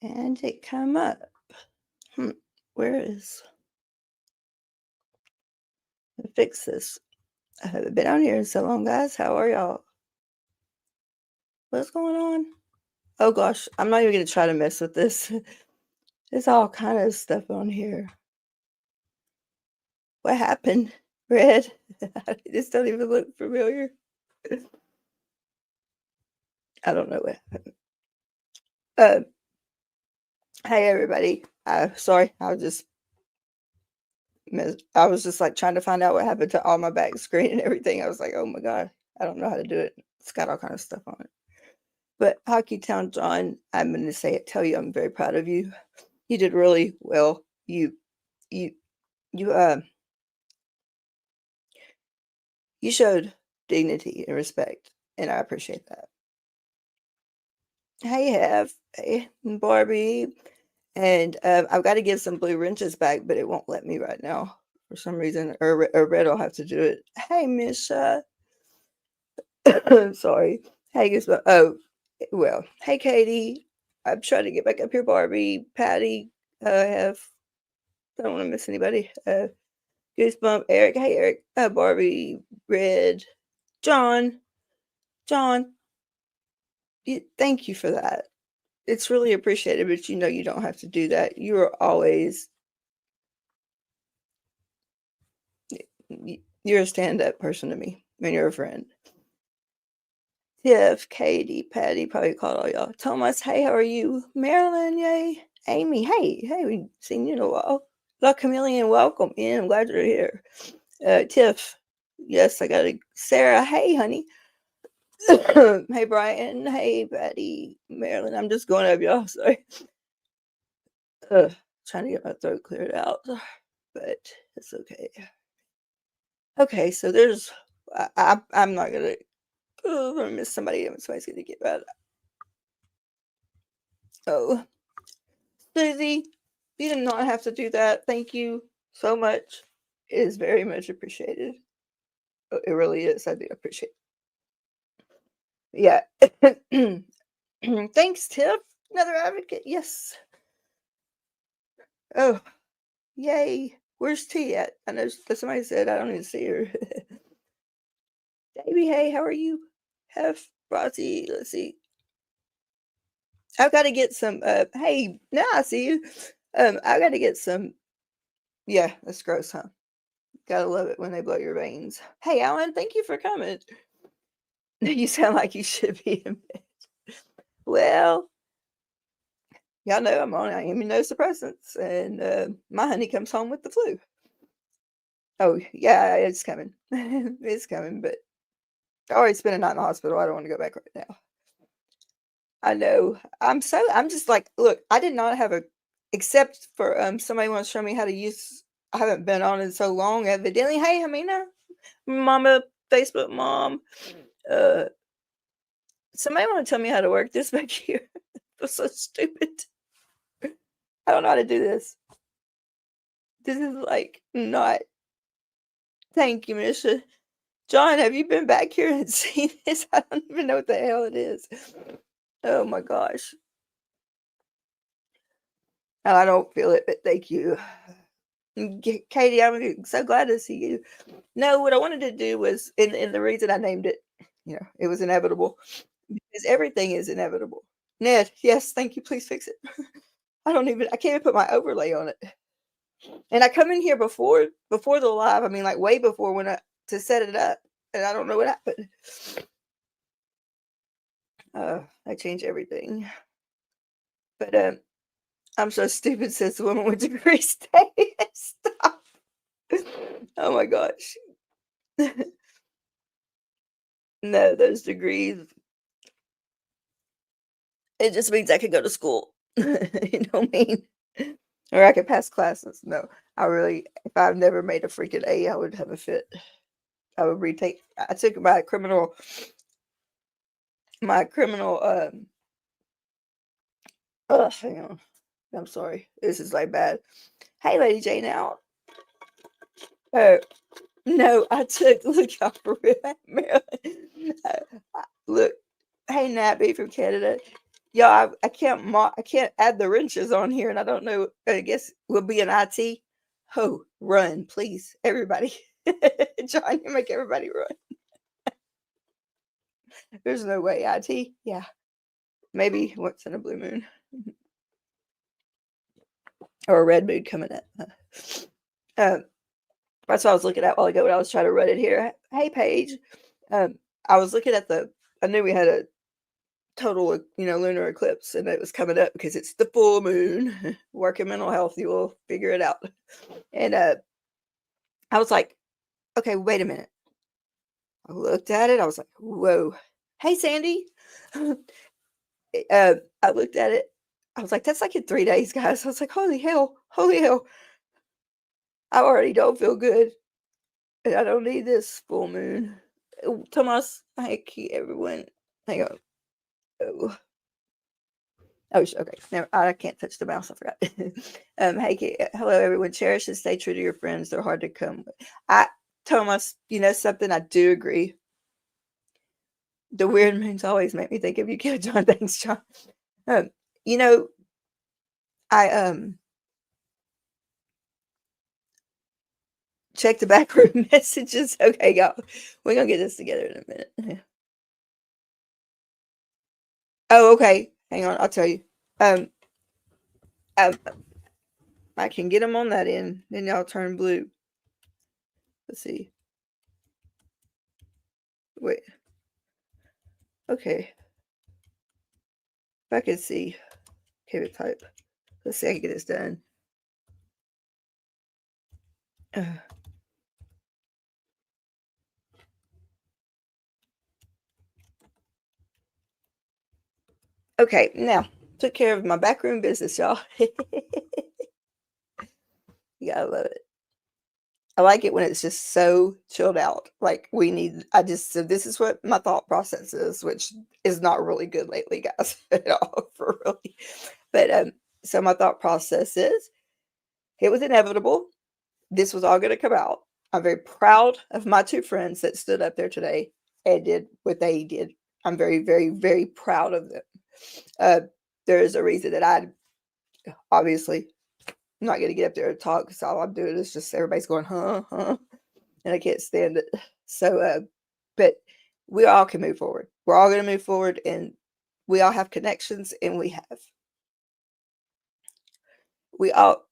And it come up. Where is... fix this. I haven't been on here in so long, guys. How are y'all? What's going on? Oh gosh, I'm not even gonna try to mess with this. There's all kind of stuff on here. What happened? Red? This don't even look familiar. I don't know what happened. Hey everybody. Sorry, I was just like trying to find out what happened to all my back screen and everything. I was like, oh my god, I don't know how to do it. It's got all kind of stuff on it. But Hockey Town John, I'm going to tell you, I'm very proud of you. You did really well. You showed dignity and respect, and I appreciate that. Hey Barbie, and I've got to give some blue wrenches back, but it won't let me right now for some reason, or Red will have to do it. Hey Misha, sorry. Hey Gizmo. Oh, well. Hey Katie, I'm trying to get back up here. Barbie, Patty, I don't want to miss anybody. Goosebump, Eric. Hey Eric, Barbie, Red, John. Thank you for that. It's really appreciated, but you don't have to do that. You are always, you're a stand-up person to me, and you're a friend. Tiff, Katie, Patty, probably called all y'all. Thomas, hey, how are you? Marilyn, yay. Amy, hey, we've seen you in a while. La Chameleon, welcome in. I'm glad you're here. Tiff, yes, I got it. Sarah, hey, honey. Hey, Brian, hey, Patty, Marilyn. I'm just going up, y'all. Sorry. Trying to get my throat cleared out, but it's okay. Okay, so there's, I'm not gonna, I'm gonna miss somebody. Somebody's gonna get mad. Oh, Susie, you did not have to do that. Thank you so much. It is very much appreciated. It really is. I do appreciate it. Yeah. Thanks, Tiff. Another advocate. Yes. Oh, yay. Where's T at? I know somebody said I don't even see her. Davey, hey, how are you? Hef, Brozzy, let's see. I've got to get some, hey, now I see you. I've got to get some, yeah, that's gross, huh? Gotta love it when they blow your veins. Hey, Alan, thank you for coming. You sound like you should be in bed. Well, y'all know I'm on immunosuppressants, and my honey comes home with the flu. Oh, yeah, it's coming. It's coming, but I already spent a night in the hospital. I don't want to go back right now. I know. I'm just like, look, I did not have except for somebody wants to show me how to use. I haven't been on in so long, evidently. Hey, Amina, Mama, Facebook mom. Somebody want to tell me how to work this back here. It's so stupid. I don't know how to do this. This is like not. Thank you, Misha. John, have you been back here and seen this? I don't even know what the hell it is. Oh my gosh. Oh, I don't feel it, but thank you. Katie, I'm so glad to see you. No, what I wanted to do was, and the reason I named it, it was inevitable because everything is inevitable. Ned, yes, thank you. Please fix it. I can't even put my overlay on it. And I come in here before the live. I mean, like way before to set it up, and I don't know what happened. I changed everything. But I'm so stupid, says the woman with degree. Stay. Stop. Oh my gosh. No, those degrees. It just means I could go to school. You know what I mean? Or I could pass classes. No, if I've never made a freaking A, I would have a fit. I would retake. I took my criminal, hang on. I'm sorry. This is like bad. Hey, Lady J now. Oh, no, look, y'all, for real, Marilyn. Look, hey, Nappy from Canada. Yeah, I can't add the wrenches on here, and I don't know. I guess we'll be in IT. Oh, run, please, everybody! Trying to make everybody run. There's no way IT. Yeah, maybe once in a blue moon or a red moon coming up. Um, that's what I was looking at while ago when I was trying to run it here. Hey, Paige. Um, I was looking at the. I knew we had a total, lunar eclipse, and it was coming up because it's the full moon. Working mental health, you will figure it out. And I was like, okay, wait a minute. I looked at it. I was like, whoa. Hey, Sandy. I looked at it. I was like, that's like in 3 days, guys. I was like, holy hell, holy hell. I already don't feel good. And I don't need this full moon. Tomas, thank you, everyone. Hang on. Oh, okay. Never, I can't touch the mouse. I forgot. Hey, hello, everyone. Cherish and stay true to your friends. They're hard to come with. Thomas, you know something? I do agree. The weird moons always make me think of you, John. Thanks, John. Um, you know, I check the backroom messages. Okay, y'all. We're gonna get this together in a minute. Oh, okay. Hang on, I'll tell you. Um, um I can get them on that end, then y'all turn blue. Let's see. Wait. Okay. If I could see. Okay, type. Let's see, I can get this done. Okay, now took care of my backroom business, y'all. You gotta love it. I like it when it's just so chilled out. Like so this is what my thought process is, which is not really good lately, guys, at all, for really. But so my thought process is it was inevitable. This was all going to come out. I'm very proud of my two friends that stood up there today and did what they did. I'm very, very, very proud of them. There is a reason that I obviously I'm not going to get up there and talk because all I'm doing is just everybody's going, huh, huh, and I can't stand it. So, but we all can move forward. We're all going to move forward, and we all have connections, and we all,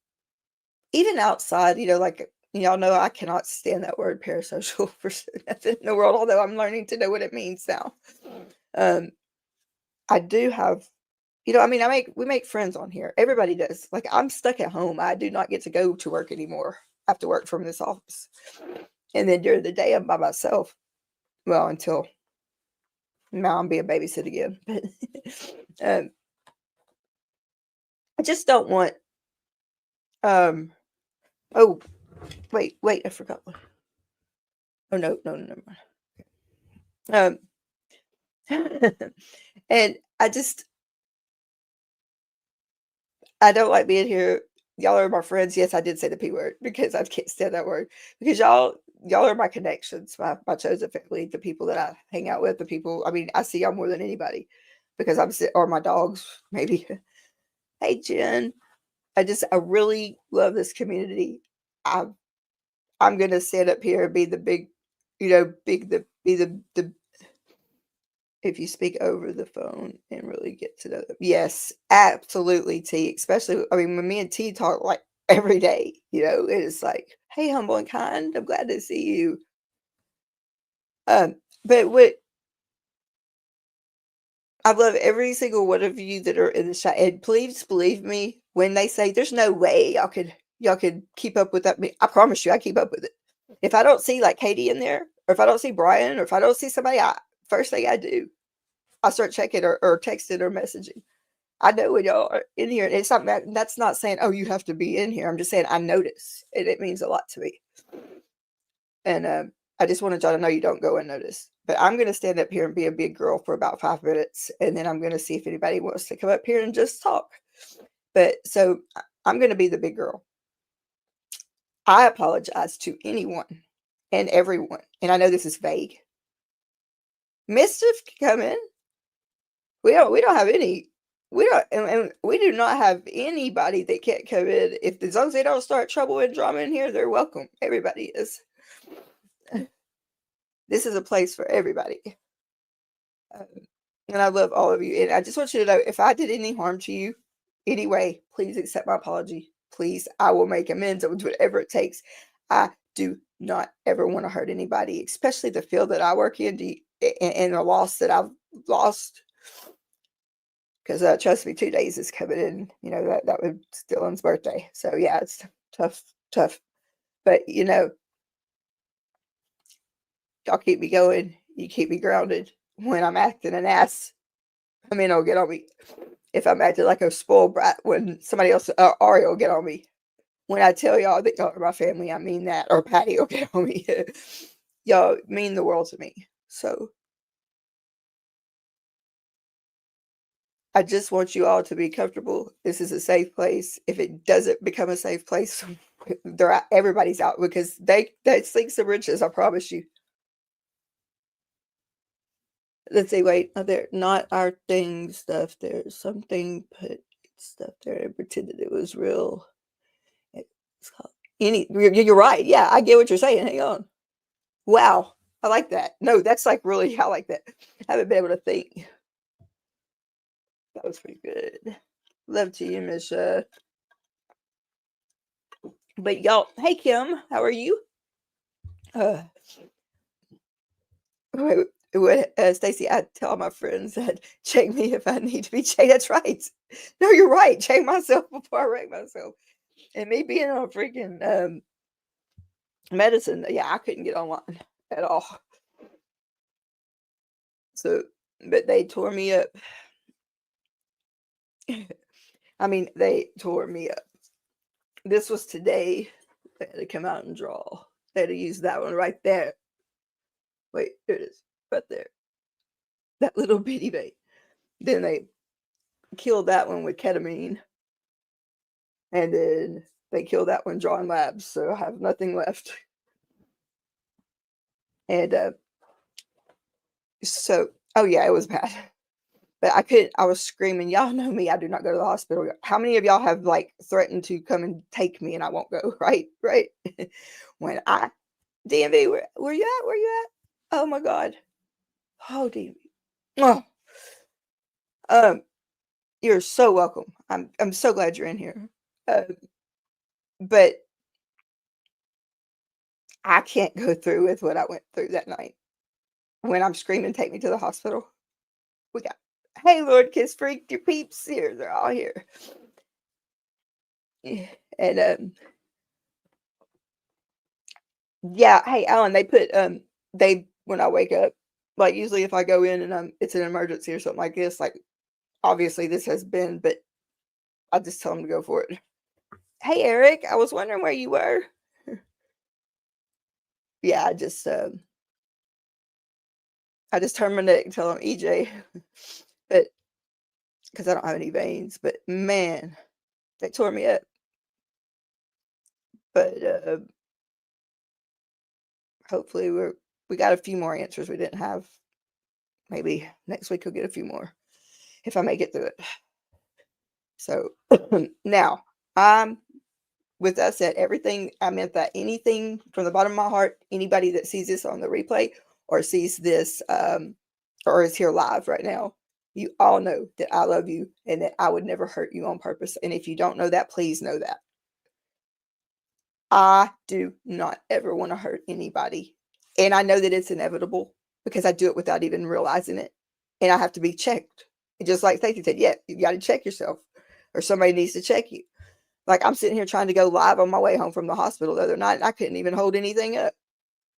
even outside, like y'all know, I cannot stand that word parasocial for nothing in the world, although I'm learning to know what it means now. I do have, I mean, we make friends on here. Everybody does. Like, I'm stuck at home. I do not get to go to work anymore. I have to work from this office. And then during the day, I'm by myself. Well, until now I'm being babysit again. But I just don't want, oh, wait, I forgot. Oh, no, never mind. And I don't like being here. Y'all are my friends. Yes, I did say the P word because I can't stand that word. Because y'all are my connections, my chosen family, the people that I hang out with, the people. I mean, I see y'all more than anybody because or my dogs, maybe. Hey, Jen. I really love this community. I'm gonna stand up here and be the big, be the if you speak over the phone and really get to know them. Yes, absolutely, T. Especially, I mean, when me and T talk like every day, it is like, hey, humble and kind, I'm glad to see you. But what I love every single one of you that are in the chat, and please believe me when they say there's no way y'all could keep up with that. I promise you, I keep up with it. If I don't see like Katie in there, or if I don't see Brian, or if I don't see somebody, first thing I do, I start checking or texting or messaging. I know when y'all are in here. It's not that's not saying, oh, you have to be in here. I'm just saying I notice, and it means a lot to me. And I just wanted y'all to know you don't go unnoticed. But I'm going to stand up here and be a big girl for about 5 minutes, and then I'm going to see if anybody wants to come up here and just talk. But so I'm going to be the big girl. I apologize to anyone and everyone, and I know this is vague. Mischief can come in. We don't have any We don't, and we do not have anybody that can't come in. If as long as they don't start trouble and drama in here, they're welcome. Everybody is. This is a place for everybody. Um, and I love all of you. And I just want you to know, if I did any harm to you anyway, please accept my apology. Please, I will make amends. I will do whatever it takes. I do not ever want to hurt anybody, especially the field that I work in, and the loss that I've lost. Because trust me, 2 days is coming in. You know, that was Dylan's birthday. So yeah, it's tough. But you know, y'all keep me going. You keep me grounded. When I'm acting an ass, I mean, it'll get on me. If I'm acting like a spoiled brat, when somebody else, Ari will get on me. When I tell y'all that y'all are my family, I mean that. Or Patty will get on me. Y'all mean the world to me. So I just want you all to be comfortable. This is a safe place. If it doesn't become a safe place, everybody's out, because they seek some riches, I promise you. Let's see, wait, they're not our thing stuff. There's something put stuff there and pretended it was real. It's called you're right. Yeah, I get what you're saying. Hang on. Wow. I like that. No, that's like really, I like that. I haven't been able to think. That was pretty good. Love to you, Misha. But y'all, hey Kim, how are you? Stacy, I tell my friends that check me if I need to be checked. That's right. No, you're right. Check myself before I wreck myself. And me being on freaking medicine, yeah, I couldn't get online at all. So, but they tore me up. I mean, they tore me up. This was today. They had to come out and draw. They had to use that one right there. Wait, here it is. Right there. That little bitty bait. Then they killed that one with ketamine. And then they killed that one drawing labs. So I have nothing left. And so, oh yeah, it was bad. But I was screaming, y'all know me, I do not go to the hospital. How many of y'all have like threatened to come and take me and I won't go? Right. When DMV, where you at? Where you at? Oh my God. Oh, DMV. Oh, you're so welcome. I'm so glad you're in here. But I can't go through with what I went through that night. When I'm screaming, take me to the hospital. We got, hey, Lord Kiss Freak, your peeps here. They're all here. And yeah, hey Alan, they put when I wake up, like usually if I go in and it's an emergency or something like this, like obviously this has been, but I just tell them to go for it. Hey Eric, I was wondering where you were. Yeah, I just turned my neck and tell them EJ, but because I don't have any veins, but man, they tore me up. But hopefully we got a few more answers we didn't have. Maybe next week we'll get a few more if I make it through it. So now, with that said, everything, I meant that anything from the bottom of my heart, anybody that sees this on the replay or sees this or is here live right now, you all know that I love you and that I would never hurt you on purpose. And if you don't know that, please know that. I do not ever want to hurt anybody. And I know that it's inevitable because I do it without even realizing it. And I have to be checked. And just like Stacey said, yeah, you got to check yourself or somebody needs to check you. Like I'm sitting here trying to go live on my way home from the hospital the other night and I couldn't even hold anything up.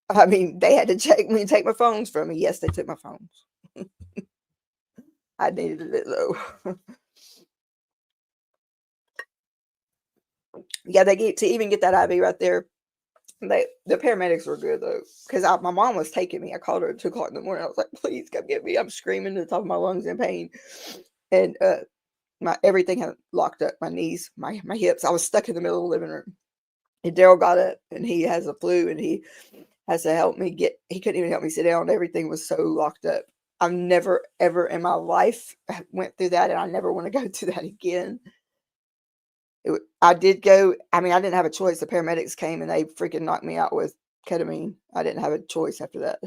I mean, they had to check me and take my phones from me. Yes, they took my phones. I needed it though. Yeah, they get to even get that IV right there. The paramedics were good though, because my mom was taking me. I called her at 2 o'clock in the morning. I was like, "Please come get me." I'm screaming to the top of my lungs in pain, and my everything had locked up. My knees, my hips. I was stuck in the middle of the living room. And Daryl got up, and he has a flu, and he has to help me get. He couldn't even help me sit down. Everything was so locked up. I've never, ever in my life went through that, and I never want to go through that again. I did go, I mean, I didn't have a choice. The paramedics came and they freaking knocked me out with ketamine. I didn't have a choice after that.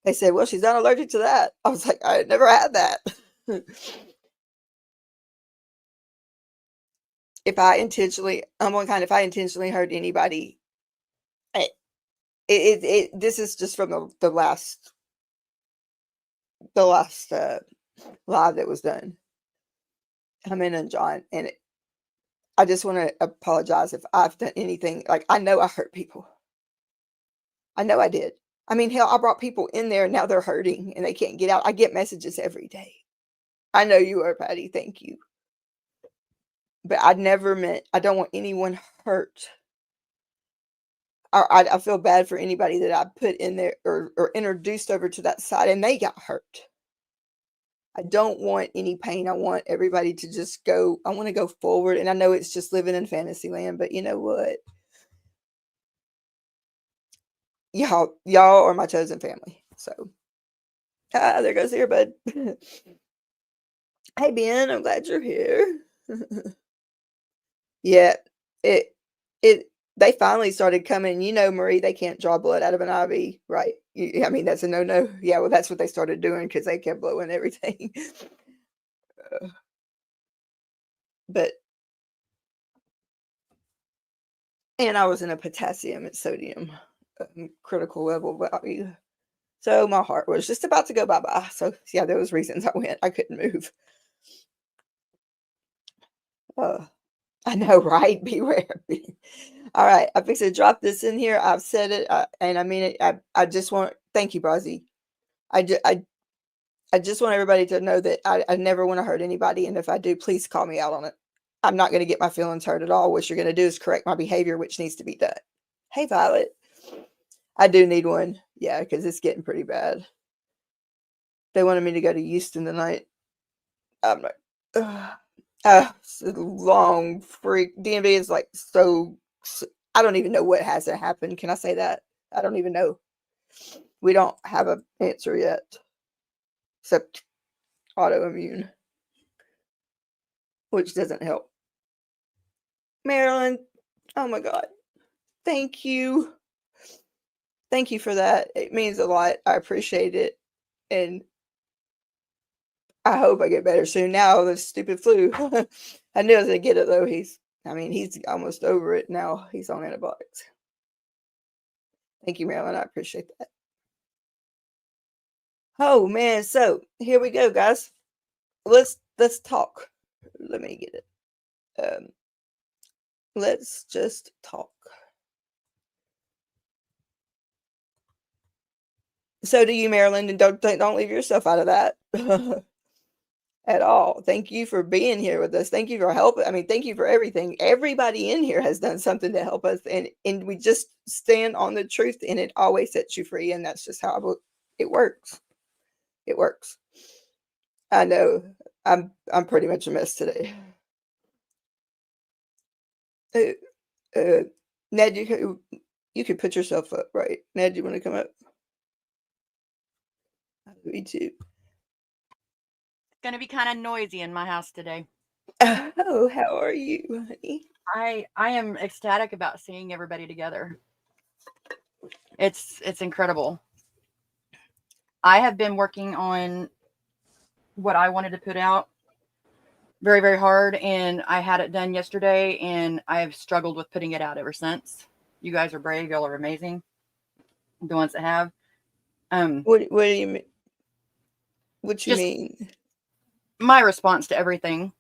They said, well, she's not allergic to that. I was like, I never had that. If I intentionally hurt anybody, this is just from the last live that was done. I'm in and John, and I just want to apologize if I've done anything. Like, I know I hurt people. I know I did. I mean, hell, I brought people in there and now they're hurting and they can't get out. I get messages every day. I know you are, Patty. Thank you. But I don't want anyone hurt. I feel bad for anybody that I put in there or introduced over to that side and they got hurt. I don't want any pain. I want everybody to just go. I want to go forward. And I know it's just living in fantasy land, but you know what? Y'all are my chosen family. So, there goes the earbud. Hey, Ben, I'm glad you're here. Yeah, they finally started coming. You know, Marie, they can't draw blood out of an IV, right? I mean, that's a no-no. Yeah, well, that's what they started doing because they kept blowing everything. But, and I was in a potassium and sodium critical level value. So my heart was just about to go bye-bye. So, yeah, there was reasons I went. I couldn't move. I know, right? Beware. All right, I fixed to drop this in here. I've said it, and I mean it. I just want thank you, Brazzy. I just want everybody to know that I never want to hurt anybody, and if I do, please call me out on it. I'm not going to get my feelings hurt at all. What you're going to do is correct my behavior, which needs to be done. Hey, Violet. I do need one. Yeah, because it's getting pretty bad. They wanted me to go to Houston tonight. I'm like, it's a long freak. DMV is like so I don't even know what has to happen. Can I say that? I don't even know. We don't have an answer yet, except autoimmune, which doesn't help. Marilyn, oh my God. Thank you. Thank you for that. It means a lot. I appreciate it. And I hope I get better soon. Now, the stupid flu. I knew I was going to get it, though. He's almost over it now. He's on antibiotics. Thank you, Marilyn. I appreciate that. Oh, man. So, here we go, guys. Let's talk. Let me get it. Let's just talk. So do you, Marilyn, and don't leave yourself out of that at all. Thank you for being here with us. Thank you for helping. I mean, thank you for everything. Everybody in here has done something to help us, and we just stand on the truth, and it always sets you free. And that's just how it works. It works. I know. I'm pretty much a mess today. Ned, you could put yourself up, right? Ned, you want to come up? Me too. It's going to be kind of noisy in my house today. Oh, how are you, honey? I am ecstatic about seeing everybody together. It's incredible. I have been working on what I wanted to put out very, very hard, and I had it done yesterday, and I've struggled with putting it out ever since. You guys are brave. Y'all are amazing. The ones that have. What do you mean? What you Just mean? my response to everything.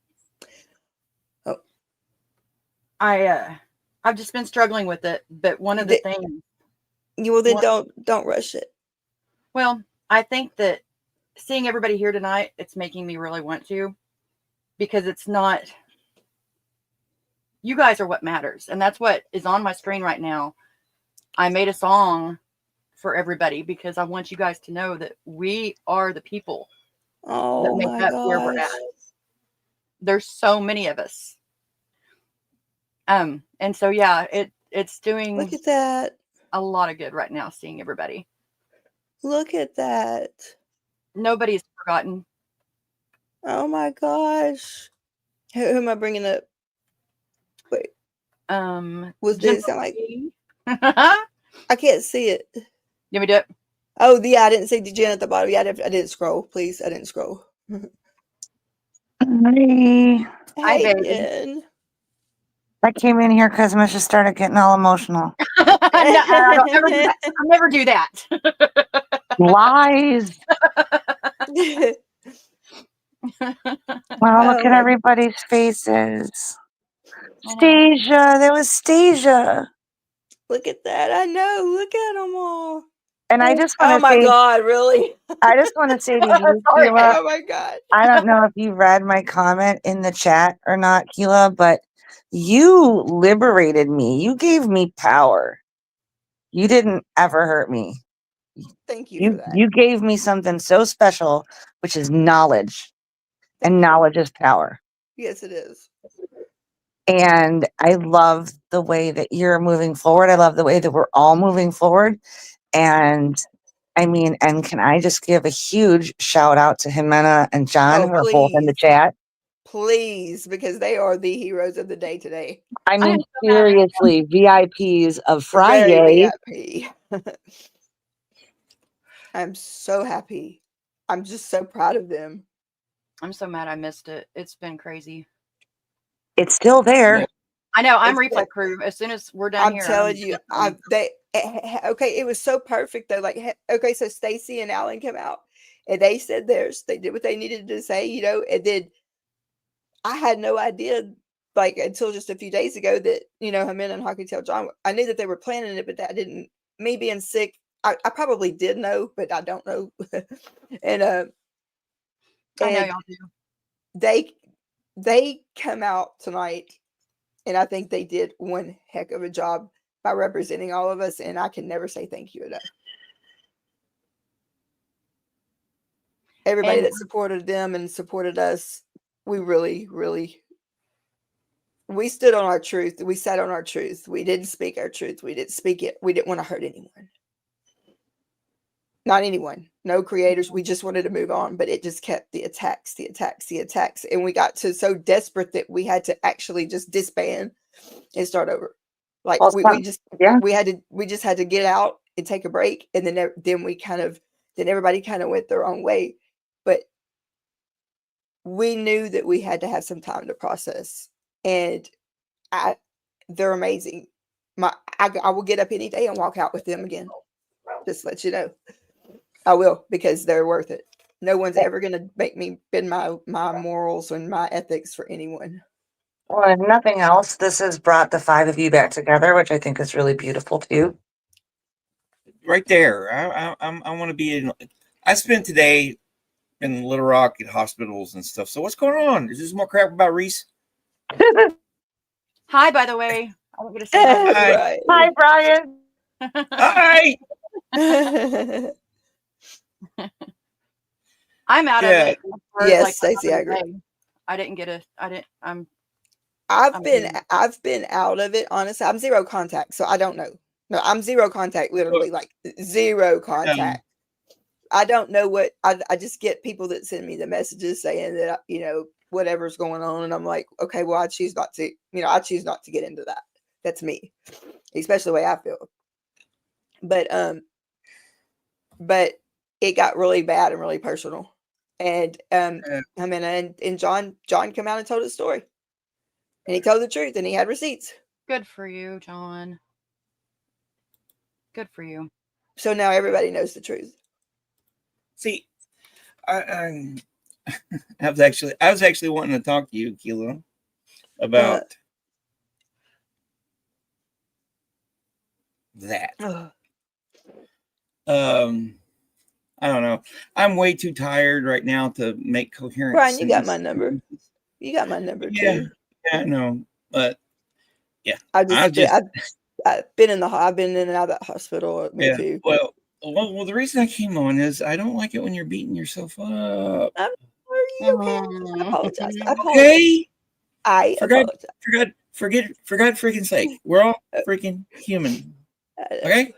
Oh, I've just been struggling with it, but one of the things. Well, then don't rush it. Well, I think that seeing everybody here tonight, it's making me really want to, because it's not, you guys are what matters. And that's what is on my screen right now. I made a song for everybody because I want you guys to know that we are the people that make up where we're at. There's so many of us. And so, yeah, it's doing Look at that. a lot of good right now, seeing everybody. Look at that. Nobody's forgotten. Oh my gosh. Who am I bringing up? Wait, was did it sound like I can't see it? Let me do it. Oh, yeah, I didn't see the Jen at the bottom. Yeah, I didn't scroll. Please, I didn't scroll. Hi. Hi, Hey, baby. Jen. I came in here because Misha started getting all emotional. No, I don't ever do that. I never do that. Lies. Wow, look Oh at my, everybody's faces. I know. Stasia, there was Stasia. look at that. I know. Look at them all. And I just want Oh to my say, God, really? I just want to say to you, Sorry, Keela, Oh my God. I don't know if you read my comment in the chat or not, Keela, but you liberated me. You gave me power. You didn't ever hurt me. Thank you for that. You gave me something so special, which is knowledge. Thank And you. knowledge is power. Yes, it is. And I love the way that you're moving forward. I love the way that we're all moving forward. And I mean, and can I just give a huge shout out to Jimena and John, Oh, who are both in the chat? please, because they are the heroes of the day today. I I mean, am so mad at seriously, VIPs of Very Friday. VIP. I'm so happy. I'm just so proud of them. I'm so mad I missed it. It's been crazy. It's still there. I know. I'm It's replay like- crew. As soon as we're done I'm here, telling you, okay, it was so perfect though. Like, okay, so Stacy and Alan came out and they said theirs. They did what they needed to say, you know, and then I had no idea, like until just a few days ago, that Jimena and Hockey Tail John. I knew that they were planning it, but that didn't. Me being sick, I probably did know, but I don't know. and I know and y'all do. they come out tonight, and I think they did one heck of a job by representing all of us. And I can never say thank you enough. Everybody And that supported them and supported us, we really, really. We stood on our truth. We sat on our truth. We didn't speak our truth. We didn't speak it. We didn't want to hurt anyone. Not anyone. No creators. We just wanted to move on, but it just kept the attacks. And we got to so desperate that we had to actually just disband and start over. Like Well, we just yeah. we just had to get out and take a break, and then everybody kind of went their own way. But we knew that we had to have some time to process, and they're amazing. I will get up any day and walk out with them again. Just to let you know, I will, because they're worth it. No one's ever going to make me bend my morals and my ethics for anyone. Well, if nothing else, this has brought the five of you back together, which I think is really beautiful too. Right there, I want to be in. I spent today in Little Rock at hospitals and stuff. So what's going on? Is this more crap about Reese? hi, by the way. I want you to say hi. Hi, Brian. Hi. I'm out of it. Yes, Stacey, I agree. I didn't get a. I didn't. I've been out of it, honestly. I'm zero contact, so I don't know. No, I'm zero contact, literally, like zero contact. I don't know what I just get people that send me the messages saying that whatever's going on, and I'm like, okay, well, I choose not to. I choose not to get into that. That's me, especially the way I feel. But it got really bad and really personal, and I mean, and John came out and told his story. And he told the truth, and he had receipts. Good for you, John. Good for you. So now everybody knows the truth. See, I was actually wanting to talk to you, Keela, about that. I don't know. I'm way too tired right now to make coherent. Brian, you got my number. You got my number too. Yeah, I know, but yeah, I've been in and out of that hospital. Me too. Well, the reason I came on is I don't like it when you're beating yourself up. I'm sorry. Okay. I apologize. Okay. I apologize. For God's freaking sake, we're all freaking human. Okay.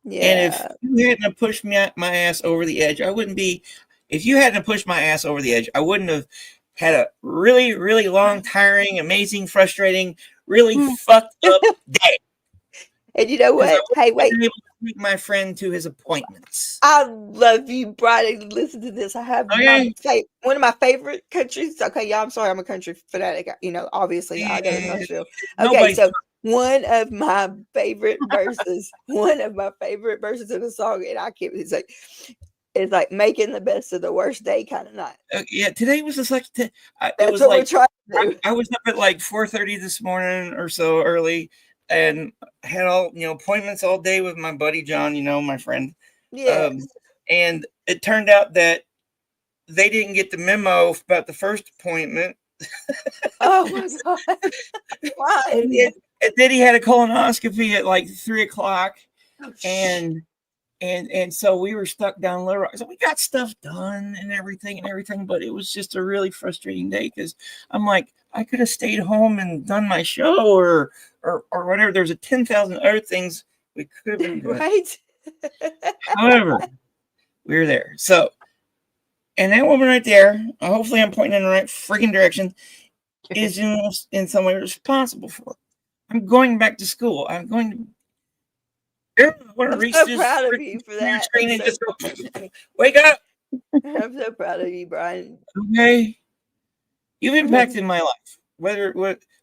Yeah. And if you hadn't pushed my ass over the edge, I wouldn't be if you hadn't pushed my ass over the edge, I wouldn't have had a really, really long, tiring, amazing, frustrating, really fucked up day. And you know Because I what? Hey, wasn't wait. able to take my friend to his appointments. I love you, Brian. Listen to this. I have Okay. one of my favorite countries. Okay, yeah, I'm sorry, I'm a country fanatic. You know, obviously, I go to Yeah, Nashville. Okay, nobody's so one of my favorite verses, one of my favorite verses of the song, and I can't. It's like making the best of the worst day kind of night. yeah, today was just like it That's was what we're like trying to do. I was up at like 4:30 this morning or so early, and had all appointments all day with my buddy John, my friend. Yes. And it turned out that they didn't get the memo about the first appointment. Oh my god. Why? And then he had a colonoscopy at like 3:00, Oh, and so we were stuck down Little Rock. So we got stuff done and everything, but it was just a really frustrating day because I'm like, I could have stayed home and done my show or whatever. There's 10,000 other things we could have been doing. right? However, we were there. So, and that woman right there, hopefully I'm pointing in the right freaking direction, is in some way responsible for it. I'm going back to school. I'm going to. I want to I'm reach so this proud of you for that. screen and just go, wake up. I'm so proud of you, Brian. Okay. You've impacted my life.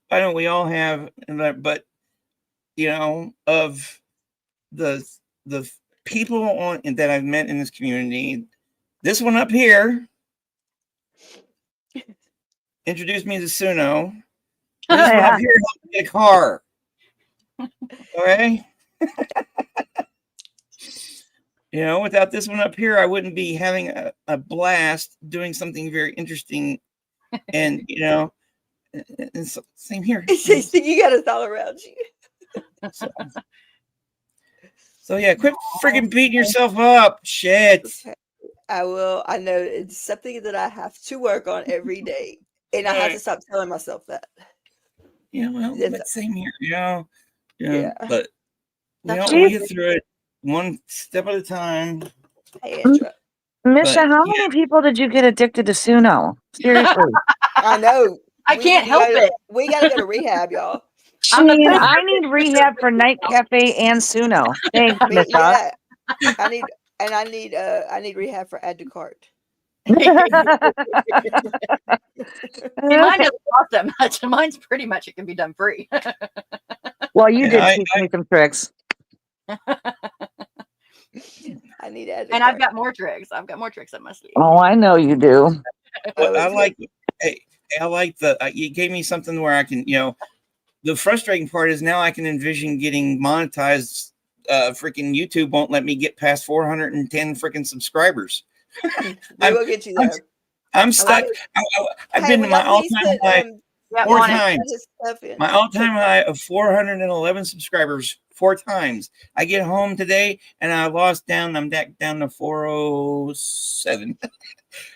I know we all have, but of the people that I've met in this community, this one up here introduced me to Suno. This one up here helped me get a car. Okay. Without this one up here, I wouldn't be having a blast doing something very interesting. And and same here. You got us all around you. So yeah, quit freaking beating yourself up. Shit. Okay. I will. I know it's something that I have to work on every day, and I have to stop telling myself that. Yeah, well, but same here. Yeah. But we get through it one step at a time. Hey, Andra. Misha, how many people did you get addicted to Suno? Seriously. I know. I can't help it. We got to go to rehab, y'all. I mean, I need rehab for Night Cafe and Suno. Thanks, Misha. Yeah. I need rehab for Add to Cart. Mine doesn't cost that much. Mine's pretty much it can be done free. Well, you did teach me some tricks. I need Add to And Cart. I've got more tricks. I've got more tricks up my sleeve. Oh, I know you do. Well, I like you gave me something where I can, the frustrating part is now I can envision getting monetized. Freaking YouTube won't let me get past 410 freaking subscribers. They will get you there. I'm stuck. I've been to my all-time high 4 times. My all-time high of 411 subscribers 4 times. I get home today and I lost down. I'm back down to 407.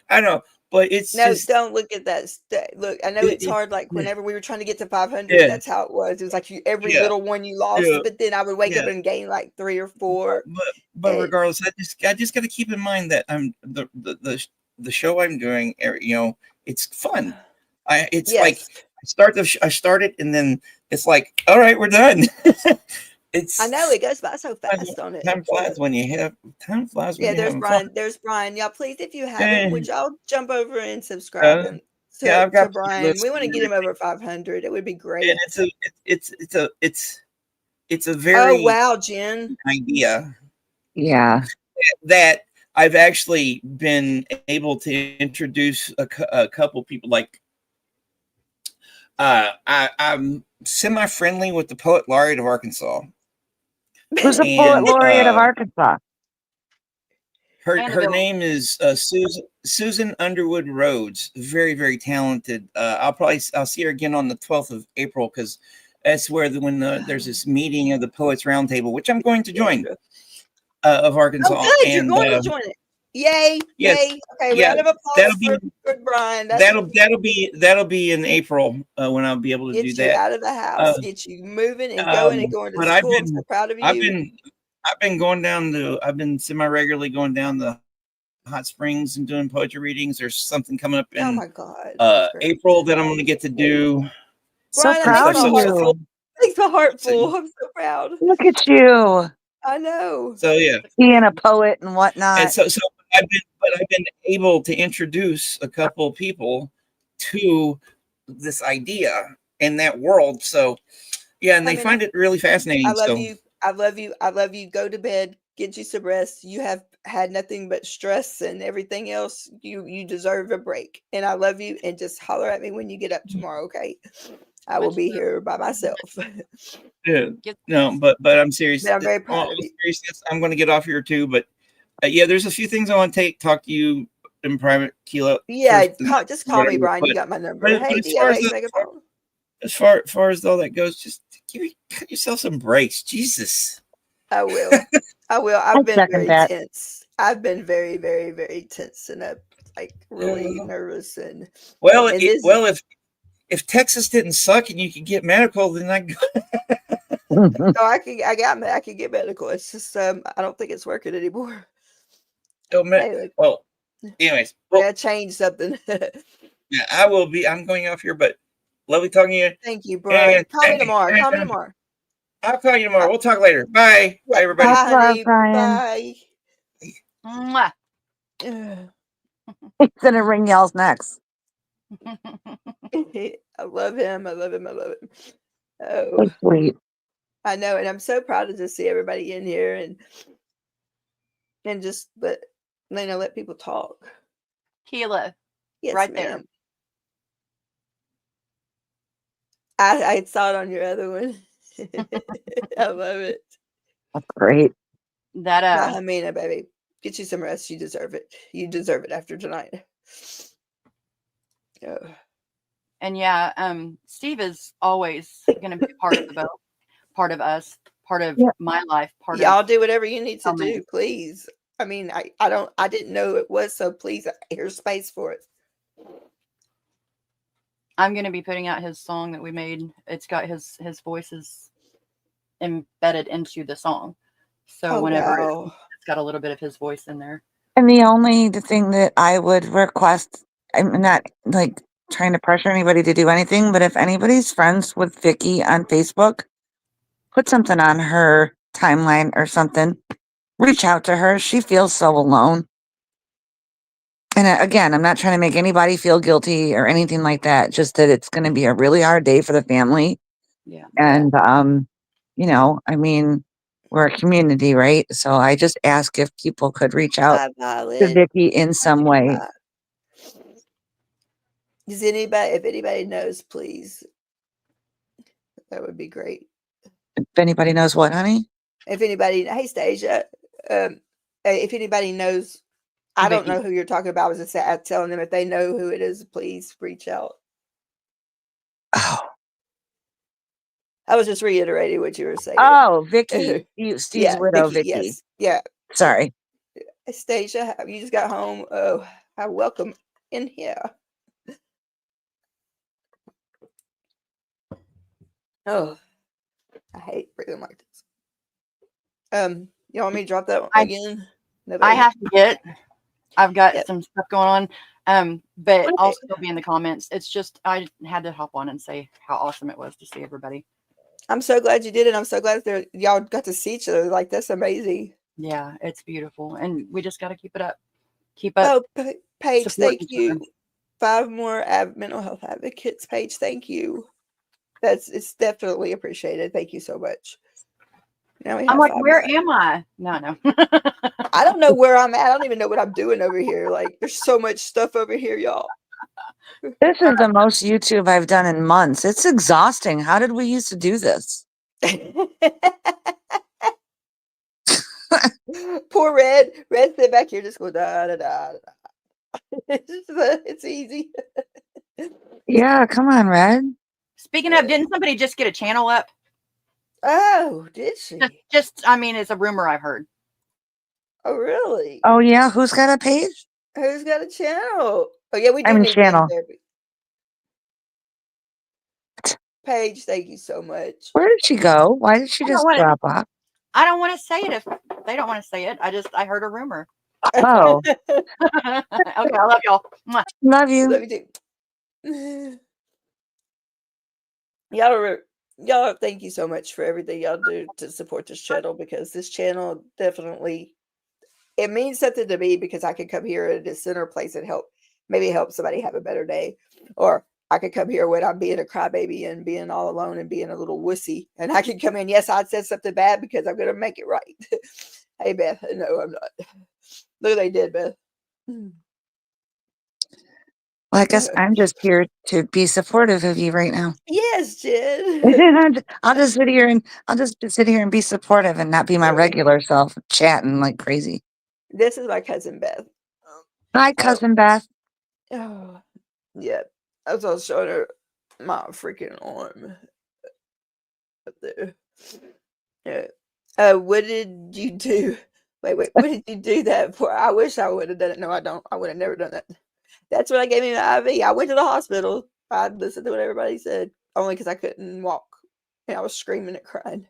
I don't know. But it's just, don't look at that. Look, I know it's hard. Like whenever we were trying to get to 500, that's how it was. It was like every little one you lost, but then I would wake up and gain like 3 or 4. But regardless, I just got to keep in mind that I'm the show I'm doing. It's fun. Like I start it, and then it's like, all right, we're done. I know it goes by so fast on it. Time flies when you have time flies. When there's Brian. Fun. There's Brian. Y'all, please, if you haven't, would y'all jump over and subscribe to Brian? We want to get him over 500. It would be great. And it's a very oh wow, Jen idea. Yeah, that I've actually been able to introduce a couple people. Like I'm semi-friendly with the Poet Laureate of Arkansas. Who's the Poet Laureate of Arkansas? Her name is Susan Underwood Rhodes. Very, very talented. I'll see her again on the 12th of April because that's where there's this meeting of the Poets Roundtable, which I'm going to join of Arkansas. Oh, good. You're going to join it. Yay! Yes. Yay! Okay, round of applause for Brian. That'll be in April when I'll be able to do that. Get you out of the house, get you moving and going and going to school. I'm so proud of you. I've been semi-regularly going down the Hot Springs and doing poetry readings. There's something coming up Oh in my God. That's great. April that I'm going to get to do. So Brian, that proud makes of my heart full. you. Makes my heart So, full. I'm so proud. Look at you I know. so yeah. being a poet and whatnot. And so I've been able to introduce a couple people to this idea in that world. So yeah, and they find it really fascinating. I love you. I love you. I love you. Go to bed. Get you some rest. You have had nothing but stress and everything else. You deserve a break. And I love you. And just holler at me when you get up tomorrow, okay? I will be here by myself. Yeah. No, but I'm serious. But I'm very proud of you. Seriousness, I'm going to get off here too. But yeah, there's a few things I want to talk to you in private, Kilo. Yeah, first, just call me, Brian. You got my number. Hey, DMX Megaphone. As far as all that goes, just cut yourself some breaks. Jesus. I will. I will. I've been very tense. I've been very, very, very tense and like really nervous and if Texas didn't suck and you could get medical, then I could get medical. It's just I don't think it's working anymore. Well, anyways, gotta change something. Yeah, I will be. I'm going off here, but lovely talking to you. Thank you, Brian. Call me tomorrow. I'll call you tomorrow. We'll talk later. Bye. Yeah, bye, everybody. Bye, honey. Bye. Mwah. He's gonna ring y'all's next. I love him. I love him. I love him. Oh, so sweet. I know, and I'm so proud to just see everybody in here and just let people talk. Keela, yes, right ma'am. There. I saw it on your other one. I love it. That's great. That Hamina, baby, get you some rest. You deserve it. You deserve it after tonight. Oh. And yeah, Steve is always going to be part of the boat, part of us, part of my life. Y'all do whatever you need to do, please. I mean, I didn't know it was, so please, here's space for it. I'm going to be putting out his song that we made. It's got his voices embedded into the song. So whenever it's got a little bit of his voice in there. And the thing that I would request, I'm not like trying to pressure anybody to do anything, but if anybody's friends with Vicky on Facebook, put something on her timeline or something. Reach out to her. She feels so alone. And again, I'm not trying to make anybody feel guilty or anything like that. Just that it's going to be a really hard day for the family. Yeah. And, I mean, we're a community, right? So I just ask if people could reach out to Vicky in some way. Does if anybody knows, please, that would be great. If anybody knows what, honey? If anybody, hey, Stasia, if anybody knows, I don't know who you're talking about. I was just telling them if they know who it is, please reach out. Oh. I was just reiterating what you were saying. Oh, Vicky. Steve's widow, Vicky. Yes. Yeah. Sorry. Stasia, you just got home. Oh, welcome in here. Oh, I hate breathing like this. You want me to drop that again? I have to get. I've got some stuff going on. But I'll still be in the comments. It's just I had to hop on and say how awesome it was to see everybody. I'm so glad you did it. I'm so glad that y'all got to see each other. Like, that's amazing. Yeah, it's beautiful, and we just got to keep it up. Keep up. Oh, Paige, thank you. 5 more mental health advocates. Paige, thank you. It's definitely appreciated. Thank you so much. Now we have I'm like, where am I? No. I don't know where I'm at. I don't even know what I'm doing over here. Like, there's so much stuff over here, y'all. This is the most YouTube I've done in months. It's exhausting. How did we used to do this? Poor Red. Red sit back here, just go da da da. It's easy. Yeah, come on, Red. Speaking of, didn't somebody just get a channel up? Oh, did she? I mean, it's a rumor I've heard. Oh, really? Oh, yeah. Who's got a page? Who's got a channel? Oh, yeah, we do need channel. therapy. Paige, thank you so much. Where did she go? Why did she just drop off? I don't want to say it if they don't want to say it. I heard a rumor. Oh, Okay, I love y'all. Mwah. love you. Love you too. Y'all, thank you so much for everything y'all do to support this channel, because this channel definitely, it means something to me, because I could come here at a center place and maybe help somebody have a better day. Or I could come here when I'm being a crybaby and being all alone and being a little wussy, and I can come in. Yes, I said something bad because I'm gonna make it right. Hey Beth, no, I'm not. Look what they did, Beth. Well, I guess I'm just here to be supportive of you right now. Yes, Jen. I'll just sit here and be supportive and not be my regular self chatting like crazy. This is my cousin Beth. Hi, cousin Beth. Oh, yeah. I was also showing her my freaking arm up there. Yeah. What did you do? Wait. What did you do that for? I wish I would have done it. No, I don't. I would have never done that. That's when I gave me my IV. I went to the hospital. I listened to what everybody said, only because I couldn't walk. And I was screaming and crying.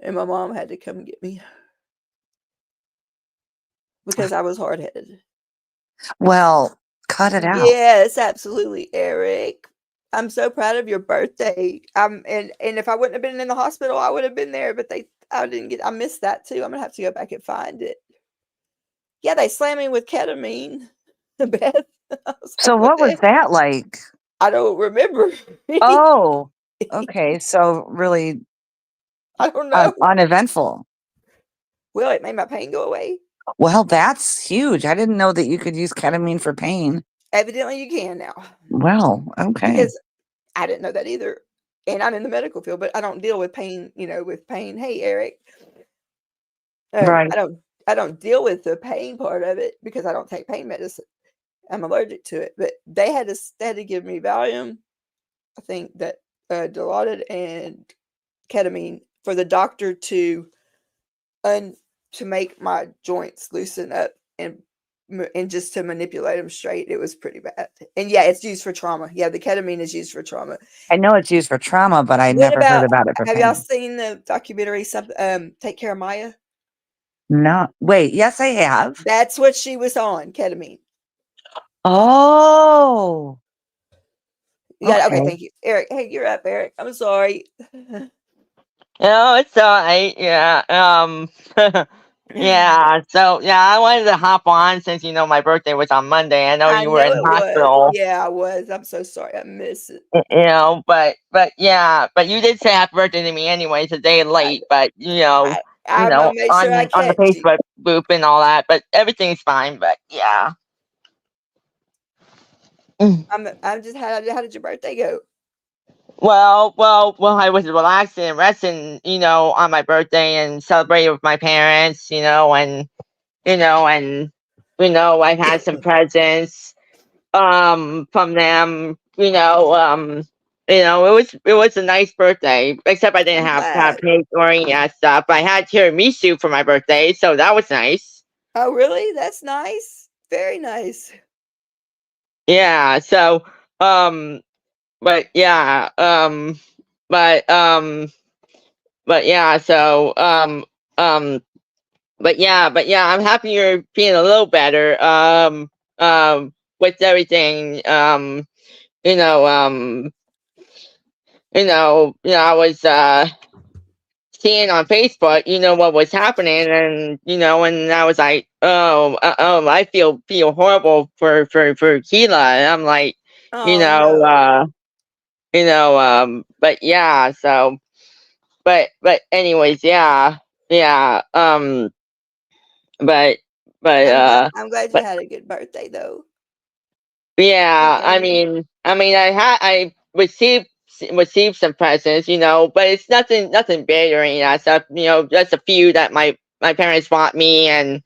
And my mom had to come and get me, because I was hard-headed. Well, cut it out. Yes, absolutely, Eric. I'm so proud of your birthday. And if I wouldn't have been in the hospital, I would have been there. But I missed that too. I'm gonna have to go back and find it. Yeah, they slammed me with ketamine. Beth. So what was that like? I don't remember. Oh, okay. So really, I don't know. uneventful. Well, it made my pain go away. Well, that's huge. I didn't know that you could use ketamine for pain. Evidently, you can now. Well, okay. Because I didn't know that either. And I'm in the medical field, but I don't deal with pain, with pain. Hey, Eric. Right. I don't deal with the pain part of it because I don't take pain medicine. I'm allergic to it. But they had to give me Valium, I think that Dilaudid and ketamine for the doctor to make my joints loosen up and just to manipulate them straight. It was pretty bad. And yeah, it's used for trauma. Yeah, the ketamine is used for trauma. I know it's used for trauma, but I never heard about it for have pain. y'all seen the documentary Take Care of Maya? No. Wait, yes, I have. That's what she was on, ketamine. Oh. Yeah, okay, thank you. Eric, hey, you're up, Eric. I'm sorry. No, it's all right. Yeah. Yeah. So yeah, I wanted to hop on since my birthday was on Monday. I know you were in it hospital. Was. Yeah, I was. I'm so sorry. I miss it. But yeah, but you did say happy birthday to me anyways, a day late. But I'm gonna make sure I on the catch you. Facebook group and all that. But everything's fine. But yeah. I'm just how did your birthday go? Well, I was relaxing and resting, on my birthday and celebrating with my parents, I had some presents from them, it was a nice birthday, except I didn't I'm have glad. cake or any of that stuff. I had tiramisu for my birthday, so that was nice. Oh, really? That's nice. Very nice. Yeah, so but yeah, but but yeah, so but yeah, I'm happy you're feeling a little better. With everything. You know, I was seeing on Facebook, what was happening, and I was like, I feel horrible for Keela, and I'm like, No. but yeah, so, but anyways, yeah, yeah, but I'm glad you had a good birthday though. yeah, I Okay. mean, I received some presents, but it's nothing big or any of that stuff. Just a few that my parents bought me, and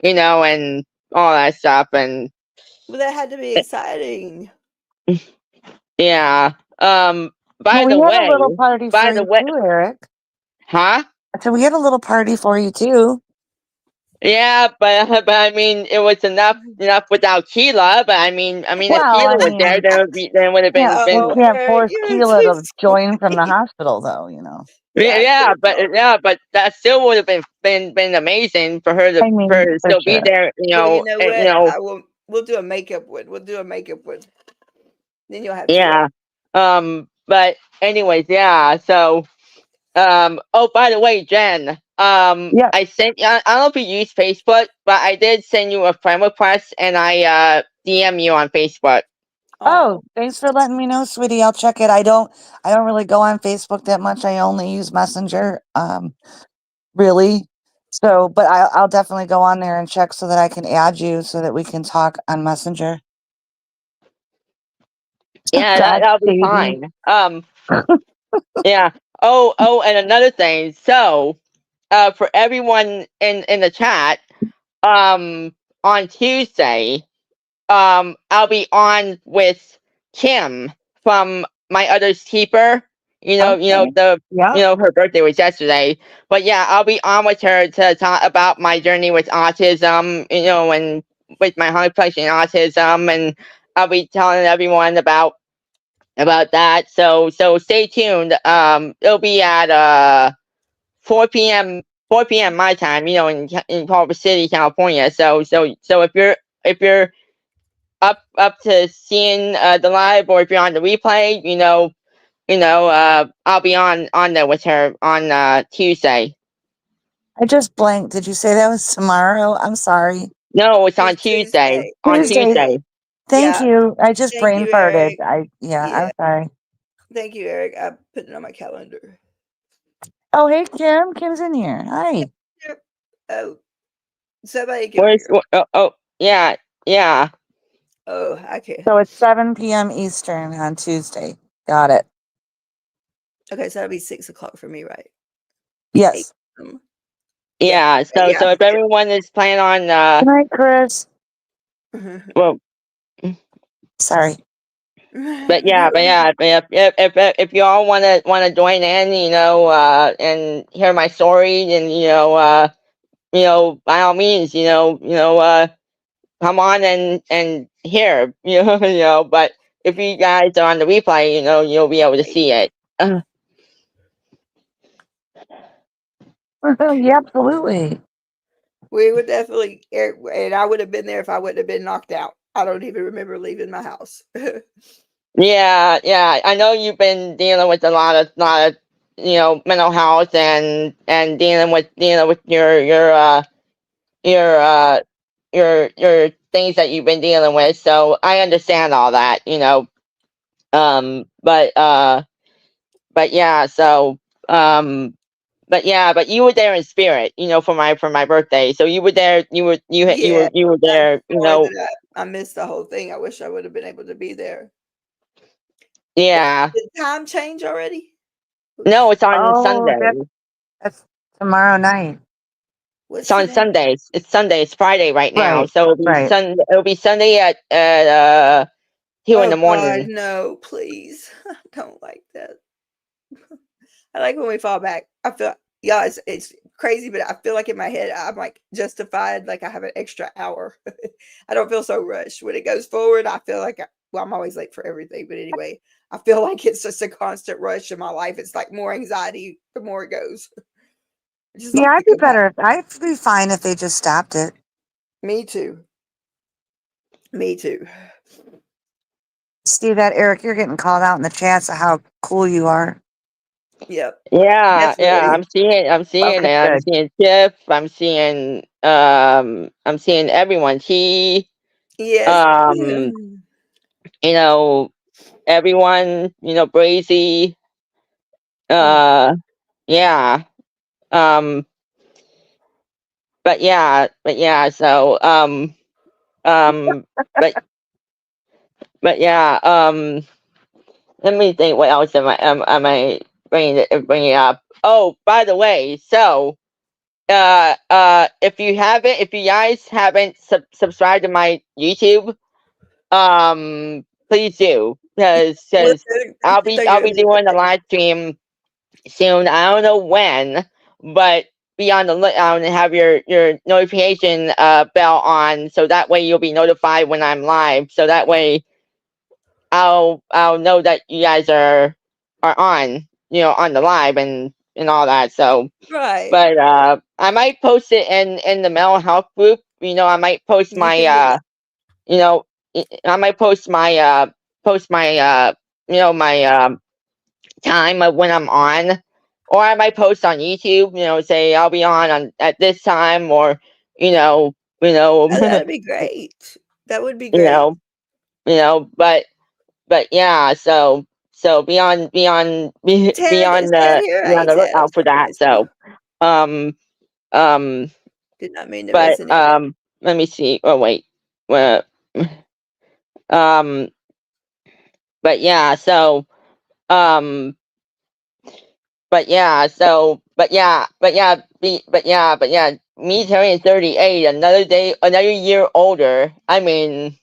and all that stuff, and Well, that had to be exciting. yeah. Well, By we the had a little way, party for you too, Eric. huh? So we had a little party for you too. Yeah, but I mean, it was enough without Keela. But I mean, if Well, Keela I was there, mean, then it would have yeah, been you Oh, can't Eric, force you're Keela too to join from the sweet. hospital, though. You know. Yeah, I yeah, could've told her. but that still would have been amazing for her I mean, to for still be sure. there. Well, you know what? We'll do a makeup one. We'll do a makeup one. Then you'll have 2 hours. Yeah. But anyways, yeah. So oh, by the way, Jen, Yeah. I sent I don't know if you use Facebook, but I did send you a friend request and I DM you on Facebook. Oh, thanks for letting me know, sweetie. I'll check it. I don't really go on Facebook that much. I only use Messenger. Really. So, but I'll definitely go on there and check so that I can add you so that we can talk on Messenger. Yeah, God, that'll be baby. fine. Yeah. And another thing. So, for everyone in the chat, on Tuesday, I'll be on with Kim from My Other's Keeper. Okay. Yep. Her birthday was yesterday. But yeah, I'll be on with her to talk about my journey with autism, and with my high functioning autism, and I'll be telling everyone about that. So stay tuned. It'll be at 4 p.m. 4 p.m. my time, in Culver City, California. So if you're up to seeing the live, or if you're on the replay, I'll be on there with her on Tuesday. I just blanked. Did you say that was tomorrow? I'm sorry. No, it's on It's Tuesday. Tuesday. On Tuesday. Tuesday. Thank Yeah. you. I just Thank brain you, farted. Eric. I'm Yeah. sorry. Thank you, Eric. I put it on my calendar. Oh, hey, Kim. Kim's in here. Hi. Yep. Oh, somebody give me. Where's yeah. Oh, I can't. So it's 7 p.m. Eastern on Tuesday. Got it. Okay, so that'll be 6 o'clock for me, right? Yes. Yeah. Yeah. So if everyone is planning on Good night, Chris. well, Sorry. but if you all wanna join in, and hear my story, then by all means, come on and hear, but if you guys are on the replay, you'll be able to see it. Yeah, absolutely. We would definitely, and I would have been there if I wouldn't have been knocked out. I don't even remember leaving my house. Yeah. I know you've been dealing with a lot of mental health, and dealing with your things that you've been dealing with. So I understand all that. But yeah. So but you were there in spirit, for my birthday. So you were there. Yeah, You were that's there. more that I missed the whole thing. I wish I would have been able to be there. Yeah. Did time change already? No, it's on Oh, Sunday. that's tomorrow night. It's on Sundays. It's Sunday. It's Friday right now. Right. So it'll be Sunday at 2 in the Oh God, morning. no, please. I don't like that. I like when we fall back. I feel, yeah, it's crazy, but I feel like in my head I'm like justified, like I have an extra hour. I don't feel so rushed. When it goes forward, I feel like I'm always late for everything. But anyway, I feel like it's just a constant rush in my life. It's like more anxiety the more it goes. I just Yeah, like to I'd be go back. better. I'd be fine if they just stopped it. Me too. Me too. See that, Eric? You're getting called out in the chats of how cool you are. Yep. Yeah. Definitely. I'm seeing it. I'm Okay, good. seeing Tiff. I'm seeing everyone. Yes. Um, everyone. Brazy. Yeah. Um, but yeah. So but yeah. Let me think. What else am I bringing up? Oh, by the way, so if you guys haven't subscribed to my YouTube, please do, because I'll be doing a live stream soon. I don't know when, but be on the lookout and have your notification bell on, so that way you'll be notified when I'm live. So that way I'll know that you guys are on, on the live and all that. So, Right. but I might post it in the mental health group. I might post You can do that. I might post my my time of when I'm on, or I might post on YouTube. Say I'll be on at this time, or Oh, that'd be great. That would be great. But yeah, so be on be Ted, is on Ted here? Hey, the Ted, I'm lookout for so glad that. to see you. So um Did not mean to but resonate. let me see. Oh wait. Well, um but yeah, so um but yeah, me turning 38, another year older. Man,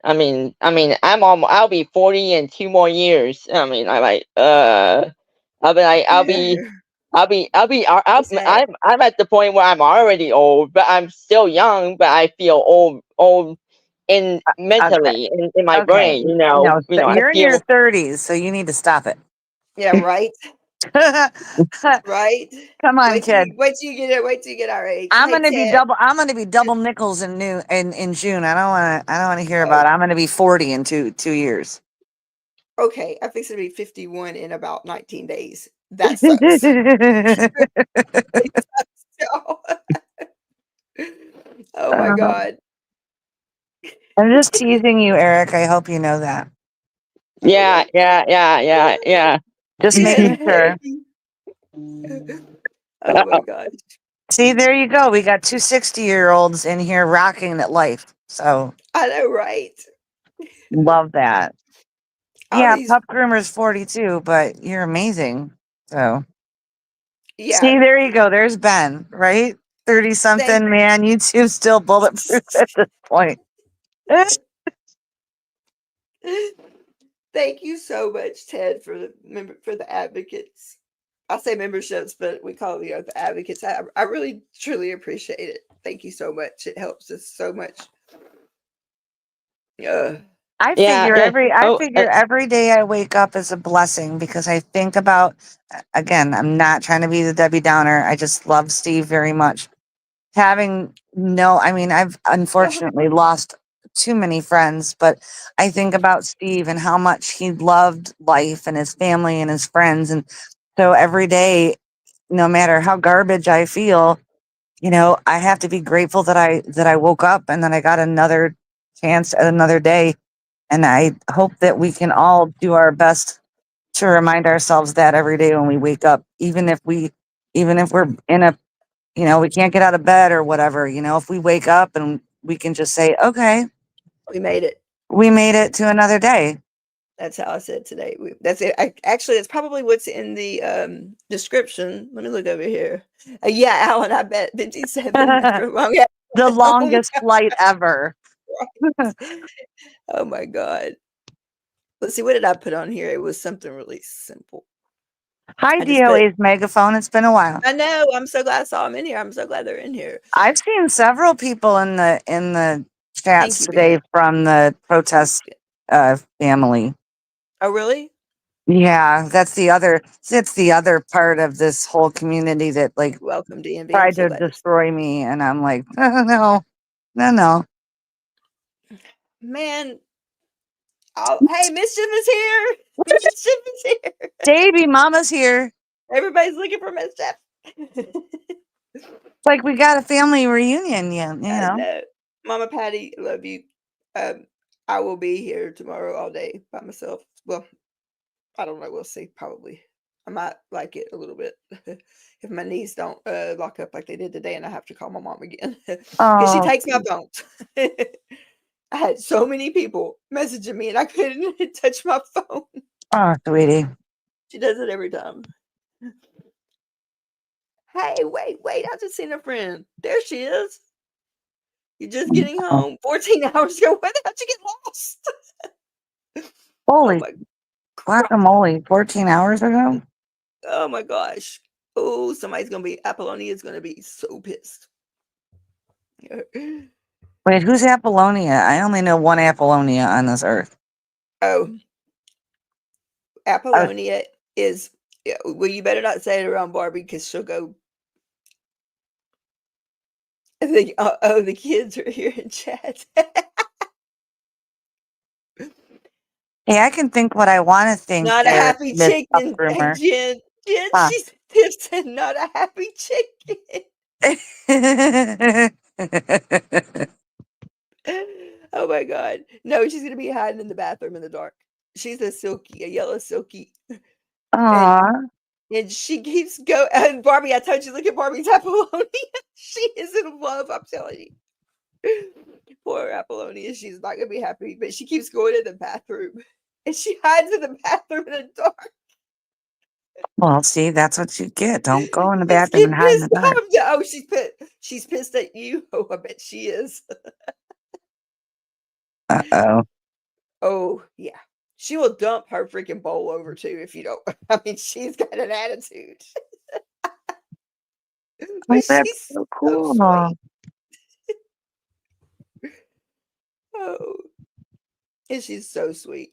I'll be 40 in 2 more years. I like I'll be like It's sad. I'm at the point where I'm already old, but I'm still young, but I feel old in Okay. mentally in my Okay. brain. No, I you're in your feel 30s, so you need to stop it. Yeah, right. Come Right. on, kid. Wait till you get it. Wait till you get our age. I'm Hey, gonna be Ted. double. I'm gonna be double nickels in June. I don't want to. I don't want to hear Oh, about it. I'm gonna be 40 in 2 years. okay. I fix it to be 51 in about 19 days. That sucks. Oh my God. I'm just teasing you, Eric. I hope you know that. yeah, Okay. yeah. Just making sure. Oh my gosh. See, there you go. We got two 60-year-olds in here rocking at life. So I know, right? love that. All Yeah, these, Pup Groomer's 42, but you're amazing. So yeah. see, there you go. There's Ben, right? 30 Thank, something man. YouTube's still bulletproof at this point. thank you so much, Ted, for the advocates. I'll say memberships, but we call it the advocates. I really truly appreciate it. Thank you so much. It helps us so much. I Yeah, figure yeah. Oh, every day I wake up is a blessing because I think about, again, I'm not trying to be the Debbie Downer. I just love Steve very much. I mean, I've unfortunately lost too many friends, but I think about Steve and how much he loved life and his family and his friends. And so every day, no matter how garbage I feel, I have to be grateful that I woke up and that I got another chance at another day. And I hope that we can all do our best to remind ourselves that every day when we wake up, even if we're in a, we can't get out of bed or whatever, if we wake up and we can just say, okay, We made it. we made it to another day. That's how I said today. That's it. Actually, that's probably what's in the description. Let me look over here. Yeah, Alan, I bet 57 after a long. The Oh longest flight ever. my, oh my God. Let's see. What did I put on here? It was something really simple. Hi, I just put. DOA's megaphone. It's been a while. I know. I'm so glad I saw them in here. I'm so glad they're in here. I've seen several people in the Thank chats you, today babe. from the protest family. Oh, really? Yeah, it's the other part of this whole community that like Welcome, DMV. I'm tried so to glad. destroy me, and I'm like, no. Man. Oh, hey, Mischief is here. Mischief is here. Davey, Mama's here. Everybody's looking for Mischief. It's like we got a family reunion, yeah, I know. Mama Patty, love you. I will be here tomorrow all day by myself. Well, I don't know. We'll see. Probably. I might like it a little bit if my knees don't lock up like they did today, and I have to call my mom again because she Oh, takes my phone. I had so many people messaging me, and I couldn't touch my phone. oh, sweetie. She does it every time. Hey, wait! I just seen a friend. There she is. You're just getting Oh, home 14 hours ago. Where the hell did you get lost? Oh holy my crap. guacamole! 14 hours ago. Oh my gosh. Oh, Apollonia's gonna be so pissed. Wait, who's Apollonia? I only know one Apollonia on this earth. Oh, Apollonia is. Well, you better not say it around Barbie because she'll go. The kids are here in chat. Hey, I can think what I want to think. Not a happy Miss chicken, Rumor. Jen. Huh. She's tips and not a happy chicken. Oh my god. No, she's gonna be hiding in the bathroom in the dark. She's a yellow silky. Aww. And she keeps going. And Barbie, I told you, look at Barbie's Apollonia. She is in love, I'm telling you. Poor Apollonia, she's not gonna be happy, but she keeps going in the bathroom. And she hides in the bathroom in the dark. Well, see, that's what you get. Don't go in the She's bathroom and getting hide in the pissed dark. off. Oh, she's pissed at you. Oh, I bet she is. Uh-oh. Oh, yeah. She will dump her freaking bowl over too if you don't. I mean, she's got an attitude. Oh, But that's she's so so cool. sweet. Oh, and she's so sweet.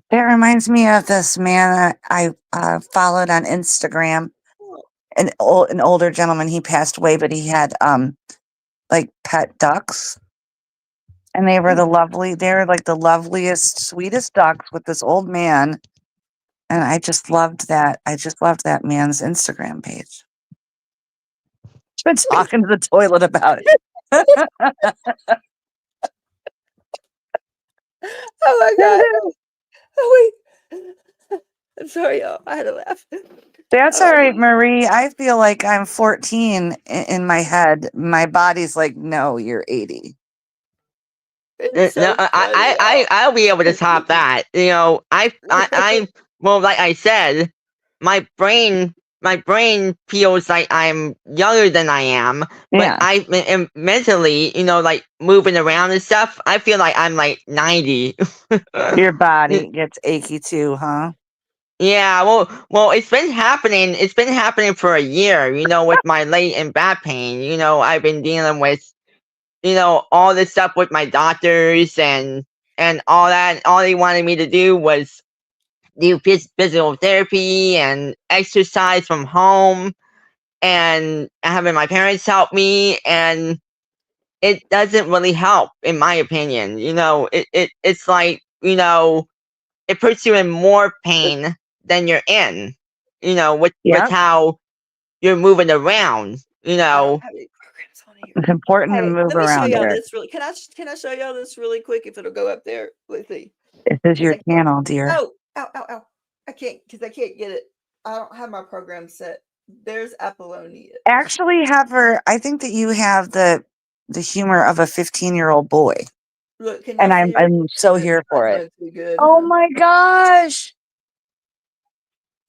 That reminds me of this man I followed on Instagram. An older gentleman. He passed away, but he had like pet ducks, and they were like the loveliest, sweetest ducks with this old man. And I just loved that. I just loved that man's Instagram page. Been talking to the toilet about it. Oh my god. Oh wait. I'm sorry, y'all. I had to laugh. That's all right, Marie. I feel like I'm 14 in my head. My body's like, no, you're 80. It's so No, funny, I'll be able to top that. You know, well, like I said, my brain feels like I'm younger than I am, but Yeah. I am mentally, you know, like moving around and stuff. I feel like I'm like 90. Your body gets achy too, huh? Yeah, well, it's been happening. It's been happening for a year. You know, with my leg and back pain. You know, I've been dealing with, you know, all this stuff with my doctors and all that. All they wanted me to do was do physical therapy and exercise from home, and having my parents help me, and it doesn't really help, in my opinion. You know, it's like, you know, it puts you in more pain than you're in. You know, with how you're moving around. You I don't know. have any programs on here. It's important to Hey, move let me show around, y'all Eric. this really. Can I show y'all this really quick if it'll go up there? Let's see. This is your channel, dear. Oh, ow. I can't because I can't get it. I don't have my program set. There's Apollonia. Actually, I think that you have the humor of a 15-year-old boy. Look, can and y'all see her? I'm so here for it. Too good, oh my gosh.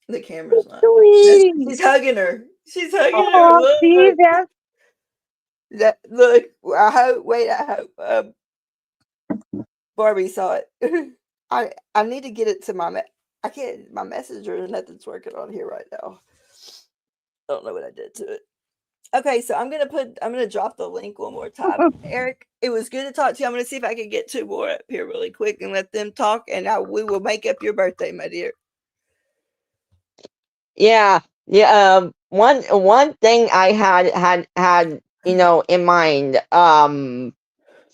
The camera's not. Sweet. She's hugging her. She's hugging her. Oh, Look. see that? Look, I hope. Barbie saw it. I need to get it to my I can't. My messenger, nothing's working on here right now. I don't know what I did to it. Okay, so I'm gonna drop the link one more time. Eric, it was good to talk to you. I'm gonna see if I can get 2 more up here really quick and let them talk, and we will make up your birthday, my dear. Yeah. One thing I had, you know, in mind. You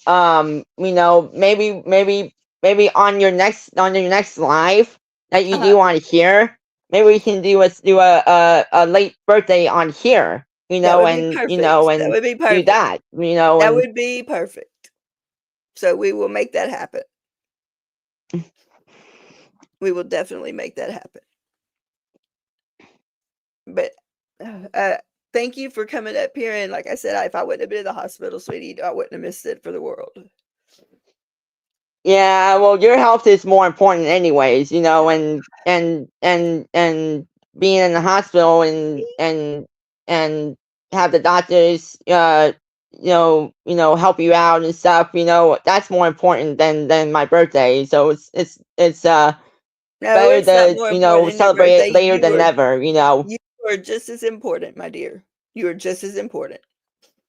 know, maybe on your next live that you do on here, maybe we can do a late birthday on here. You know, and perfect. you know, and that would be perfect. do that. You know, that would be perfect. So we will make that happen. We will definitely make that happen. But thank you for coming up here. And like I said, if I wouldn't have been in the hospital, sweetie, I wouldn't have missed it for the world. Yeah, well, your health is more important anyways, you know, and being in the hospital and have the doctors you know help you out and stuff, you know, that's more important than my birthday. So it's No, better it's not to, more you know, important than your celebrate it birthday. later than never, you know. You are just as important, my dear. You are just as important.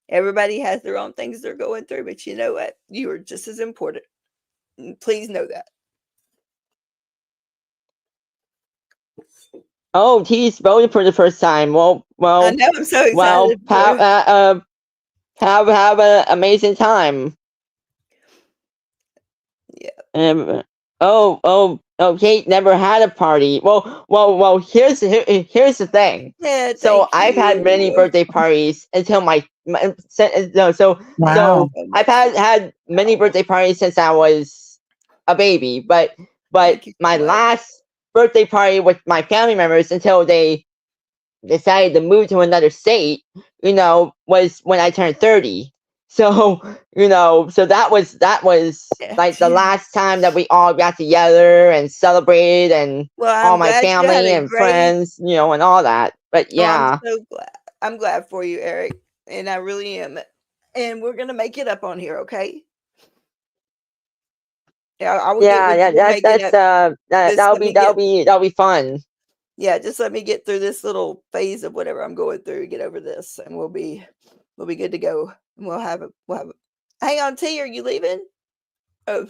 Everybody has their own things they're going through, but you know what? You are just as important. Please know that. Oh, he's voting for the first time. Well, I know. I'm so excited. Have an amazing time. Yeah. Kate never had a party. Well. Here's the thing. Yeah. So Thank I've had many you. birthday parties until Wow. so I've had many birthday parties since I was a baby. But Thank you so my much. last birthday party with my family members until they decided to move to another state, was when I turned 30. So, so that was Yeah. like the last time that we all got together and celebrated, and Well, all I'm my glad you had family a and great. friends, and all that. But Oh, I'm yeah, so glad. I'm glad for you, Eric, and I really am. And we're gonna make it up on here, okay? Yeah, I will get with you and make it up. that'll be fun. Yeah, just let me get through this little phase of whatever I'm going through, get over this, and we'll be good to go. And we'll have it. Hang on, T, are you leaving? Oh,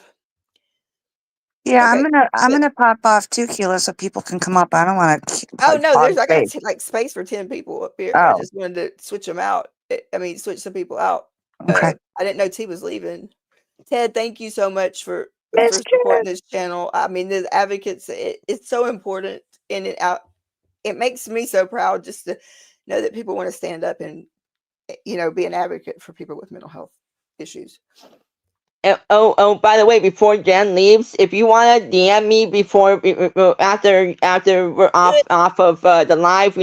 Yeah, okay. I'm gonna pop off too, Keela, so people can come up. I don't want to. Oh no, I got like space for 10 people up here. I Oh, just wanted to switch them out. Switch some people out. okay. I didn't know T was leaving. Ted, thank you so much for It's supporting this channel. I mean, the advocates, it's so important, and it makes me so proud just to know that people want to stand up and be an advocate for people with mental health issues. By the way, before Jen leaves, if you want to DM me after we're off of the live,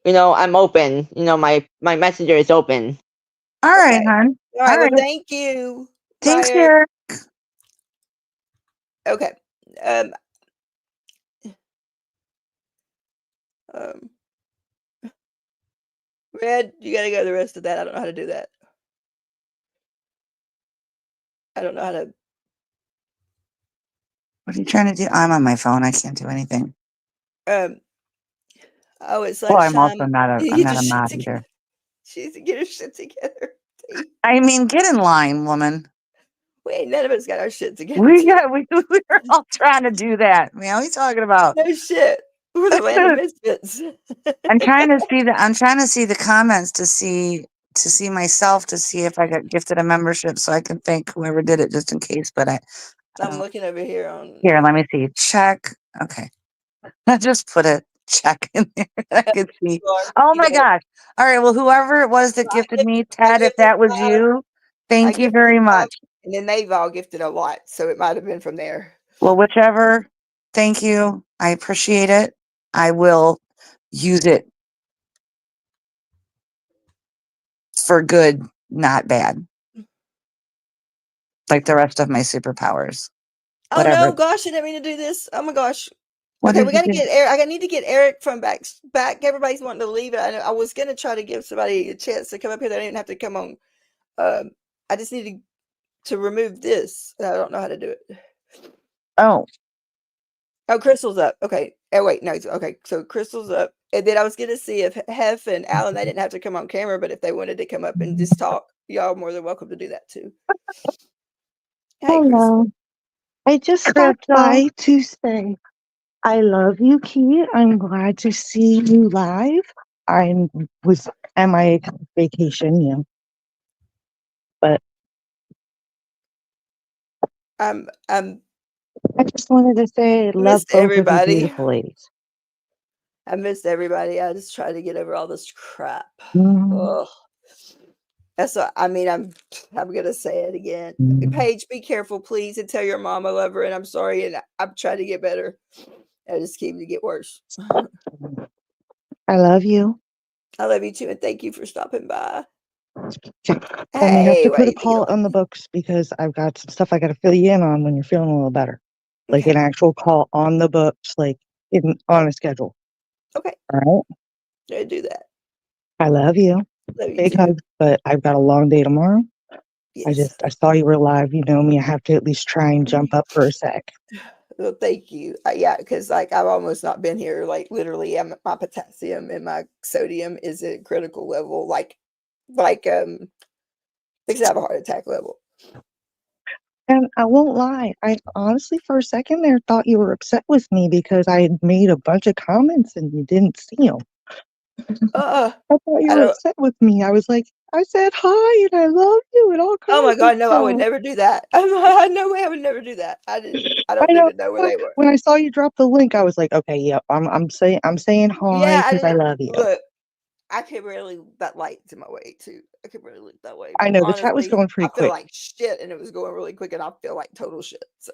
I'm open. My messenger is open. All right, hon. All right. Well, thank you. Thanks, Bye, Eric. Okay. Red, you got to go the rest of that. I don't know how to do that. I don't know how to. What are you trying to do? I'm on my phone. I can't do anything. Oh, it's Well, I'm also lunchtime. not a mod either. She needs to get her shit together. I mean, get in line, woman. None of us got our shit together. We were all trying to do that. Man, what are you talking about? No shit. We're the land of misfits. I'm trying to see the comments to see myself, to see if I got gifted a membership so I can thank whoever did it just in case. But I'm looking over here on. Here, let me see. Check. Okay. I just put a check in there. I could see. Oh my gosh. All right. Well, whoever it was that gifted me, Ted, if that was you, thank you very much. And then they've all gifted a lot, so it might have been from there. Well, whichever. Thank you. I appreciate it. I will use it for good, not bad. Like the rest of my superpowers. Oh Whatever. no, gosh, I didn't mean to do this. Oh my gosh. What Okay, we got to did you get Eric. I need to get Eric from back. Everybody's wanting to leave. I was going to try to give somebody a chance to come up here. They didn't have to come on. I just needed to remove this. I don't know how to do it. Oh, Crystal's up. Okay. Oh wait, no. Okay, so Crystal's up, and then I was going to see if Hef and Alan, they didn't have to come on camera, but if they wanted to come up and just talk, y'all are more than welcome to do that too. Hey, hello. Crystal. I just stopped by to say I love you, Key. I'm glad to see you live. I was at my vacation, yeah. But I just wanted to say I love both everybody. of you beautiful ladies. I missed everybody. I just tried to get over all this crap. Mm. That's what I mean. I'm gonna say it again. Paige, be careful, please, and tell your mom I love her, and I'm sorry, and I'm trying to get better. I just keep to get worse. I love you. I love you too, and thank you for stopping by. Okay. And we have to put a call on the books because I've got some stuff I got to fill you in on when you're feeling a little better. Like an actual call on the books, like on a schedule. Okay. All right. I do that. I love you. Big hug, but I've got a long day tomorrow. Yes. I saw you were live. You know me. I have to at least try and jump up for a sec. Well, thank you. Yeah, because like I've almost not been here. Like literally, my potassium and my sodium is at critical level. Like they could have a heart attack level. And I won't lie, I honestly, for a second there, thought you were upset with me because I had made a bunch of comments and you didn't see them. I thought you I were don't. upset with me. I was like, I said hi and I love you and all Oh kinds my of God, no! I would stuff. never do that. No way, I would never do that. I didn't. I I don't know. even know where they were. When I saw you drop the link, I was like, okay, yep, I'm saying hi Yeah, I because I didn't love you. look. I can barely that light's in my way too. I can barely look that way. I But know the chat was honestly, going pretty I feel quick. like shit, and it was going really quick, and I feel like total shit. So,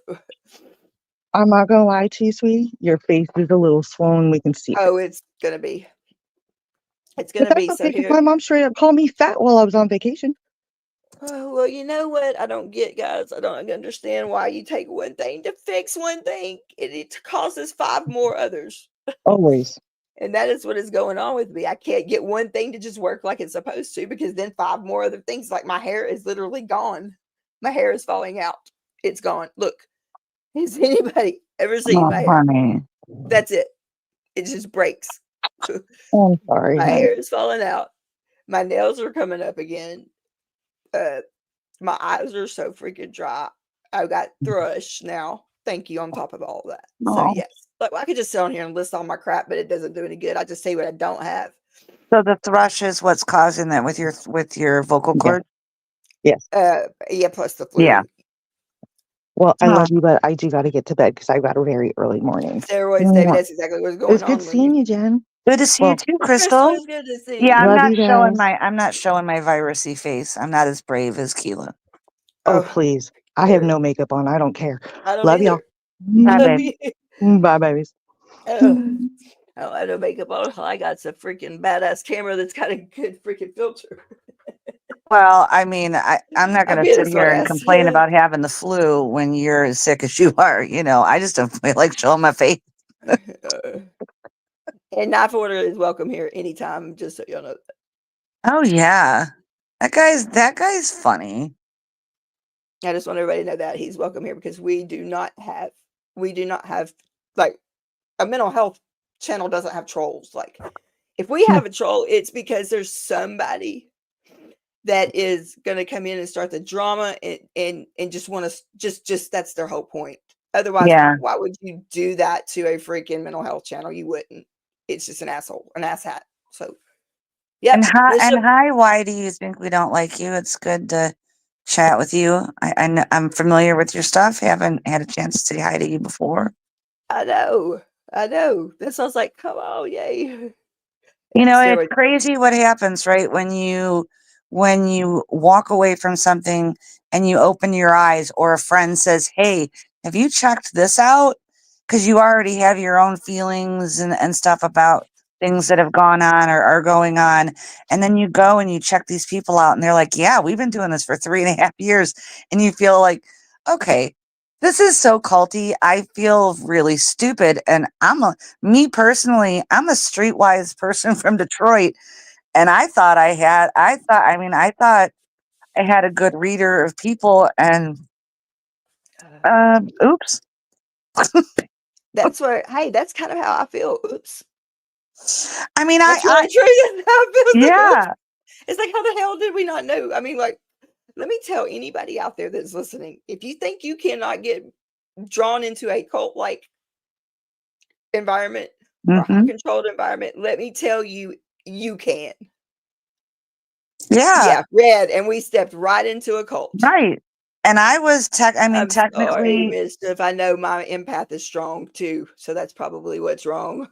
I'm not gonna lie to you, sweetie. Your face is a little swollen. We can see it. oh, it's gonna be. It's But gonna that's be. So okay because here. my mom straight up called me fat while I was on vacation. Oh, well, you know what? I don't get, guys. I don't understand why you take one thing to fix one thing, and it causes 5 more others. Always. And that is what is going on with me. I can't get one thing to just work like it's supposed to because then 5 more other things, like my hair is literally gone. My hair is falling out. It's gone. Look, has anybody ever seen my hair? Honey. That's it. It just breaks. I'm sorry, My hon. hair is falling out. My nails are coming up again. My eyes are so freaking dry. I've got thrush now. Thank you on top of all that. So Oh. yes. Like I could just sit on here and list all my crap, but it doesn't do any good. I just say what I don't have. So the thrush is what's causing that with your vocal cord? Yes. Yeah, plus the flu. Yeah. Well, I Oh. love you, but I do got to get to bed because I've got a very early morning. Steroids, David. That's exactly what's going It's on. good seeing you, Jen. Good to see Well, you too, Crystal, Crystal. it's good to see Yeah, you. Love you guys. I'm not showing my virusy face. I'm not as brave as Keela. Oh, please. I have no makeup on. I don't care. I don't Love either. y'all. Love it. Bye, babies. I don't have no makeup on. I got some freaking badass camera that's got a good freaking filter. Well, I mean, I'm not I'm going to being a sit here and smartass. complain about having the flu when you're as sick as you are. You know, I just don't feel like showing my face. And Knife Order is welcome here anytime, just so y'all know that. Oh yeah, that guy's funny. I just want everybody to know that he's welcome here because we do not have like a mental health channel doesn't have trolls. Like if we have a troll, it's because there's somebody that is going to come in and start the drama and just want to just that's their whole point. Otherwise, Yeah. why would you do that to a freaking mental health channel? You wouldn't. It's just an asshole, an asshat. So, yeah. And hi, why do you think we don't like you? It's good to chat with you. I'm familiar with your stuff. Haven't had a chance to say hi to you before. I know. That sounds like, come on, yay. You know, it's crazy what happens, right? When you walk away from something and you open your eyes, or a friend says, "Hey, have you checked this out?" Because you already have your own feelings and stuff about things that have gone on or are going on. And then you go and you check these people out and they're like, yeah, we've been doing this for 3.5 years. And you feel like, okay, this is so culty. I feel really stupid. And me personally, I'm a streetwise person from Detroit. And I thought I had a good reader of people, and oops. That's kind of how I feel. Oops. I mean, that's really true. That's how I feel. Yeah. It's like, how the hell did we not know? I mean, like, let me tell anybody out there that's listening, if you think you cannot get drawn into a cult-like environment or a high-controlled environment, let me tell you, you can. Yeah. Red, and we stepped right into a cult. Right. And I was I'm technically sorry, Mischief. I know my empath is strong too, so that's probably what's wrong.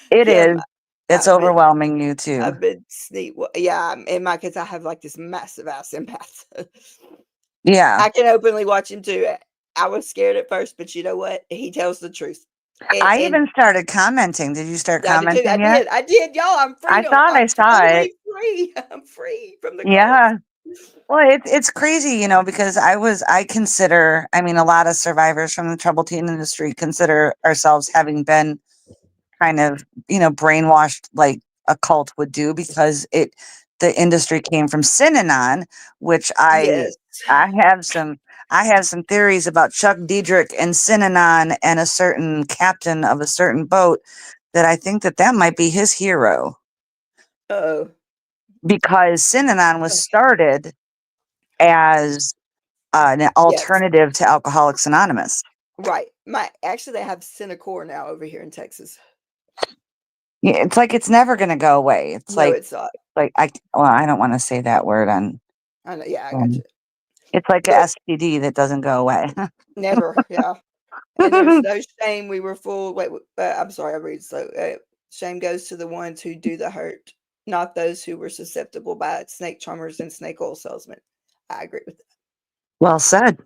It is. It's overwhelming you too. I've been in my case, I have like this massive ass empath. Yeah. I can openly watch him too. I was scared at first, but you know what? He tells the truth. I even started commenting. Did you start commenting yet? I did, y'all. I'm free. I thought I saw it. Free. I'm free from the cult. Yeah. Well, it's crazy, you know, because I consider, a lot of survivors from the troubled teen industry consider ourselves having been kind of, brainwashed like a cult would do, because the industry came from Synanon, which I have some I have some theories about Chuck Diedrich and Synanon and a certain captain of a certain boat that I think that might be his hero. Oh, Because Synanon was okay. started as an Yes, alternative to Alcoholics Anonymous. right. Actually, they have Cinecore now over here in Texas. Yeah, it's like it's never going to go away. It's No, like it's not. I don't want to say that word on. I know. Yeah, I got you. It's like a But STD that doesn't go away. never. Yeah. And there's no shame. We were full. Wait, I'm sorry. I read slow. Shame goes to the ones who do the hurt, not those who were susceptible by snake charmers and snake oil salesmen. I agree with that. Well said,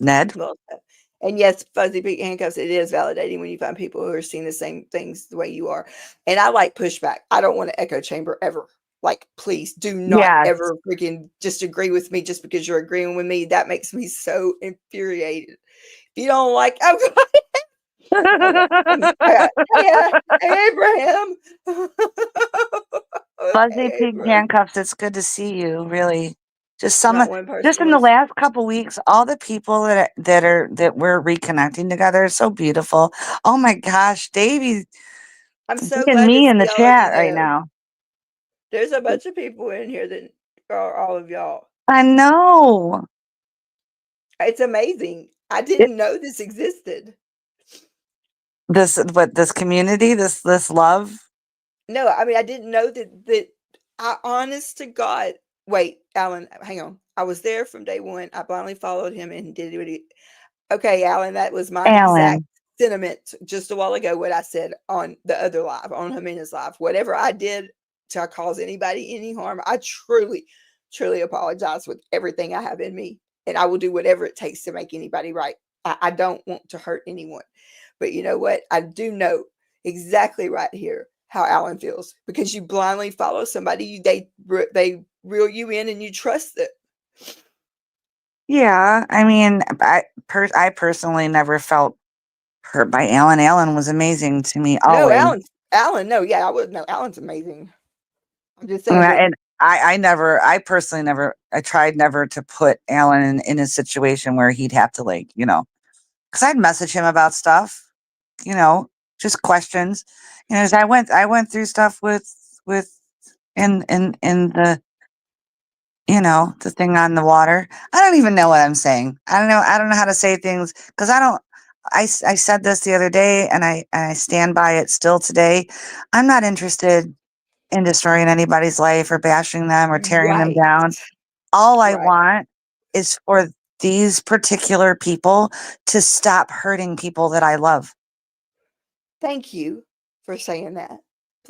Ned. Well said. And yes, fuzzy pink handcuffs, it is validating when you find people who are seeing the same things the way you are. And I like pushback. I don't want an echo chamber ever. Like, please do not Yes. ever freaking just agree with me just because you're agreeing with me. That makes me so infuriated. If you don't like, hey, Abraham. Fuzzy Hey, pig Abraham. handcuffs. It's good to see you. Really, just Not one person just in the was. last couple weeks, all the people that we're reconnecting together is so beautiful. Oh my gosh, Davey, I'm so and glad to me in the see all of you chat right there. now. There's a bunch of people in here that are all of y'all. I know. It's amazing. I didn't know this existed. This community, this love. No, I mean, I didn't know that I honest to God. Wait, Alan, hang on. I was there from day one. I blindly followed him and did what he. Okay, Alan, that was my exact Alan. sentiment just a while ago. What I said on the other live, on Jimena's live, whatever I did to cause anybody any harm, I truly, truly apologize with everything I have in me, and I will do whatever it takes to make anybody right. I don't want to hurt anyone, but you know what? I do know exactly right here how Alan feels because you blindly follow somebody. They reel you in, and you trust them. Yeah, I mean, I personally never felt hurt by Alan. Alan was amazing to me No, always. Alan. No, yeah, I would know. Alan's amazing. I'm just saying, And I personally never, I tried never to put Alan in a situation where he'd have to because I'd message him about stuff, you know, just questions. As I went through stuff with in the the thing on the water. I don't even know what I'm saying. I don't know how to say things because I said this the other day and I stand by it still today. I'm not interested in destroying anybody's life or bashing them or tearing them right, down. All I right. want is for these particular people to stop hurting people that I love. Thank you for saying that.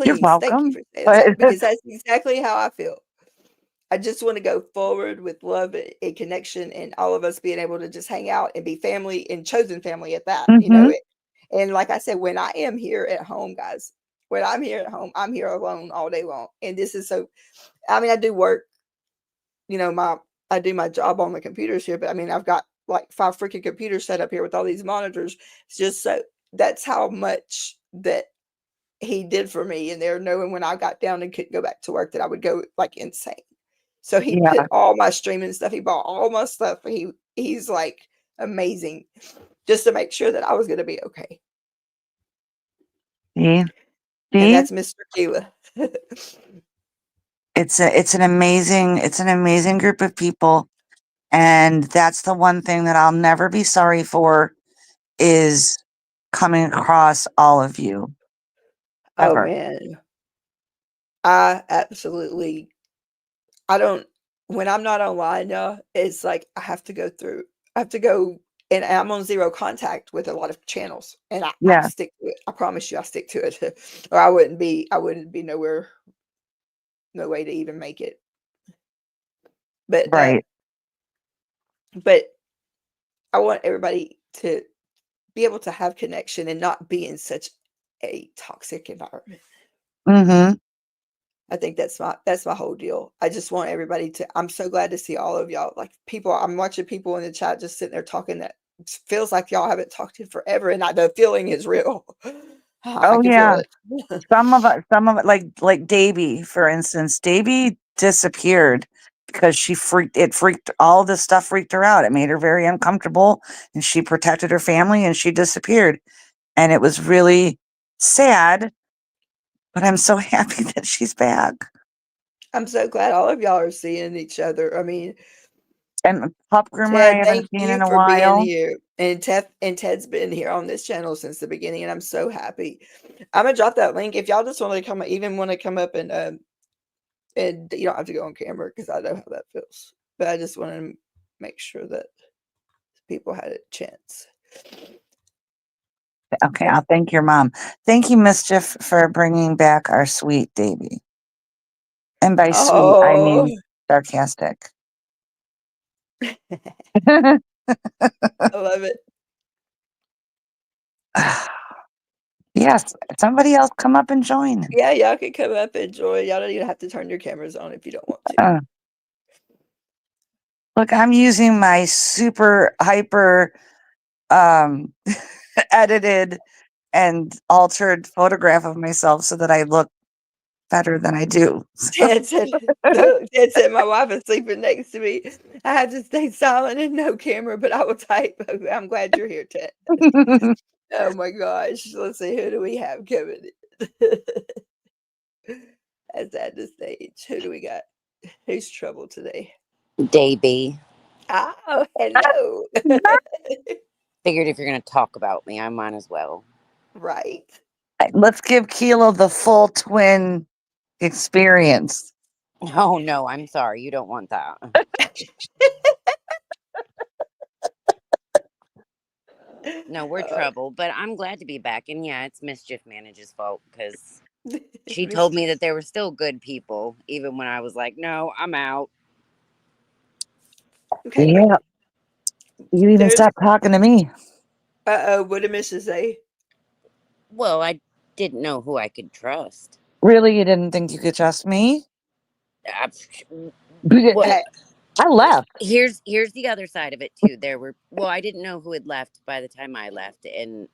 You're Please, thank you welcome. for saying But that because that's exactly how I feel. I just want to go forward with love and connection and all of us being able to just hang out and be family and chosen family at that, mhm. And like I said, when I am here at home, guys, when I'm here at home, I'm here alone all day long. And this is so, I mean, I do work, I do my job on the computers here, but I mean, I've got like 5 freaking computers set up here with all these monitors. It's just so that's how much that he did for me. And there, knowing when I got down and couldn't go back to work, that I would go like insane. So he Yeah. put all my streaming stuff. He bought all my stuff. He's like amazing, just to make sure that I was going to be okay. See? And that's Mr. Keela. It's an amazing group of people. And that's the one thing that I'll never be sorry for is coming across all of you. Oh Ever. man, I absolutely. I don't. When I'm not online now, it's like I have to go through. I have to go, and I'm on zero contact with a lot of channels, and I Yeah. stick to it. I promise you, I stick to it, or I wouldn't be. I wouldn't be nowhere. No way to even make it. But Right. but I want everybody to be able to have connection and not be in such a toxic environment. Mm-hmm. I think that's my whole deal. I just want everybody to. I'm so glad to see all of y'all. Like people, I'm watching people in the chat just sitting there talking that feels like y'all haven't talked in forever, and the feeling is real. I Oh can feel yeah. it. Some of it, like Davey, for instance. Davey disappeared because all this stuff freaked her out. It made her very uncomfortable, and she protected her family, and she disappeared. And it was really sad, but I'm so happy that she's back. I'm so glad all of y'all are seeing each other. I mean, and Pup Groomer I Ted, haven't thank seen you in a for being while. here. And Ted's been here on this channel since the beginning, and I'm so happy. I'm gonna drop that link if y'all just want to come, even want to come up and you don't have to go on camera because I know how that feels. But I just want to make sure that people had a chance. Okay, I'll thank your mom. Thank you, Mischief, for bringing back our sweet Davy. And by sweet, I Oh, mean sarcastic. I love it. Yes, somebody else come up and join. Yeah, y'all can come up and join. Y'all don't even have to turn your cameras on if you don't want to. Look, I'm using my super hyper edited and altered photograph of myself so that I look better than I do. Ted said, my wife is sleeping next to me. I have to stay silent and no camera, but I will type. I'm glad you're here, Ted. Oh my gosh. Let's see. Who do we have coming in? That's at the stage. Who do we got? Who's trouble today? Davey. Oh, hello. Figured if you're going to talk about me, I might as well. Right. Let's give Kilo the full twin experience. Oh, no, I'm sorry. You don't want that. No, we're trouble, but I'm glad to be back. And yeah, it's Mischief Manage's fault because she told me that there were still good people, even when I was like, no, I'm out. Okay. Yeah. You even stopped talking to me. What did Mrs. say? Well, I didn't know who I could trust. Really? You didn't think you could trust me? Well, I left. Here's the other side of it too. I didn't know who had left by the time I left, and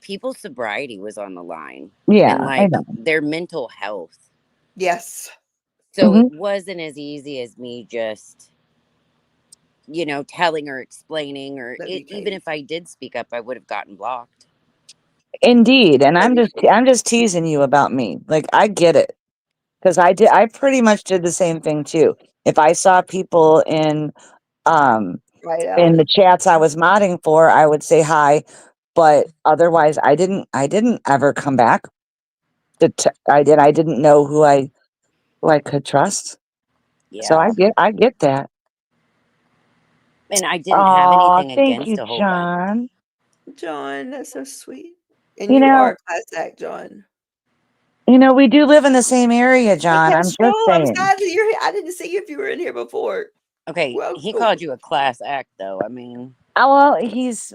people's sobriety was on the line. Yeah, and I know. their mental health. Yes. So it wasn't as easy as me just, telling or explaining, or even if I did speak up, I would have gotten blocked. Indeed, and I'm just teasing you about me. Like, I get it, because I pretty much did the same thing too. If I saw people in the chats I was modding for, I would say hi, but otherwise I didn't ever come back. I didn't know who I could trust. Yeah. So I get that. And I didn't have anything thank against you, a whole John. John, that's so sweet. And you are a class act, John. We do live in the same area, John. I'm just saying. I'm sad that you're here. I didn't see you if you were in here before. Okay, he called you a class act, though. I mean, well, he's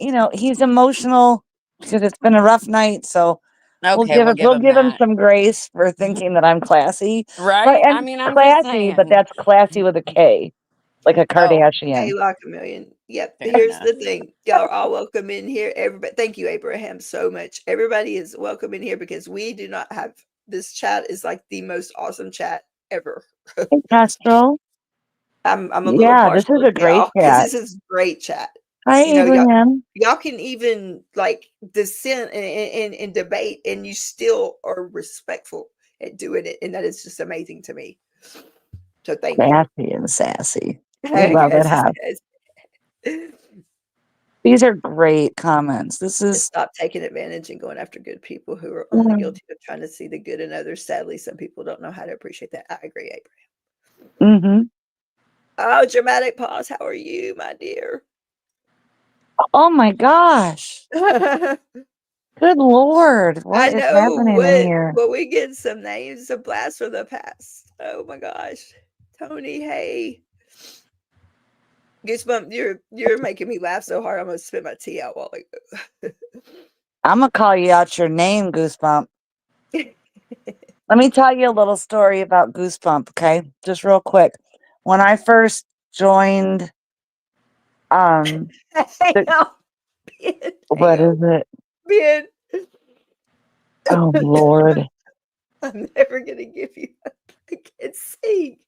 emotional because it's been a rough night, so okay, we'll give him some grace for thinking that I'm classy, right? I mean, I'm just saying. but that's classy with a K, like a Kardashian. Hey, like a million. Yep. Here's the thing. Y'all are all welcome in here. Everybody, thank you, Abraham, so much. Everybody is welcome in here because we do not have this chat is like the most awesome chat ever. Hey, Castro. I'm a little partial this is a great because chat. this is great chat. Hi, Abraham. Y'all can even like dissent and debate, and you still are respectful at doing it, and that is just amazing to me. So thank you. Classy and sassy. I love it, huh? These are great comments. This is stop taking advantage and going after good people who are only guilty of trying to see the good in others. Sadly, some people don't know how to appreciate that. I agree, Abraham. Oh, dramatic pause. How are you, my dear? Oh my gosh. Good Lord. What is happening in here? But we get some names, a blast from the past. Oh my gosh. Tony, hey. Goosebump, you're making me laugh so hard I'm gonna spit my tea out while I go. I'm gonna call you out your name, Goosebump. Let me tell you a little story about Goosebump, okay? Just real quick. When I first joined what is it? Ben. Oh Lord. I'm never gonna give you up. I can't sing.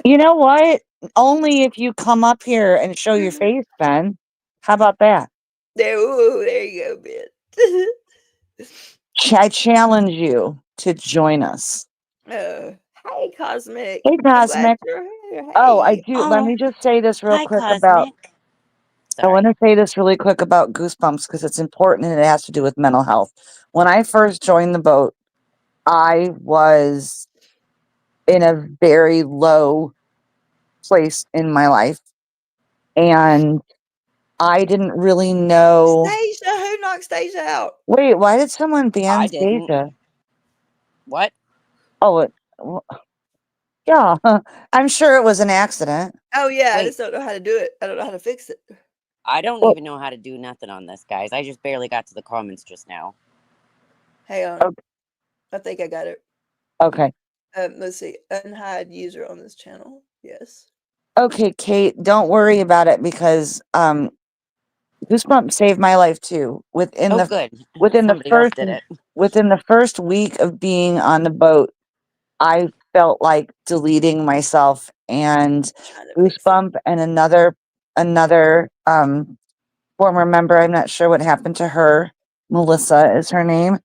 You know what? Only if you come up here and show your face, Ben. How about that? There you go, Ben. I challenge you to join us. Hey, Cosmic. Hey, I'm glad Cosmic. you're here. Oh, I Hey. do. Let Oh, me just say this real hi, quick about. Cosmic. I want Sorry. to say this really quick about Goosebumps because it's important and it has to do with mental health. When I first joined the boat, I was in a very low place in my life, and I didn't really know. Stasia, who knocked Stasia out? Wait, why did someone ban I didn't. Stasia? What? Oh, yeah, I'm sure it was an accident. Oh yeah, I Wait, just don't know how to do it. I don't know how to fix it. I don't Well, even know how to do nothing on this, guys. I just barely got to the comments just now. Hang on. okay. I think I got it. Okay. Let's see. Unhide user on this channel. Yes. Okay, Kate, don't worry about it because Goosebumps saved my life too. Oh, good. Within the Somebody else first did it. within the first week of being on the boat, I felt like deleting myself, and Trying to fix it. Goosebump and another former member, I'm not sure what happened to her, Melissa is her name,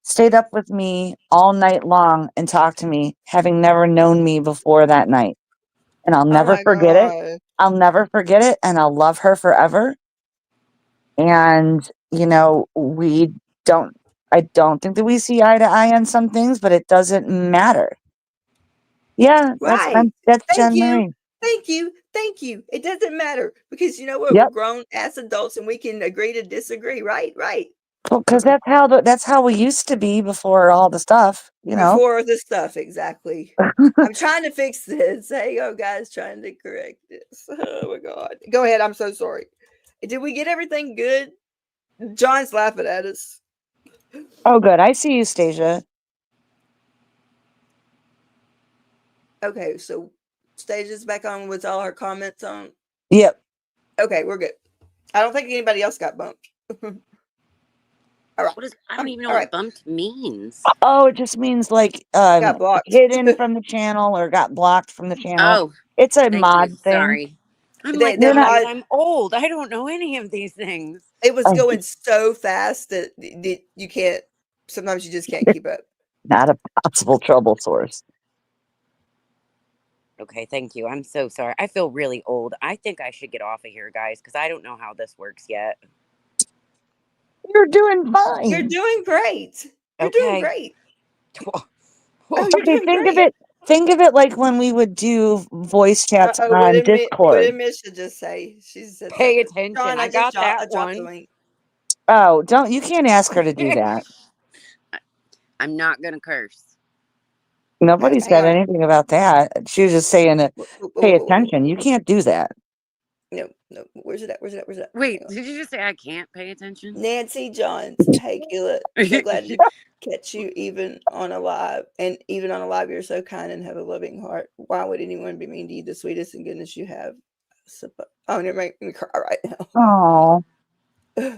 stayed up with me all night long and talked to me, having never known me before that night. And I'll Oh never my forget it. god. I'll never forget it, and I'll love her forever. And, don't I don't think that we see eye to eye on some things, but it doesn't matter. Yeah, Right. that's Thank Jen you. Marie. Thank you. Thank you. It doesn't matter because you know what? We're Yep. grown as adults and we can agree to disagree. Right. Right. Because that's how we used to be before all the stuff. Before the stuff. Exactly. I'm trying to fix this. Hey, yo, guys, trying to correct this. Oh my god. Go ahead. I'm so sorry. Did we get everything good? John's laughing at us. Oh, good. I see you, Stasia. Okay, so stage is back on with all her comments on. Yep. Okay, we're good. I don't think anybody else got bumped. All right. I don't even know All right. what bumped means. Oh, it just means like Got blocked. hidden from the channel or got blocked from the channel. Oh, It's a thank you. mod thing. Sorry. I'm The, like, the You're not guys, mod, I'm old. I don't know any of these things. it was oh, going so fast that you can't. Sometimes you just can't keep up. not a possible trouble source. Okay, thank you. I'm so sorry. I feel really old. I think I should get off of here, guys, because I don't know how this works yet. You're doing fine. You're doing great. You're doing Okay. great. Oh, you're Okay, doing great. think of it like when we would do voice chats What on did what Discord. did Misha just say? She said Pay something. attention. John, I got I that dropped the one. link. Oh, you can't ask her to do that. I'm not going to curse. Nobody Hang said on. anything about that. She was just saying to pay Whoa. attention. You can't do that. No. Where's it at? Wait, did you just say I can't pay attention? Nancy Johns. Hey, Keela. So glad to catch you even on a live. And even on a live, you're so kind and have a loving heart. Why would anyone be mean to you? The sweetest and goodness you have. Oh, you're making me cry right Oh, now.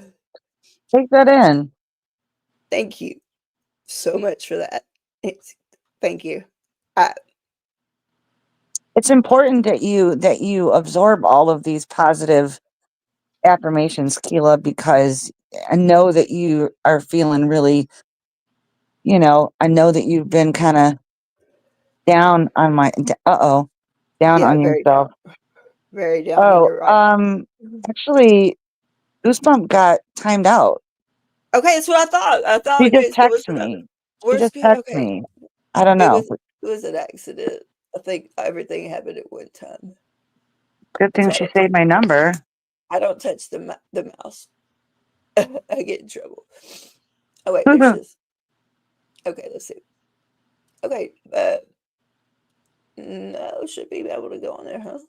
take that in. Thank you so much for that. Thank you. It's important that you absorb all of these positive affirmations, Keela, because I know that you are feeling really, I know that you've been kind of down on down Yeah, on very yourself. down. Very down, and Oh, you're right. actually, Goosebump got timed out. Okay, that's what I thought. I thought She just okay, so what's texted another? me. She Where's just texted okay? me. I don't know. It was an accident. I think everything happened at one time. Good thing So she saved my number. I don't touch the mouse. I get in trouble. Oh wait, there's this. Okay, let's see. Okay, no, should be able to go on there, huh?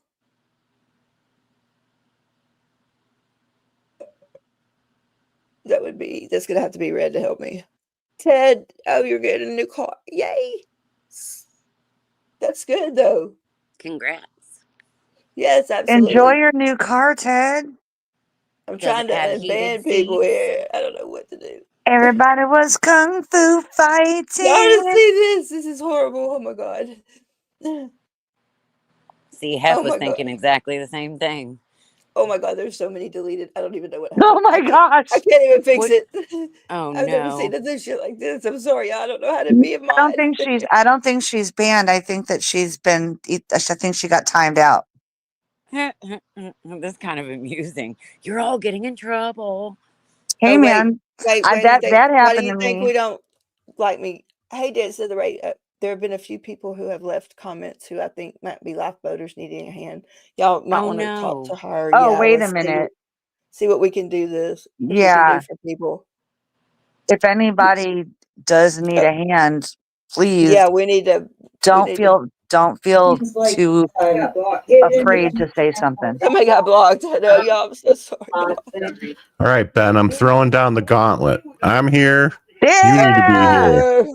That's gonna have to be red to help me. Ted, oh, you're getting a new car. Yay. That's good though. Congrats. Yes, Enjoy absolutely. your new car, Ted. I'm Does trying it to have heated unban people seats? here. I don't know what to do. Everybody was kung fu fighting. Y'all to see this. This is horrible. Oh my god. See, Hef Oh was my God. thinking exactly the same thing. Oh my God, there's so many deleted. I don't even know what happened. Oh my gosh. I can't even fix What? it. Oh I've never seen no. this shit like this. I'm sorry. I don't know how to be a mod. I don't think she's banned. I think that I think she got timed out. That's kind of amusing. You're all getting in trouble. Hey Oh, wait, man, wait, that why do happened you to think me. we don't like me? Hey, Dance to the Right. There have been a few people who have left comments who I think might be life voters needing a hand. Y'all might Oh want to talk to no. her. Oh, Yeah, wait a let's minute. see what we can do this. What we can Yeah. do for people. If anybody does need a hand, please Yeah, we need to. don't feel too afraid to say something. Somebody got blocked. I know, y'all. I'm so sorry. All right, Ben, I'm throwing down the gauntlet. I'm here. Yeah. You need to be here.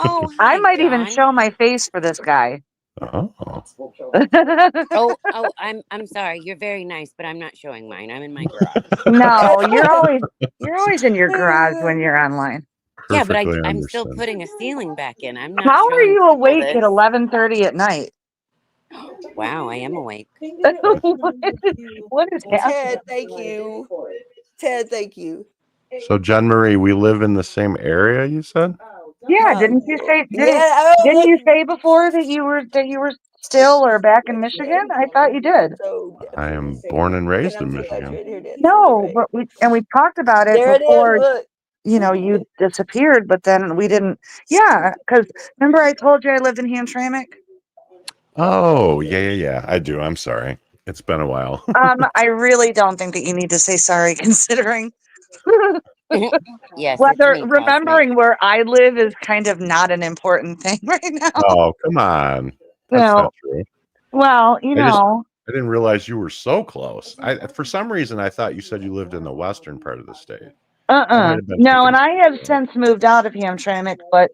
Oh, I hi, might even John. show my face for this guy. Oh. Oh, I'm sorry. You're very nice, but I'm not showing mine. I'm in my garage. No, you're always in your garage when you're online. Yeah, but Perfectly I'm still understood. putting a ceiling back in. I'm not How are showing you people awake this. at 11:30 at night? Wow, I am awake. What is happening? Ted, thank you. Ted, thank you. So, Jen Marie, we live in the same area, you said? Yeah, didn't you say didn't you say before that you were still or back in Michigan? I thought you did. So I am born and raised in Michigan. No, but we talked about it There it is. before, Look. you disappeared, but then we didn't. Yeah, because remember I told you I lived in Hamtramck? Oh, yeah. I do. I'm sorry. It's been a while. I really don't think that you need to say sorry, considering Yes, whether it's me, remembering where I live is kind of not an important thing right now. Oh, come on. That's not true. Well, I didn't realize you were so close. For some reason, I thought you said you lived in the western part of the state. No, and I have since moved out of Hamtramck, but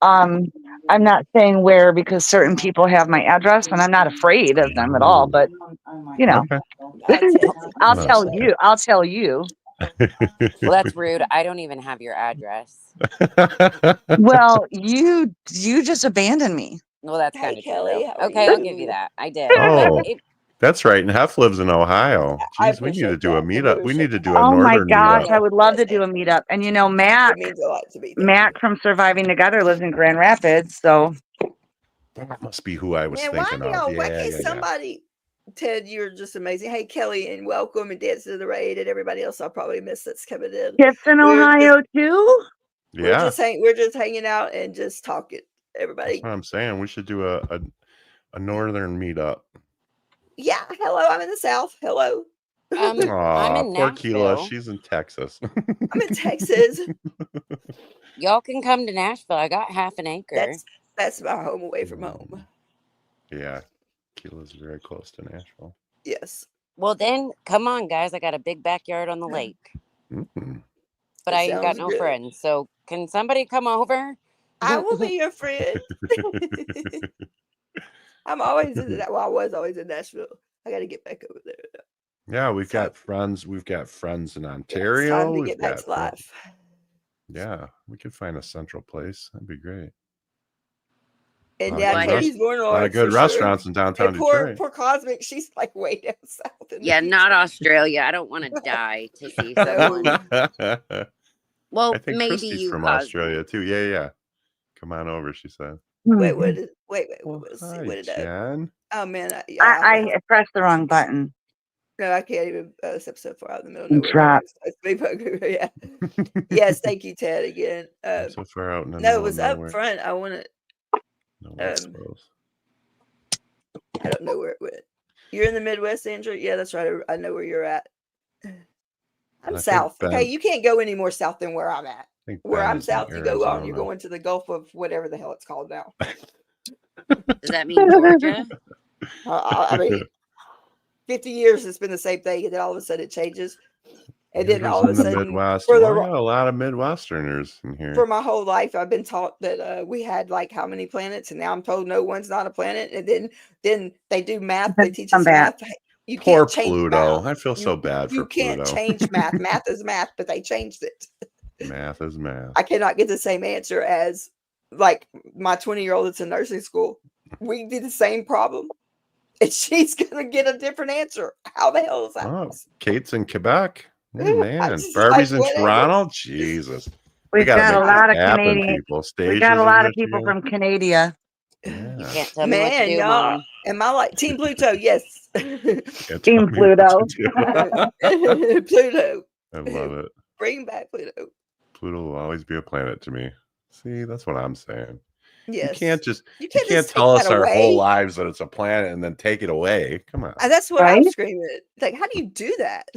I'm not saying where because certain people have my address, and I'm not afraid of them at all. But Okay. I'll tell you. I'll tell you. Well, that's rude. I don't even have your address. Well, you just abandoned me. Well, that's kind of Kelly, true. how are Okay, you? I'll give you that. I did. Oh, But that's right. And Hef lives in Ohio. I Jeez, we need to appreciate do a that. meetup. We need to do a Oh my northern gosh, meetup. I would love to do a meetup. And Mac It means a lot to me. Mac from Surviving Together lives in Grand Rapids, so That must be who I was Man, why thinking y'all? of. Why Yeah, can't yeah. somebody? Ted, you're just amazing. Hey, Kelly, and welcome, and Dance to the Raid, and everybody else I'll probably miss that's coming in. Kids in Ohio too. We're just hanging out and just talking. Everybody. That's what I'm saying. We should do a northern meetup. Yeah. Hello. I'm in the South. Hello. I'm in poor Nashville. Keela. She's in Texas. I'm in Texas. Y'all can come to Nashville. I got half an acre. That's my home away from home. Yeah. Keela's very close to Nashville. Yes. Well, then come on, guys. I got a big backyard on the lake. Mm-hmm. But I ain't got no friends. So can somebody come over? I will be your friend. I'm always in that. Well, I was always in Nashville. I got to get back over there. Yeah, we've got friends. We've got friends in Ontario. It's time to get back to life. Yeah, we could find a central place. That'd be great. And yeah, Katie's more north. A lot of good restaurants in downtown Detroit. Poor Cosmic, she's like way down south. Yeah, not Australia. I don't want to die to see someone. Well, I think maybe Christy's you from Cosmic. Australia too. Yeah. Come on over, she said. Wait, what did Jen? Oh man, I pressed the wrong button. No, I can't even step so far out in the middle of nowhere. Yeah. Yes, thank you, Ted, again. So far out in the no, middle it was of up nowhere. front. I want to. I don't know where it went. You're in the Midwest, Andrew? Yeah, that's right. I know where you're at. I'm south. Okay, you can't go any more south than where I'm at. Where I'm south, you go on. You're going to the Gulf of whatever the hell it's called now. Does that mean Georgia? I mean, 50 years it's been the same thing, and then all of a sudden it changes. And then all of a sudden, Midwest. I got a lot of Midwesterners in here. For my whole life, I've been taught that we had like how many planets, and now I'm told no one's not a planet. And then they do math. They teach us math. You Poor can't change Pluto. math. I feel so bad for Pluto. You can't change math. Math is math, but they changed it. Math is math. I cannot get the same answer as like my 20-year-old that's in nursing school. We did the same problem. and she's gonna get a different answer. How the hell is that? Oh, Kate's in Quebec. Oh, I'm man, just Barbie's like, in whatever. Toronto. Jesus, We've gotta got a make lot this of happen, Canadian. people. We got a Stasia's lot in of people Michigan. from Canada. You Yeah. can't tell me what to Man, do, y'all, Mom. am I like Team Pluto? Yes. Can't tell Team me what Pluto. to do. Pluto. I love it. Bring back Pluto. Pluto will always be a planet to me. See, that's what I'm saying. Yes. You can't tell us our whole lives that it's a planet and then take it away. Come on. That's what I'm Right? screaming. Like, how do you do that?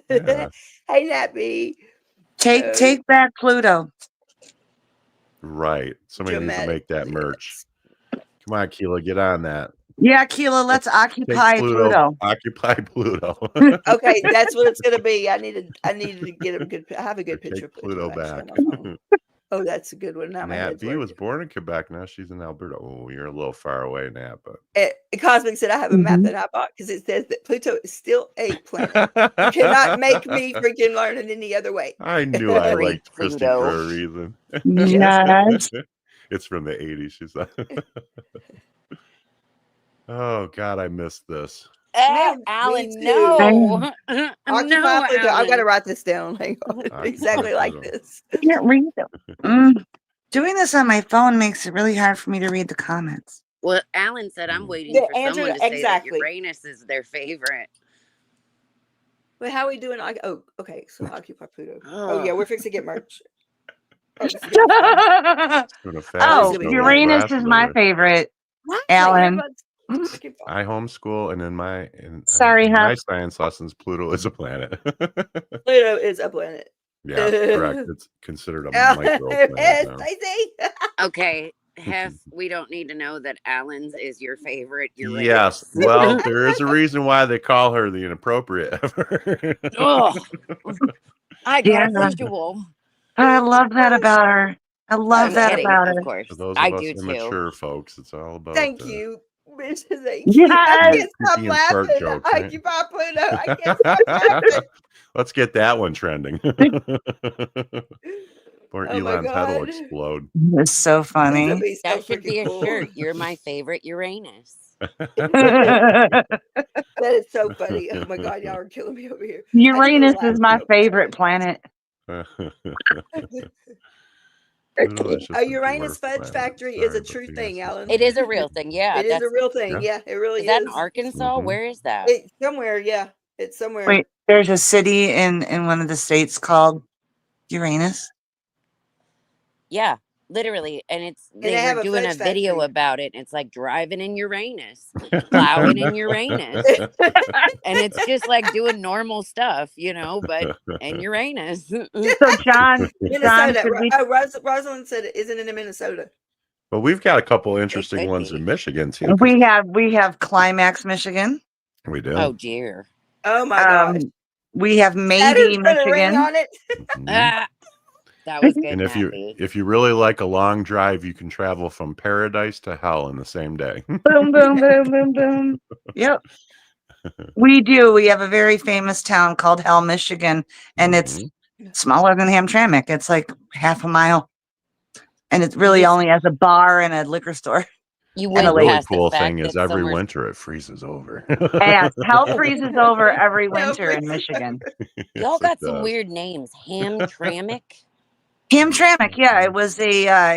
Yeah. Hey, Nappy. Take back Pluto. Right. Somebody needs to make that merch. Come on, Keela, get on that. Yeah, Keela, let's occupy Pluto. Occupy Pluto. Okay, that's what it's gonna be. I needed to get a good. I have a good picture of Pluto actually back. on my phone. Oh, that's a good one. Now my Nat head's B was working. born in Quebec. Now she's in Alberta. Oh, you're a little far away, Nat. But Cosmic said I have a map that I bought because it says that Pluto is still a planet. You cannot make me freaking learn it any other way. I knew I Free liked Christy Pluto. for a reason. Yes. It's from the 80s. She's like, oh God, I missed this. Man, Alan, me too. no. Occupy Pluto. I Alan. gotta write this down. Hang on. Occupy Exactly like Pluto. this. I can't read them. Doing this on my phone makes it really hard for me to read the comments. Well, Alan said I'm waiting Yeah, for Andrew, someone to say that exactly. Uranus is their favorite. Wait, how are we doing? Oh, okay. So Occupy Pluto. Oh yeah, we're fixing to get merch. Oh, this is Doing a Oh, fabulous job with Uranus glass is my litter. favorite. What? Alan. I homeschool, and in my Sorry, in my Huff. science lessons, Pluto is a planet. Pluto is a planet. Yeah, correct. It's considered a microplanet now. Okay, Hef, we don't need to know that Alan's is your favorite Uranus. Yes. Well, there is a reason why they call her the inappropriate. Oh, I got a Yeah. visual. I love that about her. I love I'm that kidding, about of her. course. For those I of us do too. immature folks, it's all about. Thank you. Bitch, thank you. I can't stop Cookie and fart laughing. jokes, right? Occupy Pluto. I can't stop laughing. Let's get that one trending. Or Oh my Elon's head will God. explode. It's so funny. That'd be so That should be freaking a cool. shirt. You're my favorite Uranus. That is so funny. Oh my God, y'all are killing me over here. Uranus is my favorite planet. A Uranus fudge factory is a true thing, Alan. It is a real thing. Yeah, It is a real thing. Yeah, it really is. That in Arkansas? Where is that? It's somewhere. Yeah, it's somewhere. Wait, there's a city in one of the states called Uranus. Yeah, literally, and they have were a doing a fudge video factory. about it. And it's like driving in Uranus, plowing in Uranus, and it's just like doing normal stuff, but in Uranus. So John, Minnesota. Rosalind said, "Isn't it in Minnesota?" Well, we've got a couple interesting ones in Michigan too. We have Climax, Michigan. We do. Oh dear. Oh my gosh. We have maybe Saturn's put a ring Michigan. on it. That was good. And if you really like a long drive, you can travel from paradise to hell in the same day. Boom, boom, boom, boom, boom. Yep. We do. We have a very famous town called Hell, Michigan, and it's smaller than Hamtramck. It's like half a mile, and it really only has a bar and a liquor store. You The went really past cool the fact thing is that every somewhere- winter it freezes over. Yes, hell freezes over every winter in Michigan. Y'all got some weird names. Hamtramck. Hamtramck, yeah, it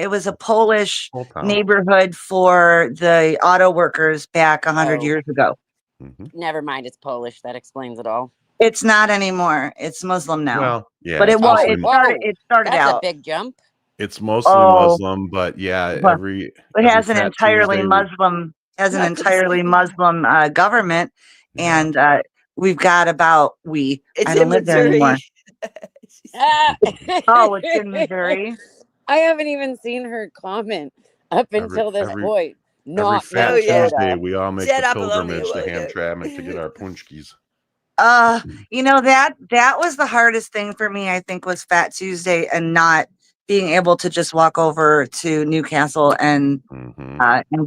was a Polish neighborhood for the auto workers back 100 years ago. Never mind, it's Polish. That explains it all. It's not anymore. It's Muslim now. Well, yeah, but it started That's out. a big jump. It's mostly Muslim, but yeah, But every it has an Fat entirely Tuesday Muslim government, and we've got about I don't live there anymore. Oh, it's in Missouri. I haven't even seen her comment up until this point. Every Fat Tuesday, we all make the pilgrimage to Hamtramck to get our punchkis. That was the hardest thing for me, I think, was Fat Tuesday and not being able to just walk over to Newcastle and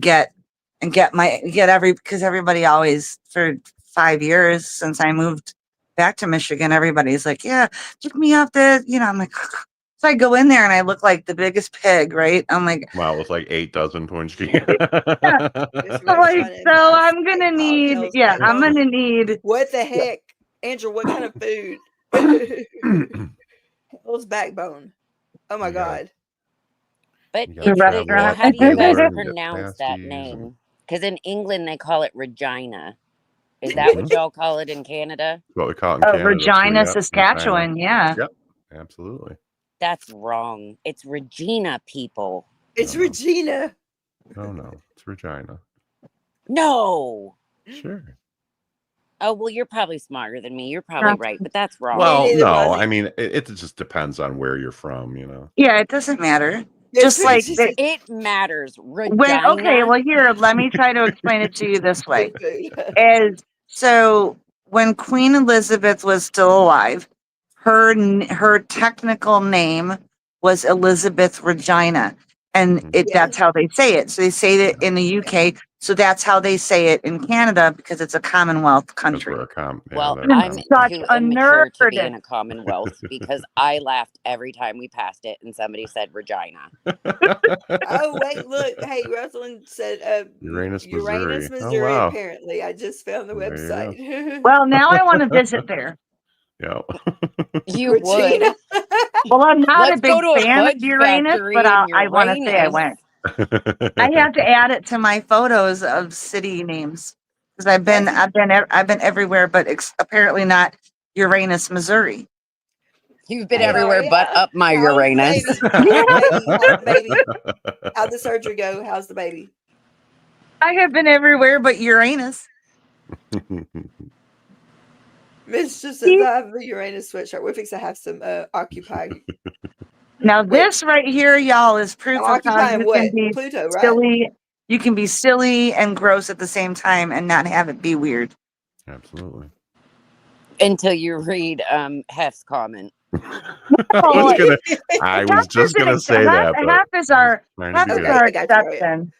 get because everybody always, for 5 years since I moved back to Michigan, everybody's like, yeah, pick me up I'm like, So I go in there and I look like the biggest pig, right? I'm like, Wow, with like 8 dozen Twinkie. Just I'm really like, funny. so My I'm gonna steak pile, need, hell's yeah, I'm backbone. gonna need. What the heck, Andrew? What kind of food? Hell's backbone. Oh my You gotta- god. But You gotta The it's the, travel up how to do you guys Baylor and get pronounce that pasties name? Because in England they call it Regina. Is and that what y'all call it in Canada? what we call it in Oh, Canada too. Regina, Yep, Saskatchewan. Yeah. Yep, absolutely. That's wrong. It's Regina, people. It's No. Regina. No, it's Regina. No. Sure. Oh, well, you're probably smarter than me. You're probably right, but that's wrong. Well, neither, no, Buzzy. I mean it just depends on where you're from, you know. Yeah, it doesn't matter. It's Just like Regina. It matters. when, Regina. okay, well, here, let me try to explain it to you this way. Good food. Is so when Queen Elizabeth was still alive, her technical name was Elizabeth Regina, and Mhm. that's how they say it. So they say it in the UK, so that's how they say it in Canada because it's a Commonwealth Because country. we're Well, I'm I'm such too a immature to be nerd. in a Commonwealth because I laughed every time we passed it and somebody said Regina. Oh wait, look. Hey, Rosalind said Uranus, Uranus, Missouri. Oh, Missouri. wow. Apparently, I just found the There you go. website. Well, now I want to visit there. Yeah. You Regina. would. Well, I'm not Let's a big go to a fan of fudge Uranus, factory but in I want to say I Uranus. went. I have to add it to my photos of city names because I've been everywhere, but apparently not Uranus, Missouri. You've been Hey, everywhere but Aria. up my How's Uranus. the baby? How's the baby? How's the baby? How'd the surgery go? How's the baby? I have been everywhere but Uranus. Miss just says I have a Uranus sweatshirt. We're fixing to have some Occupy. Now Wait. this right here, y'all, is proof of how Occupying you what? can be Pluto, right? silly. You can be silly and gross at the same time and not have it be weird. Absolutely. Until you read Hef's comment. I was just gonna say that, but Half is our Okay, I got you. exception.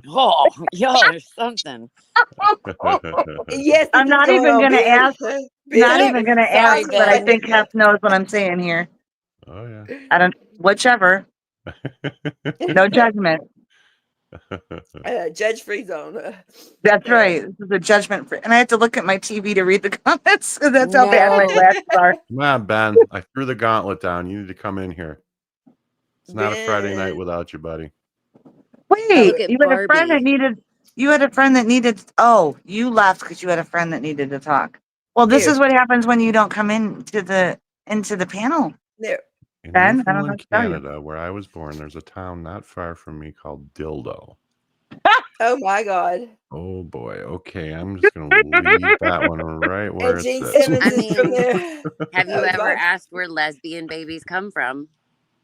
Oh, y'all are something. Yes, I'm not even going to ask. Not even going to Sorry, ask, but I Ben. think Hef knows what I'm saying here. Oh yeah. I don't. Whichever. No judgment. Judge free zone. That's right. This is a judgment free, and I have to look at my TV to read the comments because that's how bad my No. glasses are. Come on, Ben. I threw the gauntlet down. You need to come in here. It's not a Friday night without you, buddy. Wait, Look at you had a friend that Barbie. needed. You had a friend that needed. Oh, you left because you had a friend that needed to talk. Well, this Here. is what happens when you don't come into the panel. There. In Ben, I don't know Newfoundland, what to tell you. Canada, where I was born, there's a town not far from me called Dildo. Oh my God. Oh boy. Okay, I'm just gonna leave that one right where And it Gene sits. Simmons I is from mean, there. have you Oh, ever God. asked where lesbian babies come from?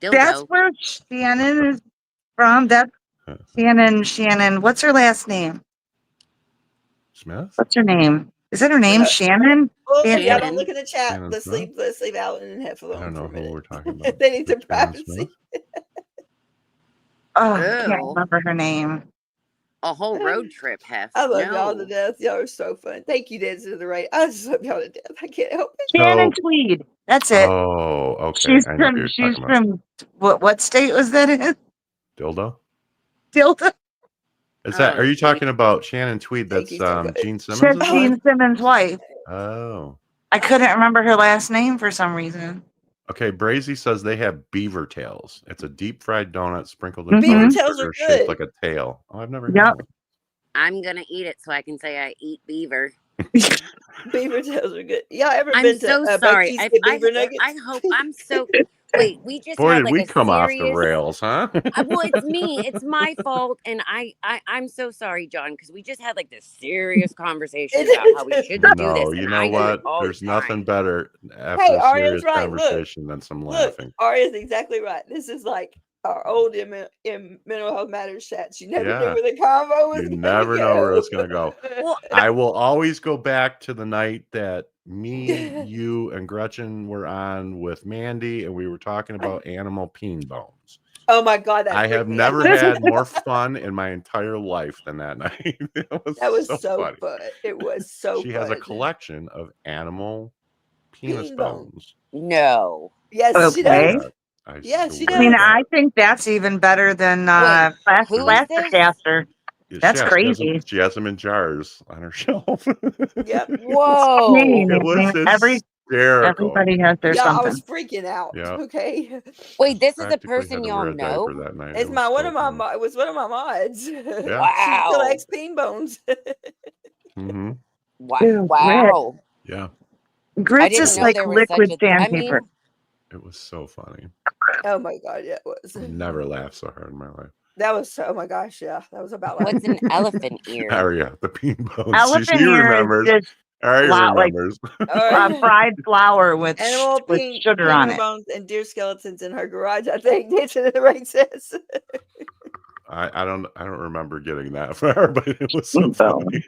That's Dildo. where Shannon is from. That's Shannon. What's her last name? Smith? What's her name? Is that her name? Shannon? Oh, Shannon. y'all don't look in the chat. Shannon Let's Smith? leave Alan and Hef I alone don't for know a who minute. we're talking about. They need some Shannon privacy. Smith? Oh, I can't Ew. remember her name. A whole road trip, Hef. I love y'all to No. death. Y'all are so fun. Thank you, Dance to the Right. I just love y'all to death. I can't help it. Shannon So, Tweed. That's it. oh, okay. I know who you're talking about. from what state was that in? Dildo? Tilda. Is that? Are you talking about Shannon Tweed? Thank That's you so much. Gene That's Simmons' wife. Gene Simmons' wife. Oh, I couldn't remember her last name for some reason. okay. Brazy says they have beaver tails. It's a deep fried donut sprinkled in Beaver powdered tails sugar are shaped good. like a tail. Oh, I've never had Yep. one. I'm gonna eat it so I can say I eat beaver. Beaver tails are good. Y'all ever I'm been so to sorry. Buc-ee's get beaver nuggets? I hope I'm so. Wait, we just Boy, had did like we a come off serious. the rails, huh? Well, it's me. It's my fault, and I'm so sorry, John, because we just had like this serious conversation about how we shouldn't do this, No, and you know I do it what? all There's the time. nothing better after Hey, a Aria's serious right. Look, conversation than some laughing. Aria's exactly right. This is like our old in mental health matters chats. You never knew Yeah. where the convo was You going never to know go. where it's going to go. Well, I will always go back to the night that me, you, and Gretchen were on with Mandy, and we were talking about animal peen bones. Oh my God, that I have freaked me never out. had more fun in my entire life than that night. That was so funny. fun. It was so She fun. has a collection of animal penis Peen bone. bones. no. Yes, she Okay. does. Yeah, she I mean, does. I think that's even better than Wait, who is plaster this? caster. That's crazy. She has them in jars on her shelf. Yep. Whoa. It was hysterical. Everybody has their Yeah, I something. was freaking out. Yeah. Okay. Wait, this is a Practically had person to y'all wear a know? diaper that night. It's It my was one so of my funny. it was one of my mods. Yeah. She Wow. collects bean bones. Mm-hmm. Ew, Wow. Yeah. I Grits didn't is know like there was such liquid a. I sandpaper. mean, It was so funny. Oh my god, yeah, it was. I've never laughed so hard in my life. That was oh my gosh, yeah. That was about like what's an elephant ear? Aria, the bean bones. Elephant She ear remembers. is just Aria like remembers. fried flour with animal with pink sugar on pink it. bones and deer skeletons in her garage. I think dancing in the rain says. I don't remember getting that far, but it was so funny.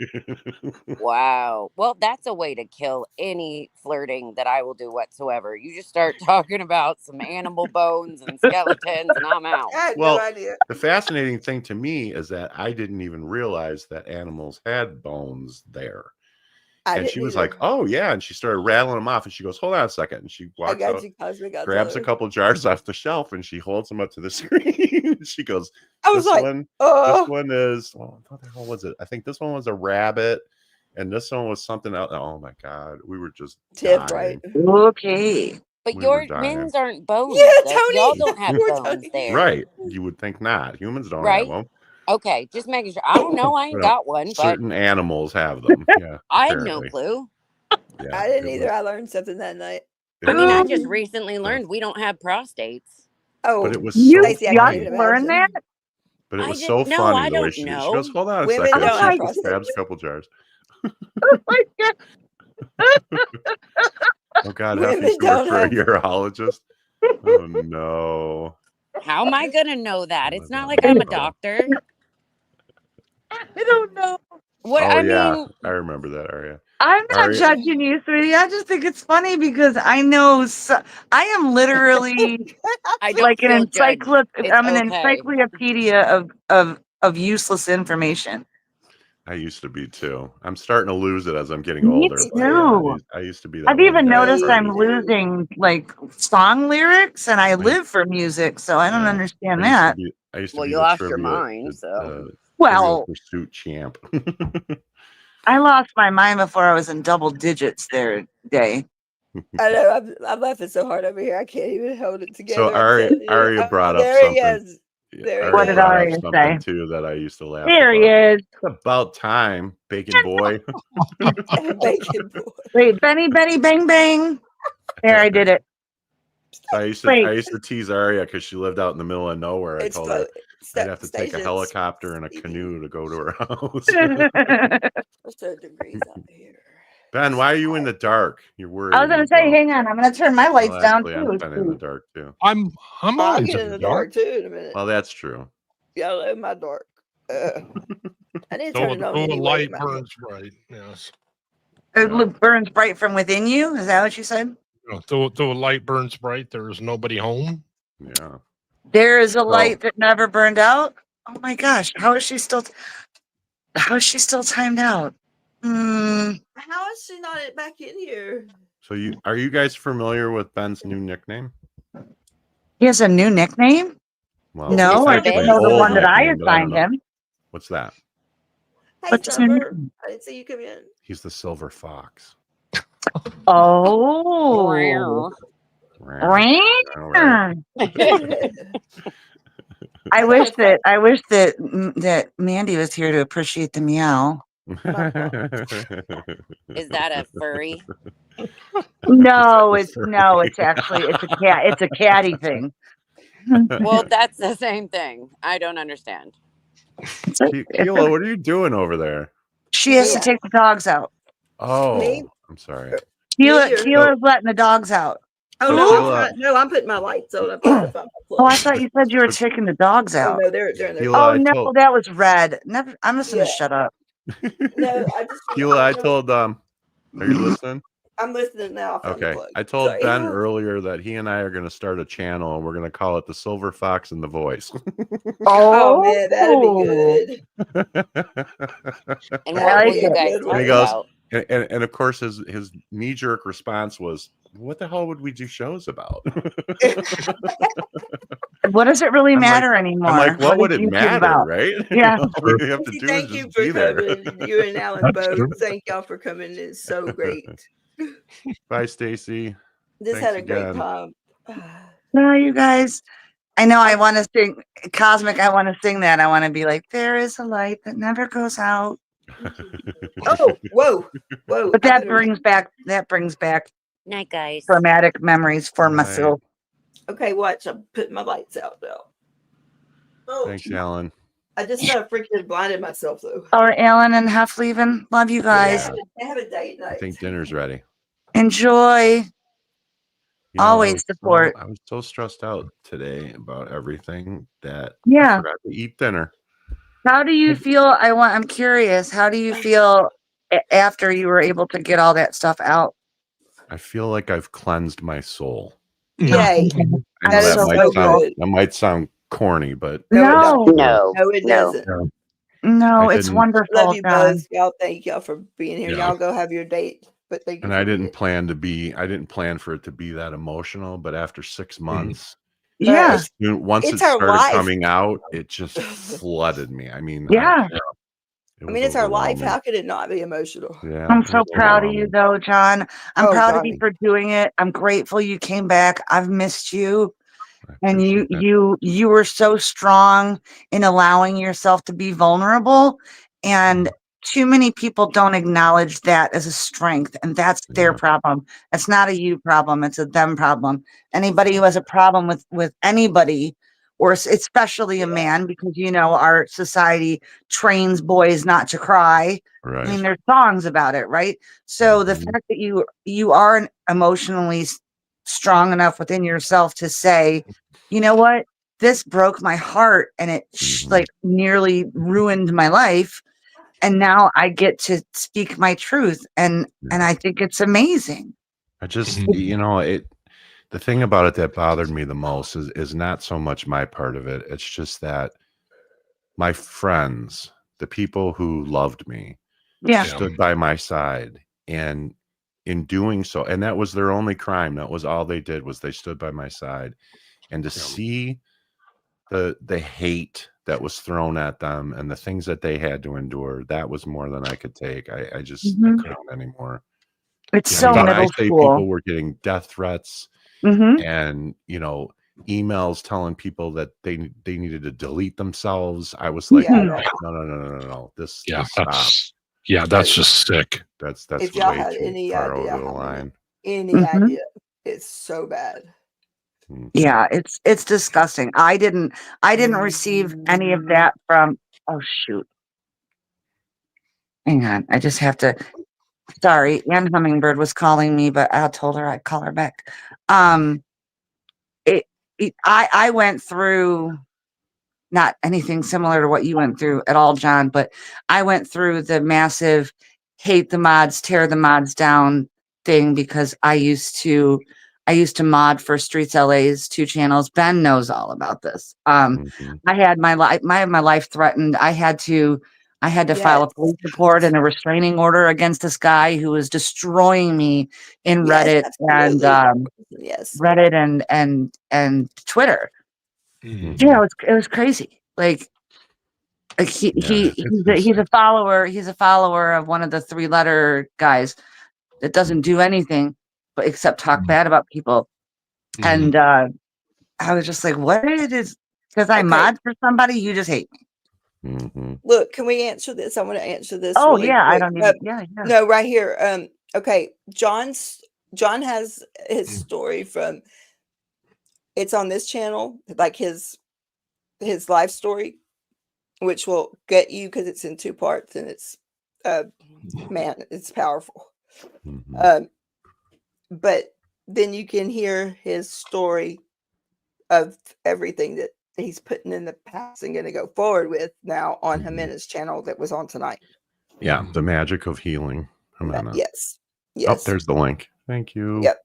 Wow. Well, that's a way to kill any flirting that I will do whatsoever. You just start talking about some animal bones and skeletons, and I'm out. I had Well, no idea. the fascinating thing to me is that I didn't even realize that animals had bones there. And she was like, "Oh yeah," and she started rattling them off. And she goes, "Hold on a second." And she walks out, grabs a couple jars off the shelf, and she holds them up to the screen. She goes, I was "This like, one, this one is what the hell was it? I think this one was a rabbit, and this one was something else." Oh my god, we were just tip, dying. right? Okay. But We your were dying. men's aren't bones. Yeah, though. Tony. Y'all don't have Poor bones Tony. there. Right? You would think not. Humans don't Right? have them. Okay, just making sure. I don't know. I ain't Well, got one, but certain animals have them. Yeah, I had no apparently. clue. Yeah, I didn't it either. was- I learned something that night. it I mean, I was- just recently learned we don't have prostates. Oh, but it was You so Stacey, I y'all can't funny. even learn that? imagine. But it I was didn't so know. funny I the way don't she know. goes, "Hold on a Women second." don't have She prostates. grabs a couple jars. Oh my God. Oh God, Women Heffy's to work don't for a have- urologist. Oh no. How am I gonna know that? It's not like Oh, I'm a no. doctor. I don't know. What Oh I yeah, mean, I remember that area. I'm not Aria, judging you, sweetie. I just think it's funny because I know I am literally I don't like feel judged. It's I'm an okay. encyclopedia of useless information. I used to be too. I'm starting to lose it as I'm getting Me older. But yeah, too. I used to be that I've one even guy at noticed I'm parties. losing like song lyrics, and I live for music, so I don't Yeah. understand I used to that. be Well, you the lost your trivia, mind, so. Trivial Well, Pursuit champ. I lost my mind before I was in double digits there, Day. I know. I'm laughing so hard over here. I can't even hold it together. So I'm telling you. Aria brought up there he something. is. There he What is. did brought up Aria something say? too that I used to laugh There he about. is. It's about time, Bacon Boy. Bacon boy. Wait, Benny, Benny, bang, bang. There, I did it. So I used to tease Aria because she lived out in the middle of nowhere. I told her I'd have to take a helicopter and a canoe to go to her house. What's the degrees out here? Ben, why are you in the dark? You're worried. I was gonna say, hang on, I'm gonna turn my lights down Actually, too. I'm kind of in the dark too. I'm I'll always get in the dark too in a minute. Well, that's true. Yeah, I love my dark. I need to so turn it on the anyway. light burns bright. Yes. It burns bright from within you. Is that what you said? Though a light burns bright, there is nobody home. Yeah. There is a light that never burned out. Oh my gosh, how is she still timed out? How is she not back in here? So are you guys familiar with Ben's new nickname? He has a new nickname? Well, No, I just know the one that I assigned him. What's that? Hey, What's his new Summer. nickname? I didn't see you come in. He's the Silver Fox. Oh. I wish that Mandy was here to appreciate the meow. Is that a furry? No, it's actually a cat. It's a catty thing. Well, that's the same thing. I don't understand. Keila, what are you doing over there? She has to take the dogs out. Oh, Me? I'm sorry. Keela's letting the dogs out. Oh no, I'm putting my lights on. Oh, I thought you said you were taking the dogs out. Oh no, they're in there. Oh no, that was red. Never. I'm just gonna shut up. No, I just. Keila, I told are you listening? I'm listening now. Okay. I told Ben earlier that he and I are going to start a channel and we're going to call it the Silver Fox and the Voice. Oh man, that'd be good. And what will you guys talk and he goes, about? and of course his knee jerk response was, what the hell would we do shows about? What does it really matter I'm anymore? like, what would is it YouTube matter, about? right? Yeah. All we have to do is Thank you just for be there. coming. You and Alan That's both. true. Thank y'all for coming. It's so great. Bye, Stacy. Just Thanks had a great again. time. No, you guys. I know I want to sing Cosmic. I want to sing that. I want to be like, there is a light that never goes out. Oh, whoa. But that brings back Night, guys. traumatic memories for Night. myself. Okay, watch. I'm putting my lights out now. Oh, Thanks, Alan. I just freaking blinded myself though. All right, Alan and Huff leaving. Love you guys. They have a date night. I think dinner's ready. Enjoy. Always support. I was so stressed out today about everything that Yeah. I forgot to eat dinner. How do you feel? I'm curious. How do you feel after you were able to get all that stuff out? I feel like I've cleansed my soul. Yay. I know that might sound corny, but No, it doesn't. No, it's wonderful. Love you John. both. Y'all, thank y'all for being here. Yeah. Y'all go have your date. But thank you. And I didn't plan for it to be that emotional, but after 6 months, Yeah. once it started coming out, it just flooded me. I mean, yeah. I mean, it's our life. How could it not be emotional? Yeah. I'm so proud of you, though, John. I'm proud of you Johnny. for doing it. I'm grateful you came back. I've missed you. And you were so strong in allowing yourself to be vulnerable. And too many people don't acknowledge that as a strength. And that's their problem. It's not a you problem. It's a them problem. Anybody who has a problem with anybody, or especially a man, because, you know, our society trains boys not to cry. Right. I mean, there's songs about it, right? So the fact that you are emotionally strong enough within yourself to say, you know what, this broke my heart and it like nearly ruined my life, and now I get to speak my truth, and I think it's amazing. I just, you know, the thing about it that bothered me the most is not so much my part of it. It's just that my friends, the people who loved me, stood by my side, and in doing so, and that was their only crime. That was all they did, was they stood by my side. And to see the hate that was thrown at them and the things that they had to endure, that was more than I could take. I just I couldn't anymore. It's so middle I say school. People were getting death threats and, you know, emails telling people that they needed to delete themselves. I was like, no. This stops. Yeah, that's just sick. That's if y'all way had too any far idea, over the line. Any idea, it's so bad. Yeah, it's disgusting. I didn't receive any of that from, oh shoot. Hang on, I just have to, sorry, Ann Hummingbird was calling me, but I told her I'd call her back. I went through not anything similar to what you went through at all, John, but I went through the massive hate the mods, tear the mods down thing, because I used to mod for Streets LA's 2 channels. Ben knows all about this. I had my life threatened. I had to file a police report and a restraining order against this guy who was destroying me in Reddit and Reddit and Twitter. Yeah, it was crazy. Like he's a follower. He's a follower of one of the 3-letter guys that doesn't do anything but except talk bad about people. And I was just like, what it is? Because I mod for somebody, you just hate me. Look, can we answer this? I want to answer this. Oh really yeah, quick. I don't even. Yeah. No, right here. Okay, John has his story from. It's on this channel, like his life story, which will get you because it's in 2 parts, and it's man, it's powerful. But then you can hear his story of everything that he's putting in the past and going to go forward with now on Jimenez's channel that was on tonight. Yeah, the magic of healing. Yes. Oh, there's the link. Thank you. Yep.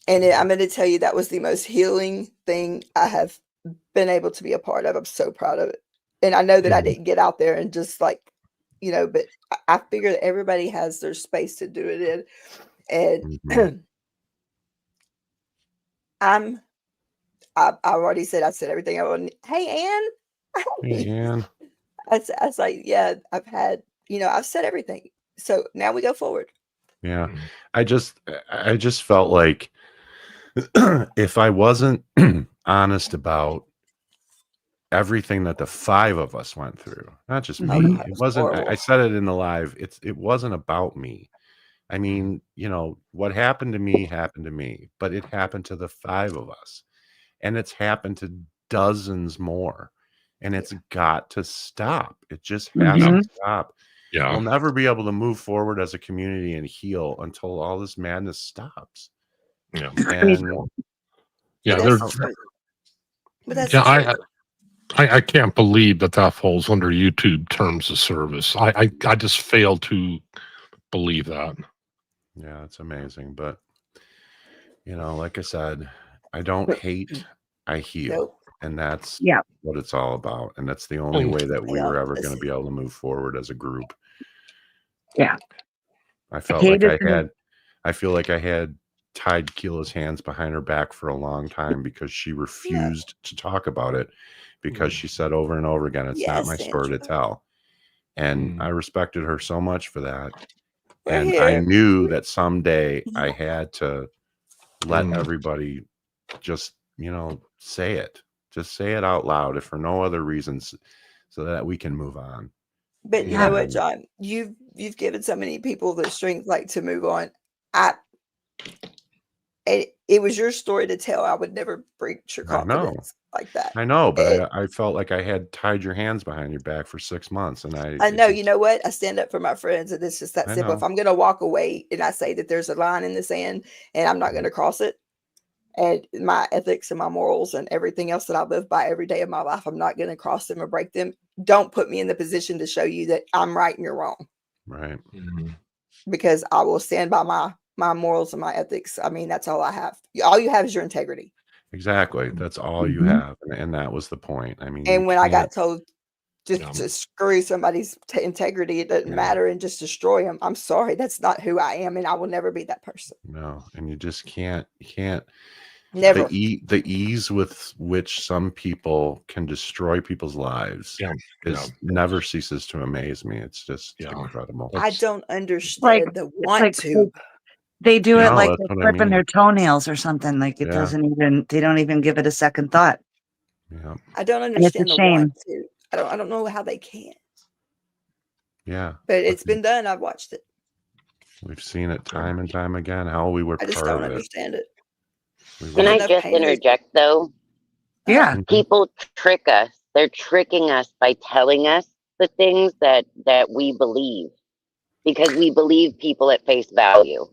And I'm going to tell you, that was the most healing thing I have been able to be a part of. I'm so proud of it. And I know that I didn't get out there and just like, you know, but I figure that everybody has their space to do it in. And I already said, I said everything I want. Hey, Ann. Hey, Ann. I was like, yeah, I've had, I've said everything. So now we go forward. Yeah. I just felt like if I wasn't honest about everything that the 5 of us went through, not just me. God, It was wasn't, horrible. I said it in the live. It wasn't about me. I mean, what happened to me, but it happened to the 5 of us, and it's happened to dozens more, and it's got to stop. It just has to stop. Yeah. We'll never be able to move forward as a community and heal until all this madness stops. Yeah. And yeah, But that's yeah, the truth. I can't believe that falls under YouTube terms of service. I just fail to believe that. Yeah, it's amazing. But like I said, I don't hate, I heal. Nope. And that's Yeah. what it's all about. And that's the only way that we Yeah, were ever going listen. to be able to move forward as a group. Yeah. I felt like I feel like I had tied Keela's hands behind her back for a long time because she refused to talk about it, because she said over and over again, it's not my story to tell. And I respected her so much for that. And I knew that someday I had to let everybody just, say it. Just say it out loud, if for no other reasons, so that we can move on. But you know what, John? You've given so many people the strength, like, to move on. It was your story to tell. I would never breach your confidence like that. I know, but I felt like I had tied your hands behind your back for 6 months, and I know. You know what? I stand up for my friends, and it's just that simple. If I'm going to walk away and I say that there's a line in the sand and I'm not going to cross it, and my ethics and my morals and everything else that I live by every day of my life, I'm not going to cross them or break them. Don't put me in the position to show you that I'm right and you're wrong. Right. Because I will stand by my morals and my ethics. I mean, that's all I have. All you have is your integrity. Exactly. That's all you have. And that was the point. I mean, and when I got told to screw somebody's integrity, it doesn't matter, and just destroy them, I'm sorry. That's not who I am. And I will never be that person. No. And you just can't. Never. The ease with which some people can destroy people's lives never ceases to amaze me. It's just incredible. I don't understand the want to. They do it like they're clipping their toenails or something. Like it doesn't even, they don't even give it a second thought. Yeah. I don't understand the want to. I don't know how they can. Yeah. But it's been done. I've watched it. We've seen it time and time again. How we were I just don't understand it. Can I just interject though? Yeah. People trick us. They're tricking us by telling us the things that we believe, because we believe people at face value.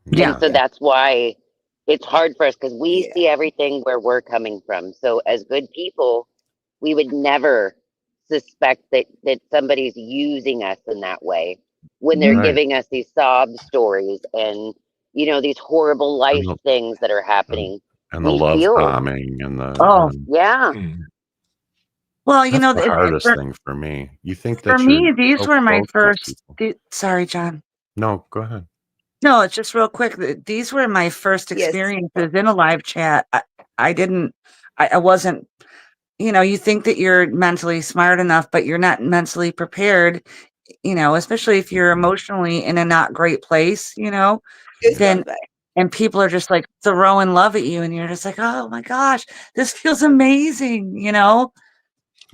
Yeah. And so that's why it's hard for us, because we see everything where we're coming from. So as good people, we would never suspect that somebody's using us in that way when they're giving us these sob stories and these horrible life things that are happening. And the love bombing and the Well, that's the hardest thing for me. You think that for me, these were my first. Sorry, John. No, go ahead. No, it's just real quick. These were my first experiences in a live chat. I wasn't, you think that you're mentally smart enough, but you're not mentally prepared, especially if you're emotionally in a not great place, then, and people are just like throwing love at you and you're just like, oh my gosh, this feels amazing,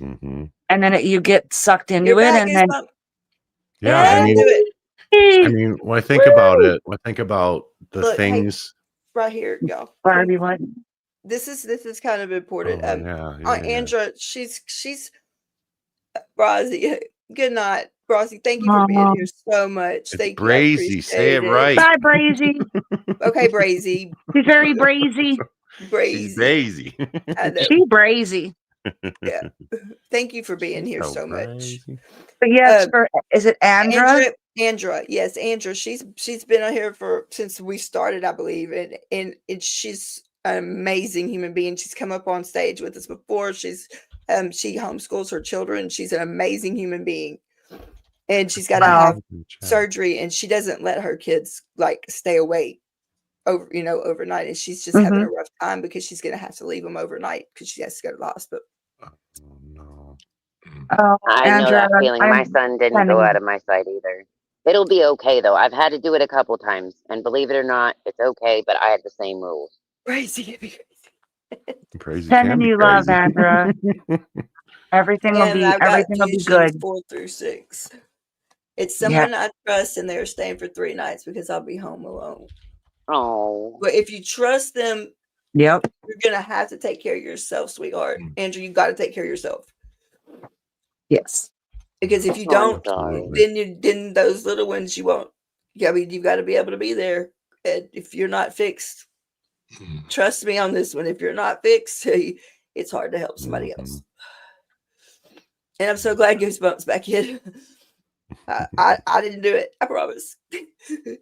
Mm-hmm. And then you get sucked into it. And then, I mean, when I think about it, when I think about the things right here, y'all. Barbie, what? This is kind of important. Andra, she's Brazzy. Good night, Brazzy. Thank you for being here so much. Thank you. Brazy, say it right. Bye, Brazy. Okay, Brazy. She's very brazy. She's brazy. I know. She brazy. Yeah. Thank you for being here so much. But yes, is it Andra? Andra, yes, Andra. She's been on here since we started, I believe, and she's an amazing human being. She's come up on stage with us before. She homeschools her children. She's an amazing human being, and she's got to have surgery, and she doesn't let her kids stay awake. overnight, and she's just having a rough time because she's going to have to leave them overnight because she has to go to the hospital. Oh no. Oh, I know Andrea, that feeling. My son didn't go out of my sight either. It'll be okay though. I've had to do it a couple times, and believe it or not, it's okay. But I have the same rules. Crazy. Crazy Sending can be you crazy. love, Andrea. Everything will And I've got be tuitions good. 4 through 6. It's someone I trust, and they're staying for 3 nights because I'll be home alone. Oh. But if you trust them, Yep. you're gonna have to take care of yourself, sweetheart. Andrew, you got to take care of yourself. Yes. Because if you don't, then those little ones you won't. I mean, you've got to be able to be there. And if you're not fixed, trust me on this one. If you're not fixed, it's hard to help somebody else. And I'm so glad Goosebumps back in. I didn't do it. I promise. You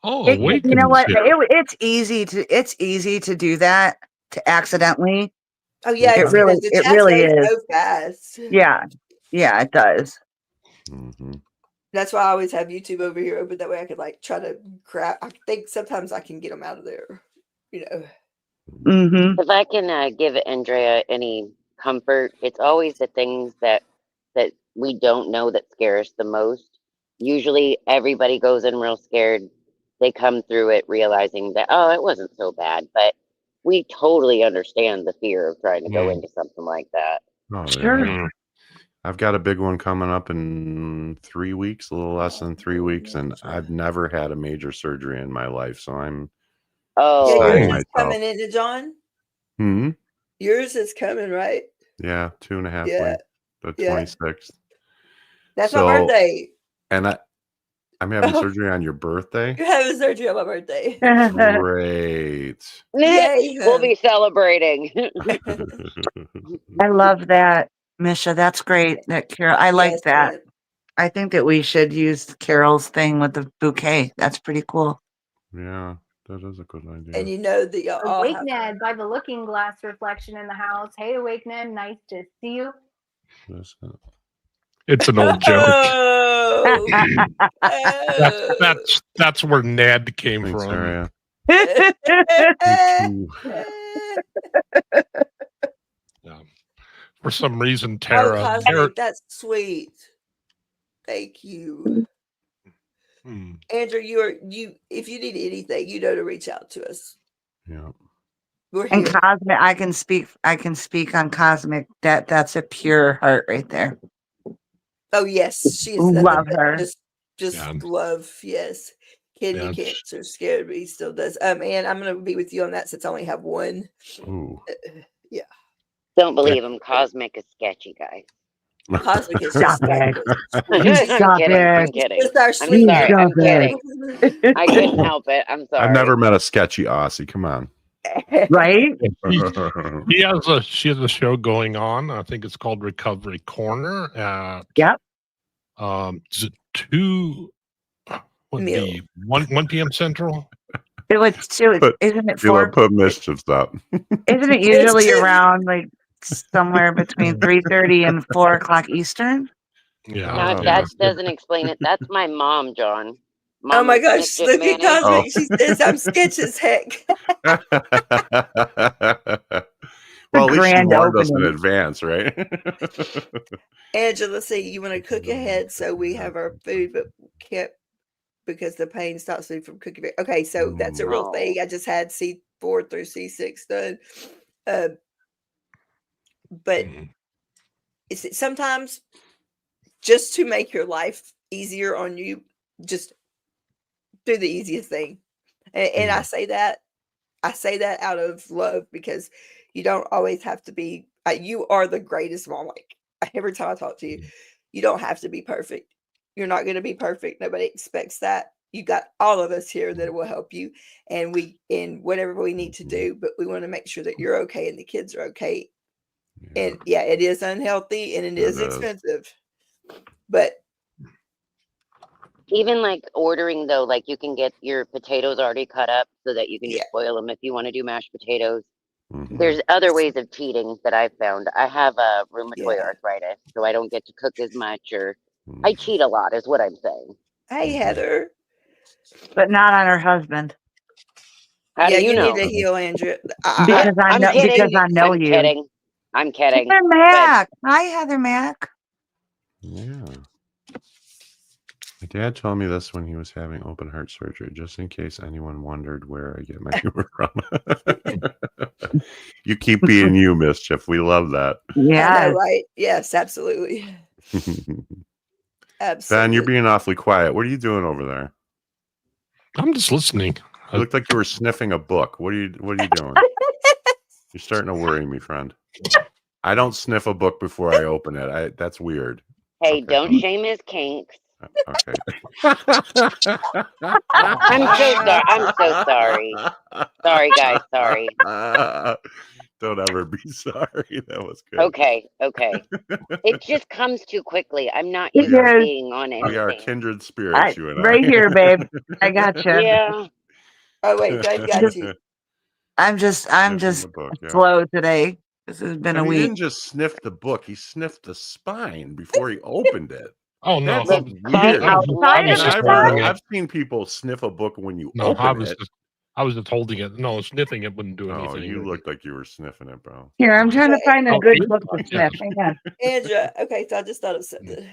know what? It's easy to do that, to accidentally. Oh yeah, it really is so fast. Yeah, it does. That's why I always have YouTube over here open. That way I could try to grab. I think sometimes I can get them out of there. If I can give Andrea any comfort, it's always the things that we don't know that scare us the most. Usually everybody goes in real scared. They come through it realizing that, oh, it wasn't so bad. But we totally understand the fear of trying to go into something like that. Oh, sure. I've got a big one coming up in 3 weeks, a little less than 3 weeks, and I've never had a major surgery in my life, so I'm yours is coming into John. Yours is coming, right? Yeah, 2.5 weeks, the 26th. That's my birthday. And I'm having surgery on your birthday. You're having surgery on my birthday. Great. Yay. We'll be celebrating. I love that, Misha. That's great. That Carol, I like that. I think that we should use Carol's thing with the bouquet. That's pretty cool. Yeah, that is a good idea. And you know that y'all all Awake Ned by the looking glass reflection in the house. Hey, Awake Ned, nice to see you. It's an old joke. That's where Ned came from. For some reason, Tara. Cosmic, that's sweet. Thank you. Andrew, if you need anything, you know to reach out to us. Yeah. We're here. And Cosmic, I can speak on Cosmic. That's a pure heart right there. Oh yes, she is. Love her. Just love. Yes. Kidney cancer scared me. Still does. And I'm going to be with you on that since I only have one. Ooh. Yeah. Don't believe him. Cosmic is sketchy, guys. Cosmic is just I'm kidding. I'm sorry. I'm kidding. I couldn't help it. I'm sorry. I've never met a sketchy Aussie. Come on. Right? She has a show going on. I think it's called Recovery Corner. Yep. Is it 1 p.m. Central? Isn't it 4? Put mischiefs up. Isn't it usually around somewhere between 3:30 and 4 o'clock Eastern? Yeah. No, that doesn't explain it. That's my mom, John. Mama, oh my gosh, look at Cosmic. She says I'm sketchy as heck. Well, at least she warned us in advance, right? Angela, see, you want to cook ahead so we have our food, but can't because the pain stops me from cooking. Okay, so that's a real thing. I just had C4 through C6 done. But it's sometimes just to make your life easier on you, just do the easiest thing. And I say that out of love because you don't always have to be, you are the greatest mom. Like every time I talk to you, you don't have to be perfect. You're not going to be perfect. Nobody expects that. You got all of us here that will help you and whatever we need to do, but we want to make sure that you're okay and the kids are okay. Yeah. And yeah, it is unhealthy and it is expensive, but even ordering though, you can get your potatoes already cut up so that you can just boil them if you want to do mashed potatoes. There's other ways of cheating that I've found. I have a rheumatoid arthritis, so I don't get to cook as much, or I cheat a lot is what I'm saying. Hey, Heather. but not on her husband. How do you need know? to heal, Andrea. Because I know. kidding. Because I know I'm you. kidding. I'm kidding. Heather Mack. Hi, Heather Mack. Yeah. My dad told me this when he was having open heart surgery, just in case anyone wondered where I get my humor from. You keep being you, Mischief. We love that. Yeah. I know, right? Yes, absolutely. Absolutely. Ben, you're being awfully quiet. What are you doing over there? I'm just listening. You looked like you were sniffing a book. What are you doing? You're starting to worry me, friend. I don't sniff a book before I open it. That's weird. Hey, Okay. don't shame his kinks. Okay. I'm so sorry. Sorry, guys. Sorry. Don't ever be sorry. That was good. Okay. It just comes too quickly. I'm not It used to is. being on We anything. are kindred spirits, you and I. Right here, babe. I got you. Yeah. Oh wait, Dave got you. I'm just slow today. This has been a He week. didn't just sniff the book; he sniffed the spine before he opened it. Oh no, That's weird. I've seen people sniff a book when you open it. I was just holding it. No, sniffing it wouldn't do anything. Oh, you looked like you were sniffing it, bro. Here, I'm trying to find a good book to sniff. Hang on. Andrea, okay, so I just thought of something.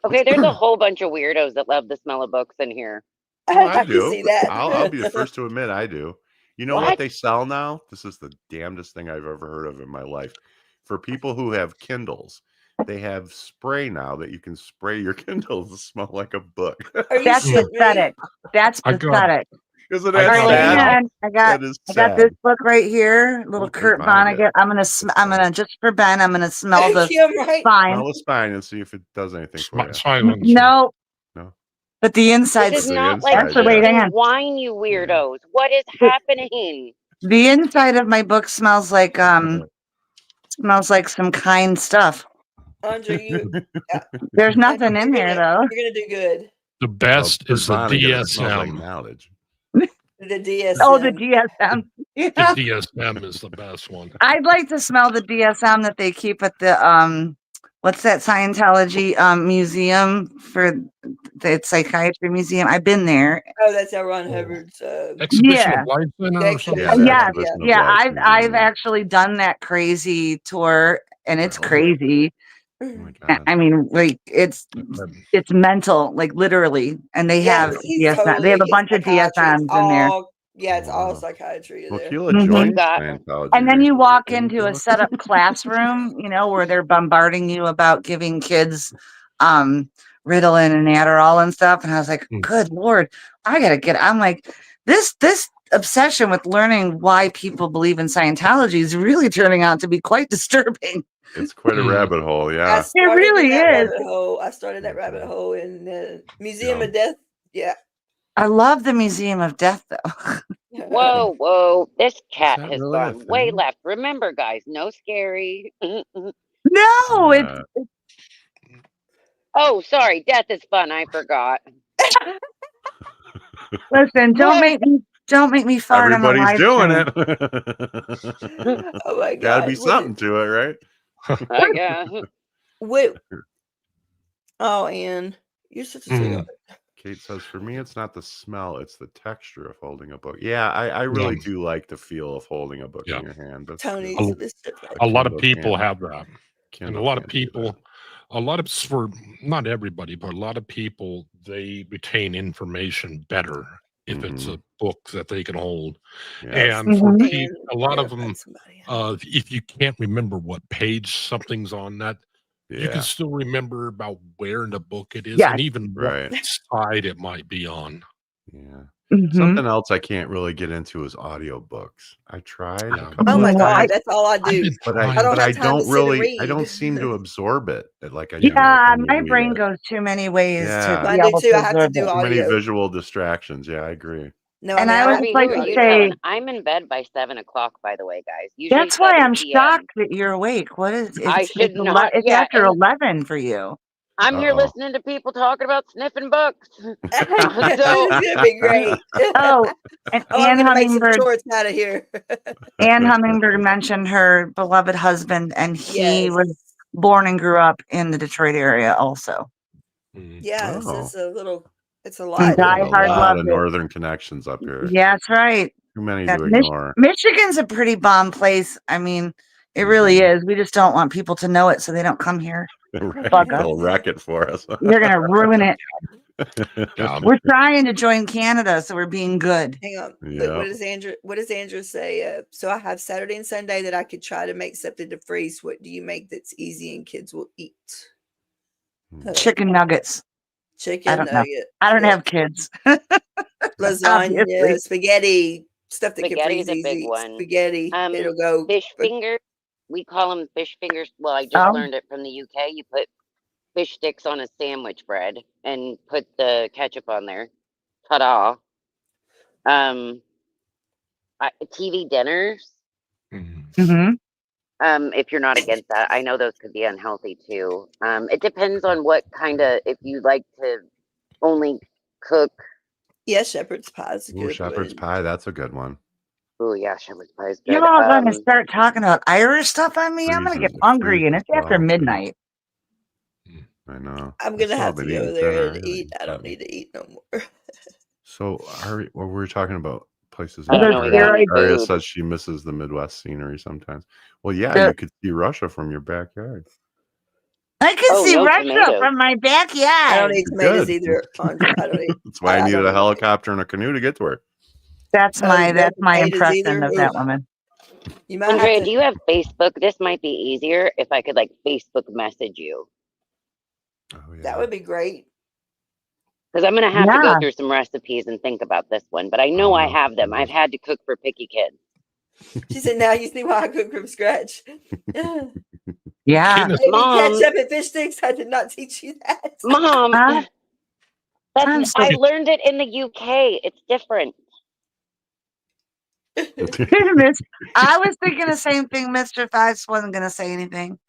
Okay, there's a whole bunch of weirdos that love the smell of books in here. Well, I can do. see that. I'll be the first to admit I do. You know what they sell now? This is the damnedest thing I've ever heard of in my life. For people who have Kindles, they have spray now that you can spray your Kindle to smell like a book. That's pathetic. That's pathetic. Isn't that sad? I got this book right here, little Kurt Vonnegut. I'm gonna just for Ben. I'm gonna smell the spine. Smell the spine and see if it does anything for you. No. But the inside. This is not like wine, you weirdos. What is happening? The inside of my book smells like some kind stuff. Andre, there's nothing in there though. You're gonna do good. The best is the DSM. Knowledge. The DSM. Oh, the DSM. Yeah. The DSM is the best one. I'd like to smell the DSM that they keep at the what's that Scientology museum for the psychiatry museum? I've been there. Oh, that's L. Ron Hubbard's Exhibition of Life Center or something. Yeah. I've actually done that crazy tour, and it's crazy. Oh my God. I mean, like it's mental, like literally, and they have DSM. They have a bunch of DSMs in there. Yeah, it's all psychiatry. Well, Keila joined Scientology. And then you walk into a set up classroom, where they're bombarding you about giving kids Ritalin and Adderall and stuff. And I was like, good Lord, I'm like, this obsession with learning why people believe in Scientology is really turning out to be quite disturbing. It's quite a rabbit hole, yeah. It really is. I started that rabbit hole in the Museum of Death. Yeah. I love the Museum of Death, though. Whoa. This cat has gone way left. Remember, guys, no scary. No, it's... Oh, sorry. Death is fun. I forgot. Listen, don't make me fart on the live stream. Doing it. Oh my God. Gotta be something to it, right? Yeah. Wait. Oh, Ann, you're such a sweetheart. Kate says, for me, it's not the smell, it's the texture of holding a book. Yeah, I really do like the feel of holding a book in your hand. That's Tony, a lot of people have that. And a lot of people, for not everybody, but a lot of people, they retain information better if it's a book that they can hold. Yes. And for people, a lot of them, if you can't remember what page something's on that, you can still remember about where in the book it is and even what side it might be on. Yeah. Something else I can't really get into is audiobooks. I tried. Oh my God, that's all I do. But I don't seem to absorb it like I do. Yeah, my brain goes too many ways to be able to I have to do too audio. many visual distractions. Yeah, I agree. No, and I would like to say, I'm in bed by 7 o'clock. By the way, guys. Usually that's why I'm 7 p.m. shocked that you're awake. What is? It's after 11 for you. I'm here listening to people talking about sniffing books. So it's gonna be great. And I'm Ann gonna make some Hummingbird shorts out of here. Ann Hummingbird mentioned her beloved husband, and he was born and grew up in the Detroit area, also. Yeah, it's just a little It's a lot. Die a Hard lot of loved it. northern connections up here. Yeah, that's right. Too many to ignore. Michigan's a pretty bomb place. I mean, it really is. We just don't want people to know it, so they don't come here. Right. They'll wreck it for us. They're gonna ruin it. Yeah. We're trying to join Canada, so we're being good. Hang on. Yeah. What does Andrew say? So I have Saturday and Sunday that I could try to make something to freeze. What do you make that's easy and kids will eat? Chicken nuggets. Chicken I don't know. nugget. I don't have kids. Lasagna, Obviously. spaghetti, stuff that can Spaghetti's freeze a big easy. one. Spaghetti. It'll go. Fish fingers. We call them fish fingers. Well, I just Oh. learned it from the UK. You put fish sticks on a sandwich bread and put the ketchup on there. Ta-da. TV dinners. Mm-hmm. If you're not against that, I know those could be unhealthy too. It depends on what kind of, if you like to only cook. Yeah, shepherd's pie is a Ooh, good shepherd's one. pie. That's a good one. Oh yeah, shepherd's pie is good. You're all going to start talking about Irish stuff on me. I'm going to get hungry, and it's after midnight. I know. I'm gonna have to go there and eat. I don't need to eat no more. So, what were we talking about? Places. I don't know. Aria says she misses the Midwest scenery sometimes. Well, yeah, you could see Russia from your backyard. I can see Russia from my backyard. I don't eat tomatoes either, Andre. I don't eat. That's why I needed a helicopter and a canoe to get to her. That's my impression of that woman. You might Andrea, have to... do you have Facebook? This might be easier if I could like Facebook message you. Oh, yeah. That would be great. Because I'm going to have to go through some recipes and think about this one, but I know I have them. I've had to cook for picky kids. She said, now you see why I cook from scratch. Yeah. Mom, ketchup and fish sticks. I did not teach you that. Mom, I learned it in the UK. It's different. I was thinking the same thing, Mr. Fives wasn't going to say anything.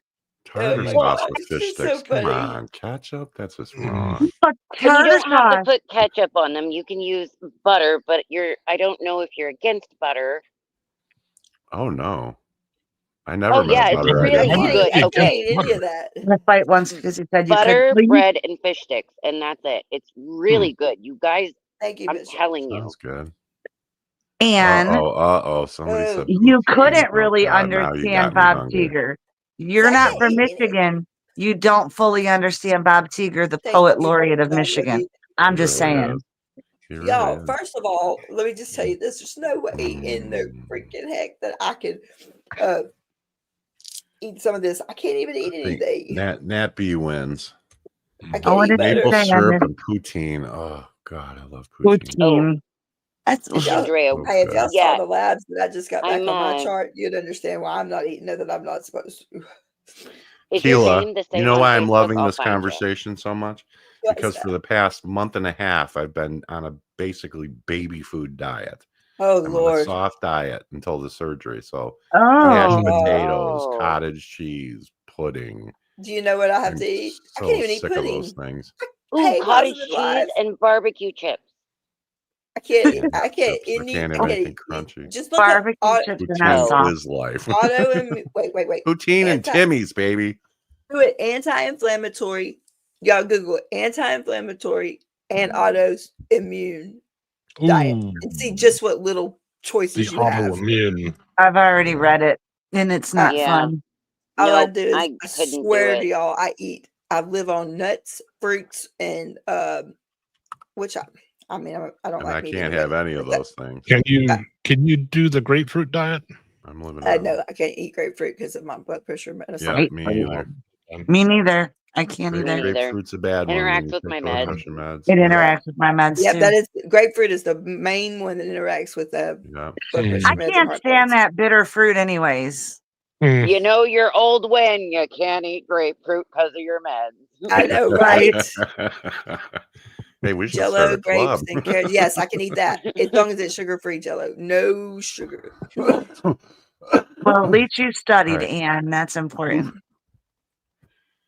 Tartar sauce with fish sticks. Come on, ketchup? That's just wrong. And you don't have to put ketchup on them. You can use butter, but I don't know if you're against butter. Oh no. I never met butter. It's really good. Okay. Any of that. I'm going to fight once because you said you butter, could. bread, and fish sticks, and that's it. It's really good. You guys, thank you, I'm telling you. Sounds good. And somebody said you couldn't really God, understand Bob Seger. You're not from Michigan. You don't fully understand Bob Seger, the poet laureate of Michigan. I'm just saying. Y'all, first of all, let me just tell you this. There's no way in the freaking heck that I could eat some of this. I can't even eat anything. Nat B wins. I can't eat maple butter. syrup and poutine. Oh God, I love poutine. That's Andrea. Hey, if y'all saw the labs that I just got back on my chart, you'd understand why I'm not eating that I'm not supposed to. Keela, you know why I'm loving this conversation so much? Because for the past month and a half, I've been on a basically baby food diet. Oh, I'm Lord. on a soft diet until the surgery. So mashed potatoes, cottage cheese, pudding. Do you know what I have to eat? So I can't even eat sick pudding. of those things. Ooh, cottage cheese and barbecue chips. I can't. I can't. I can't have anything crunchy. Just look barbecue up chips Poutine is life. auto and wait. Poutine and Timmy's, baby. Do it. Anti-inflammatory. Y'all Google it. Anti-inflammatory and autoimmune diet, and see just what little choices you have. I've already read it, and it's not fun. All I do is I swear to y'all, I live on nuts, fruits, and which I mean, I don't like. I can't have any of those things. Can you do the grapefruit diet? I'm living. No, I can't eat grapefruit because of my blood pressure medicine. Yeah, me either. Me neither. I can't either. Grapefruit's a bad one. Interacts with my meds. It interacts with my meds Yep, too. that is grapefruit is the main one that interacts with blood pressure I meds. can't stand that bitter fruit, anyways. You know you're old when you can't eat grapefruit because of your meds. I know, right? Hey, we should Jello, start a grapes, club. and carrots. Yes, I can eat that as long as it's sugar-free Jello. No sugar. Well, at least you studied, Anne. That's important.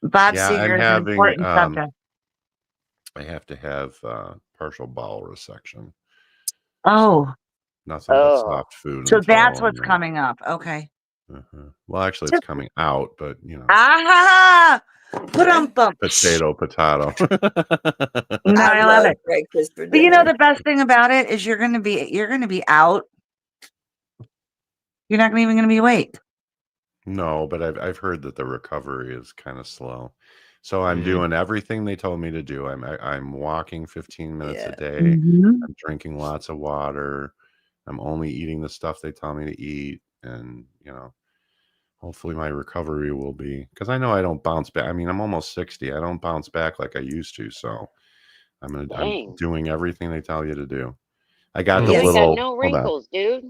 Bob Seger is an important subject. I have to have partial bowel resection. Oh. Nothing but soft food. So that's what's coming up. Okay. Well, actually, it's coming out, but you know. Ah! Put on bump. Potato. No, I love it. Breakfast for But you know dinner. the best thing about it is you're gonna be out. You're not even gonna be awake. No, but I've heard that the recovery is kind of slow. So I'm doing everything they told me to do. I'm walking 15 minutes a day. I'm drinking lots of water. I'm only eating the stuff they tell me to eat, and hopefully my recovery will be, because I know I don't bounce back. I mean, I'm almost 60. I don't bounce back like I used to. So I'm doing everything they tell you to do. I got the You little got no wrinkles, dude.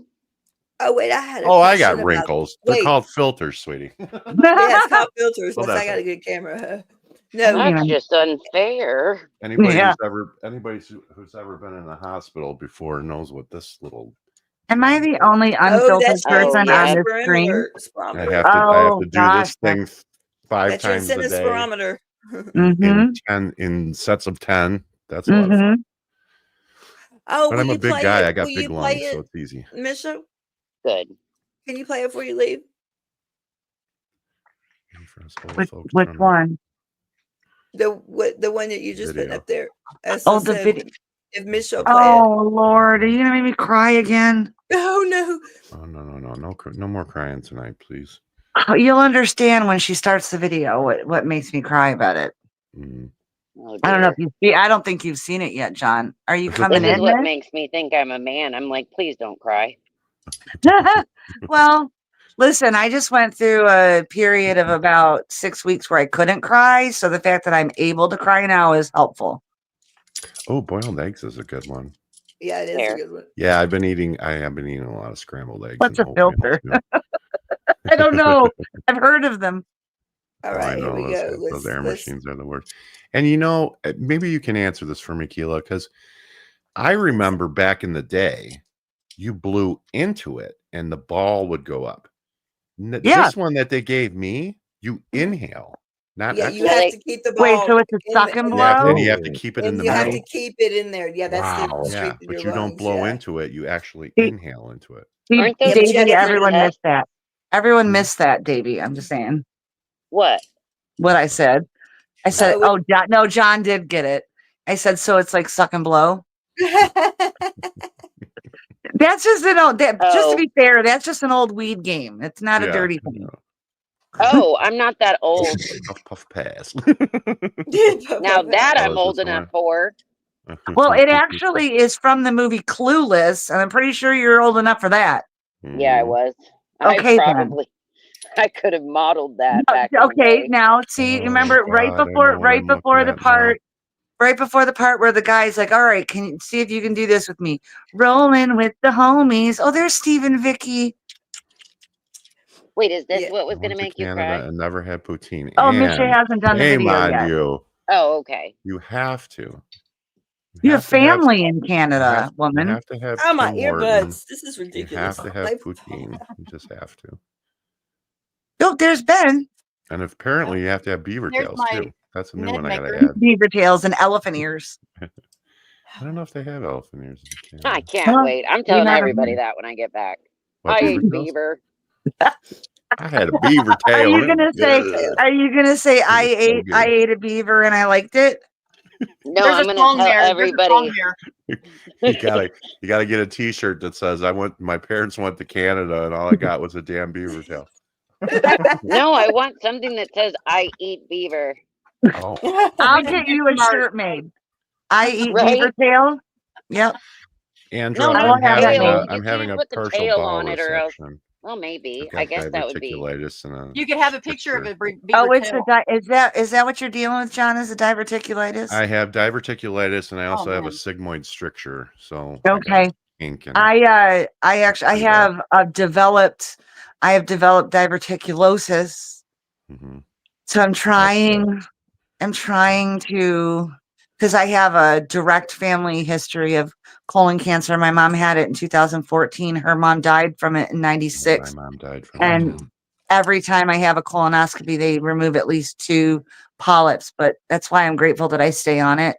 Oh wait, I had. I got wrinkles. They're called filters, sweetie. Yeah, it's called filters. Well, Once I that's got a good camera. No, That's just unfair. Anybody who's ever been in the hospital before knows what this little. Am I the only unfiltered person on this screen? I have to do this thing 5 times a day. Spirometer. in sets of 10. That's a lot of fun. Oh, but I'm a big guy. I got big lungs, so it's easy. Misha? Good. Can you play it before you leave? Which one? The one that you just put up there. The video. If Misha play it. Oh Lord, are you gonna make me cry again? Oh no. Oh no more crying tonight, please. You'll understand when she starts the video what makes me cry about it. Oh, I don't know if you see. I don't think you've seen it yet, John. Are you coming in? This is what makes me think I'm a man. I'm like, please don't cry. Well, listen, I just went through a period of about 6 weeks where I couldn't cry. So the fact that I'm able to cry now is helpful. Oh, boiled eggs is a good one. Yeah, it is a good one. Yeah, I have been eating a lot of scrambled eggs. What's a filter? I don't know. I've heard of them. All right, here we go. Those air machines are the worst. And maybe you can answer this for me, Keela, because I remember back in the day, you blew into it and the ball would go up. This one that they gave me, you inhale. You have to keep the ball. Wait, so it's a suck and blow? And you have to keep it in the middle. You have to keep it in there. Yeah, that's the but you don't blow into it. You actually inhale into it. Davey, everyone missed that. Everyone missed that, Davey. I'm just saying. What I said. I said, John did get it. I said, so it's like suck and blow. That's just just to be fair, that's just an old weed game. It's not a dirty thing. Oh, I'm not that old. Puff pass. Now that I'm old enough for. Well, it actually is from the movie Clueless, and I'm pretty sure you're old enough for that. Yeah, I was. Okay, I could have modeled that back. Okay, now see, remember right before the part where the guy's like, all right, can you see if you can do this with me? Rolling with the homies. Oh, there's Steve and Vicky. Wait, is this what was going to make you cry? I never had poutine. Oh, Misha hasn't done the video yet. Oh, okay. You have to. You have family in Canada, woman. You have to have my earbuds. This is ridiculous. You have to have poutine. You just have to. Oh, there's Ben. And apparently you have to have beaver tails too. That's a new one I gotta add. Beaver tails and elephant ears. I don't know if they have elephant ears. I can't wait. I'm telling everybody that when I get back. I ate beaver. I had a beaver tail. Are you gonna say I ate a beaver and I liked it? No, I'm gonna tell everybody. You gotta get a T-shirt that says my parents went to Canada and all I got was a damn beaver tail. No, I want something that says I eat beaver. Oh. I'll get you a shirt made. I eat beaver tail. Yep. Andrew, I'm having a partial bowel resection. Well, maybe. I guess that would be. You could have a picture of a beaver tail. Is that what you're dealing with, John? Is it diverticulitis? I have diverticulitis, and I also have a sigmoid stricture. So okay. I have developed diverticulosis. Mm-hmm. So I'm trying to, because I have a direct family history of colon cancer. My mom had it in 2014. Her mom died from it in 96. My mom died from it. Every time I have a colonoscopy, they remove at least 2 polyps. But that's why I'm grateful that I stay on it,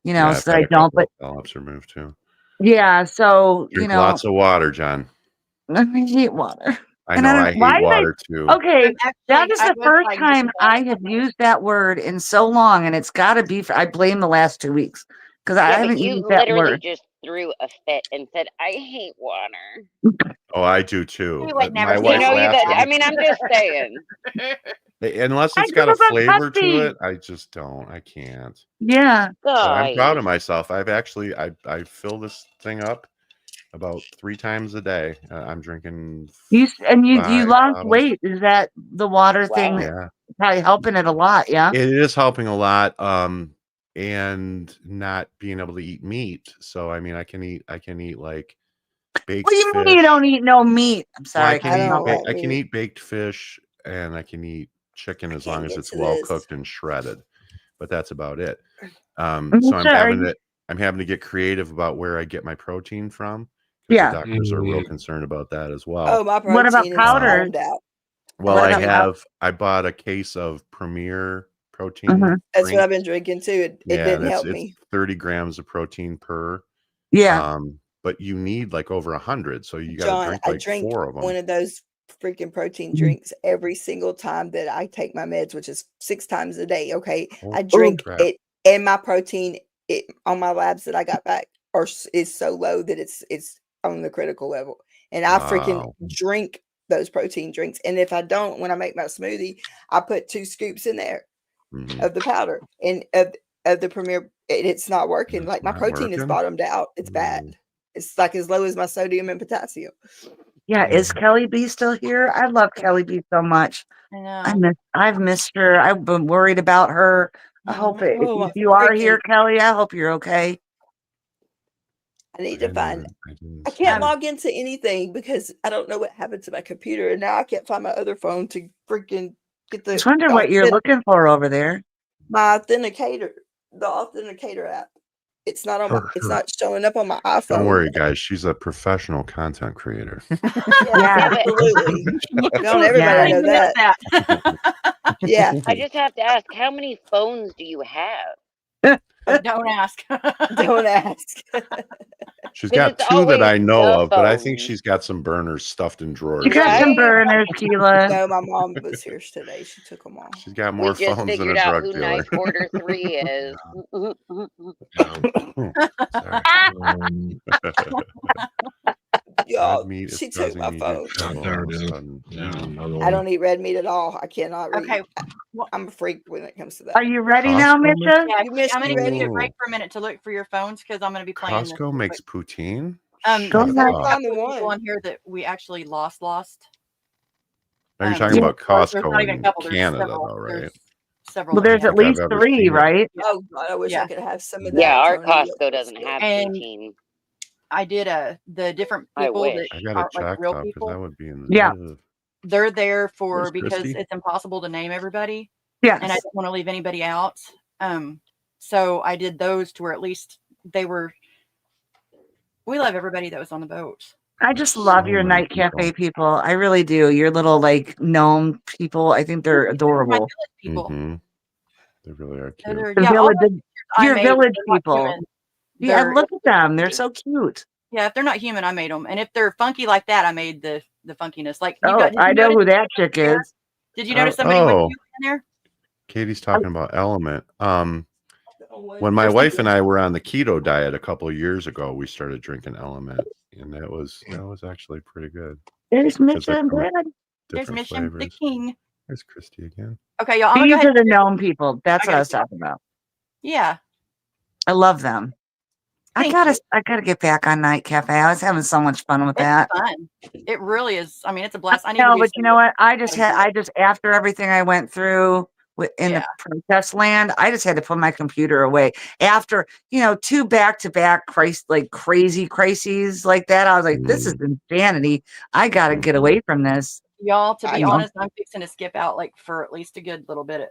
so that I don't. But polyps removed too. Yeah, so drink lots of water, John. I hate water. I know I hate water too. Okay, that is the first time I have used that word in so long, and it's got to be. I blame the last 2 weeks because I haven't you used that literally word. just threw a fit and said, "I hate water." Oh, I do too. You would never My say wife that. laughs. I mean, I'm just saying. Unless I it's got a give up flavor to Pepsi. it, I just don't. I can't. Yeah. But I'm proud of Guys. myself. I've actually I fill this thing up about 3 times a day. I'm drinking You 5 lost bottles. weight. Is that the water thing Yeah. probably helping it a lot? Yeah. It is helping a lot. And not being able to eat meat. So I mean, I can eat like baked What do you mean fish. you don't eat no meat? I'm Well, sorry. I can eat baked fish, and I can eat chicken as long as it's well cooked and shredded. But that's about it. So I'm having to get creative about where I get my protein from. Yeah. The doctors are real concerned about that as well. Oh, my protein What about is powder? bottomed out. Well, I bought a case of Premier protein. That's what I've been drinking too. It didn't help it's me. 30 grams of protein per. Yeah. But you need like over 100, so you got to drink I like drink 4 of them. one of those freaking protein drinks every single time that I take my meds, which is 6 times a day. Okay, I drink it, and my protein on my labs that I got back is so low that it's on the critical level, and I freaking drink those protein drinks. And if I don't, when I make my smoothie, I put 2 scoops in there of the powder and of the Premier. It's not working. Like my protein is bottomed out. It's bad. It's like as low as my sodium and potassium. Yeah, is Kelly B still here? I love Kelly B so much. I know. I've missed her. I've been worried about her. I hope if you are here, Kelly, I hope you're okay. I need to find. I can't log into anything because I don't know what happened to my computer, and now I can't find my other phone to freaking get the. I was wondering what you're looking for over there. My authenticator, the authenticator app. It's not on. It's not showing up on my iPhone. Don't worry, guys. She's a professional content creator. Yeah, absolutely. Don't everybody know that. Yeah. I just have to ask, how many phones do you have? Don't ask. Don't ask. She's got 2 that I know of, but I think she's got some burners stuffed in drawers. You got some burners, Keela. No, my mom was here today. She took them all. She's got more we just phones than figured a out drug who dealer. Knife Order 3 is. Y'all, she took my phone. There it is. I don't eat red meat at all. I cannot read. Okay. I'm a freak when it comes to that. Are you ready now, Misha? Yeah, I'm going to give you a break for a minute to look for your phones because I'm going to be playing this. Costco makes poutine. There's a couple of people on here that we actually lost. Are you talking about Costco in Canada, though, right? Several. Well, there's at least 3, right? Oh God, I wish I could have some of that. Yeah, our Costco doesn't have poutine. I did the different people that aren't like real people. That would be in the they're there for because it's impossible to name everybody. Yeah, and I don't want to leave anybody out. So I did those to where at least they were. We love everybody that was on the boat. I just love your night cafe people. I really do. Your little like gnome people. I think they're adorable. People. They really are cute. Your village people. Yeah, look at them. They're so cute. Yeah, if they're not human, I made them. And if they're funky like that, I made the funkiness. Like I know who that chick is. Did you notice somebody went in there? Katie's talking about Element. When my wife and I were on the keto diet a couple of years ago, we started drinking Element, and that was actually pretty good. There's Mitchell, There's Mitchell the King. There's Christy again. Okay, y'all. These are the gnome people. That's what I was talking about. Yeah, I love them. I gotta get back on Night Cafe. I was having so much fun with that. It's fun. It really is. I mean, it's a blast. I know, but you know what? I just after everything I went through in the protest land, I just had to put my computer away. After 2 back-to-back crazy crises like that, I was like, this is insanity. I gotta get away from this. Y'all, to be honest, I'm fixing to skip out for at least a good little minute.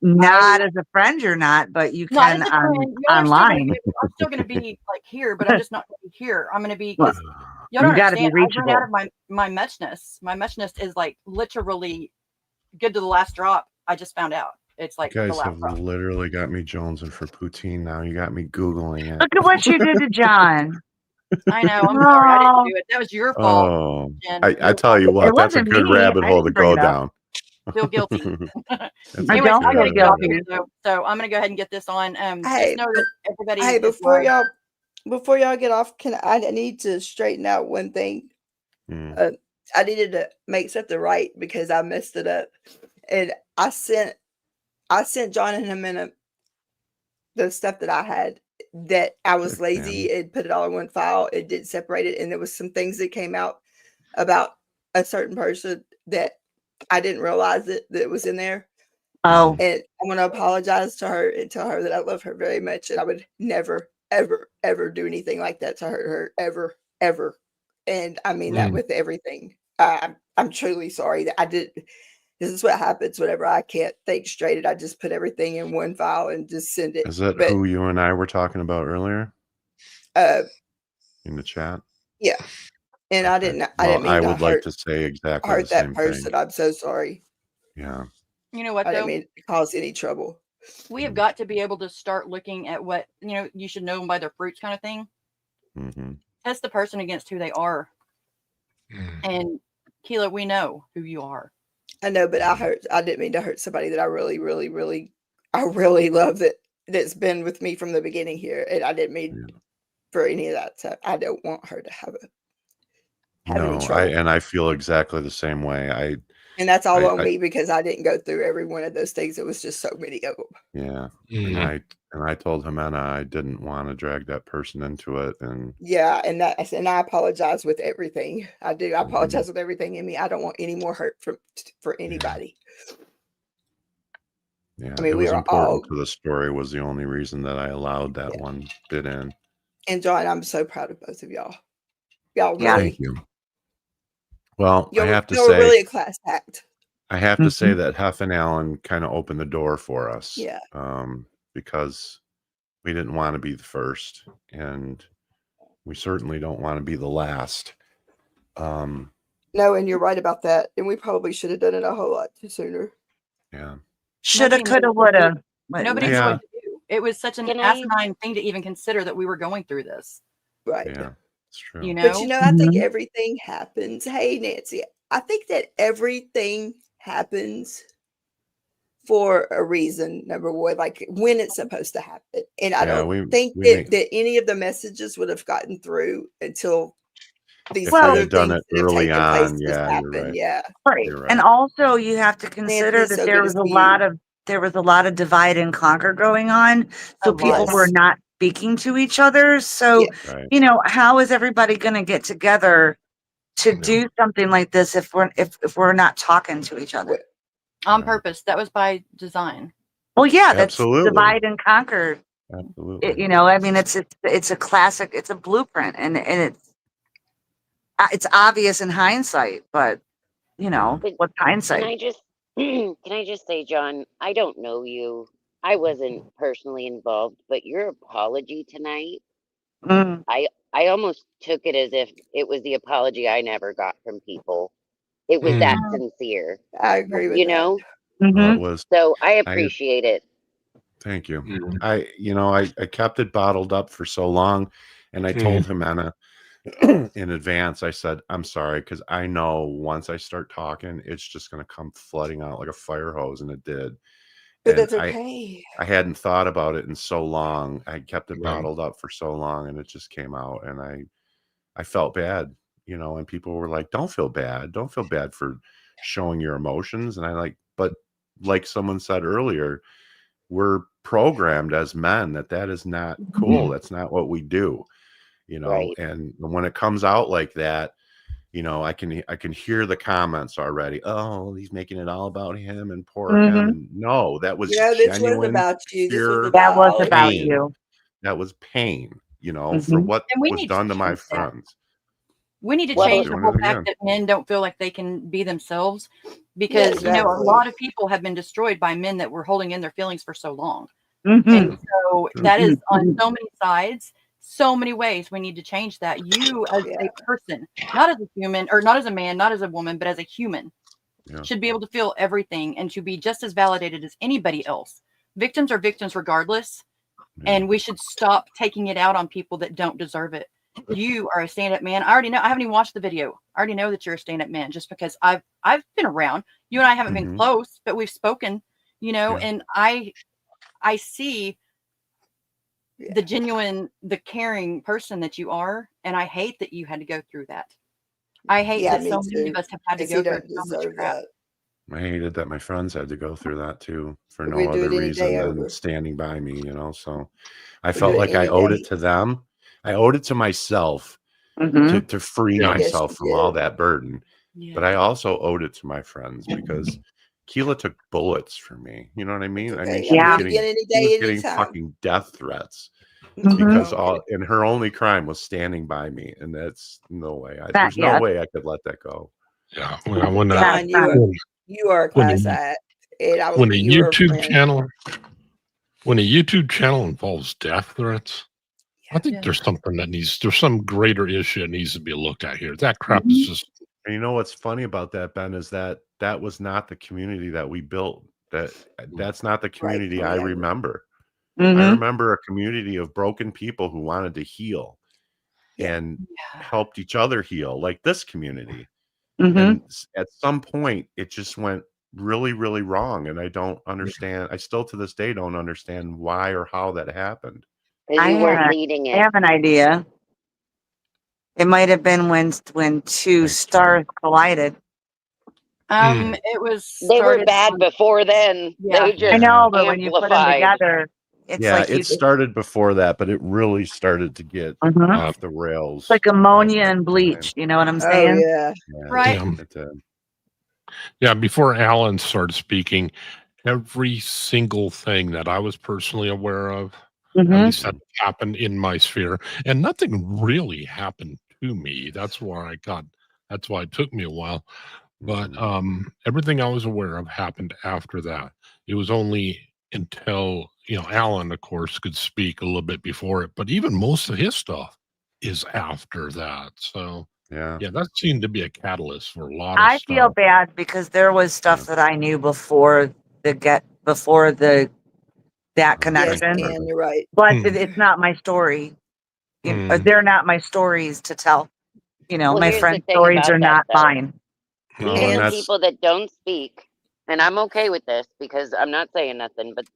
Not as a friend, you're not, but you can online. I'm still going to be here, but I'm just not going to be here. I'm going to be because y'all don't understand. I run out of my muchness. My muchness is literally good to the last drop. I just found out it's you guys have literally got me jonesing for poutine now. You got me Googling it. Look at what you did to John. I know. I'm sorry. I didn't do it. That was your fault. Oh, Jen. I tell you what, that's a wasn't good me. rabbit I hole to didn't bring go it up. down. Feel guilty. I Anyways, don't I gotta feel get off guilty. here though. So I'm gonna go ahead and get this on. Hey, Just know that everybody hey, is loved. before y'all get off, I need to straighten out one thing. I needed to make something right because I messed it up, and I sent John and him the stuff that I had that I was lazy and put it all in one file. It didn't separate it, and there was some things that came out about a certain person that I didn't realize that it was in there. Oh, and I'm going to apologize to her and tell her that I love her very much, and I would never, ever, ever do anything like that to hurt her, ever, ever. And I mean that with everything. I'm truly sorry that I did. This is what happens whenever I can't think straight, and I just put everything in one file and just send it. Is that who you and I were talking about earlier? In the chat? Yeah. And okay. I didn't mean I to would like to say exactly hurt the same that person. thing. I'm so sorry. Yeah. You know what, I though? didn't mean to cause any trouble. We have got to be able to start looking at what, you should know them by their fruits kind of thing. Test the person against who they are. And Keela, we know who you are. I know, but I didn't mean to hurt somebody that I really, really, really, I really love that's been with me from the beginning here. And I didn't mean for any of that. So I don't want her to have any trouble. I feel exactly the same way. And that's all on me because I didn't go through every one of those things. It was just so many of them. Yeah. And I told Jimena I didn't want to drag that person into it. And yeah, and I apologize with everything. I do. I apologize with everything in me. I don't want any more hurt for anybody. Yeah, I mean, it we was are important to the story was the only reason that I allowed that one bit in. And John, I'm so proud of both of y'all. Y'all really. Thank you. Well, I have to you're say, really a class act. I have to say that Huff and Allen kind of opened the door for us. Yeah. Because we didn't want to be the first, and we certainly don't want to be the last. No, and you're right about that. And we probably should have done it a whole lot sooner. Yeah. Shoulda, coulda, woulda. Nobody knew what to do. It was such an asinine thing to even consider that we were going through this. Right. Yeah, it's true. But I think everything happens. Hey, Nancy, I think that everything happens for a reason, number one, like when it's supposed to happen. And I don't think that any of the messages would have gotten through until these other things that have taken place just happened. Yeah. Right. And also you have to consider that there was a lot of divide and conquer going on. So people were not speaking to each other. So, how is everybody going to get together to do something like this if we're not talking to each other? On purpose. That was by design. Well, yeah, that's divide and conquer. Absolutely. I mean, it's a classic, it's a blueprint, and it's obvious in hindsight, but what's hindsight? Can I just say, John, I don't know you. I wasn't personally involved, but your apology tonight, I almost took it as if it was the apology I never got from people. It was that sincere. I agree with you know. It was, so I appreciate it. Thank you. I kept it bottled up for so long, and I told Jimena in advance. I said, I'm sorry, because I know once I start talking, it's just going to come flooding out like a fire hose, and it did. But that's okay. I hadn't thought about it in so long. I kept it bottled up for so long, and it just came out, and I felt bad, and people were like, don't feel bad. Don't feel bad for showing your emotions. And but like someone said earlier, we're programmed as men that is not cool. That's not what we do, and when it comes out like that, I can hear the comments already. Oh, he's making it all about him and poor him. And no, that was this was about you. This was that was about you. That was pain, for what was done to my friends. We need to change the whole fact that men don't feel like they can be themselves, because a lot of people have been destroyed by men that were holding in their feelings for so long. And so that is on so many sides, so many ways. We need to change that. You as a person, not as a human, or not as a man, not as a woman, but as a human, should be able to feel everything and to be just as validated as anybody else. Victims are victims regardless. And we should stop taking it out on people that don't deserve it. You are a stand-up man. I already know. I haven't even watched the video. I already know that you're a stand-up man just because I've been around. You and I haven't been close, but we've spoken, and I see the genuine, the caring person that you are, and I hate that you had to go through that. I hate that so many of us have had to go through so much crap. I hated that my friends had to go through that too for no We'd do other it any reason day than over. standing by me, so I We'd felt do it like I any owed day. it to them. I owed it to myself Mhm. to free Yeah. Yes, myself you from all did. that burden. But I also owed it to my friends because Keela took bullets for me. You know what I mean? That's I mean, okay. she I'll was do it getting again any she was day, getting anytime. fucking death threats Mhm. because Okay. and her only crime was standing by me, and that's no way. There's yeah. no way I could let that go. Yeah. When John, you are a when class a- act. And when a you are a YouTube friend. channel when a YouTube channel involves death threats, I think Yeah. there's something there's some greater issue that needs to be looked at here. That crap is just. And you know what's funny about that, Ben, is that was not the community that we built. That's not the community I remember. I remember a community of broken people who wanted to heal and helped each other heal, like this community. And at some point, it just went really, really wrong. And I don't understand. I still to this day don't understand why or how that happened. Because you weren't leading it. I have an idea. It might have been when two stars collided. It was. They were bad before then. Yeah. They just I know, but when you put them amplified. together, it's Yeah, like it started before that, but it really started to get off the rails. It's like ammonia and bleach. You know what I'm saying? Oh yeah. Right. Yeah, before Alan started speaking, every single thing that I was personally aware of, at least that happened in my sphere, and nothing really happened to me. That's why it took me a while. But everything I was aware of happened after that. It was only until, Alan, of course, could speak a little bit before it, but even most of his stuff is after that. So yeah, that seemed to be a catalyst for a lot of I stuff. feel bad because there was stuff that I knew before that connection. Yes, and you're right. But it's not my story. They're not my stories to tell. Well, my here's the friends' thing stories about are that, not though. mine. Even the people that don't speak, and I'm okay with this because I'm not saying nothing, but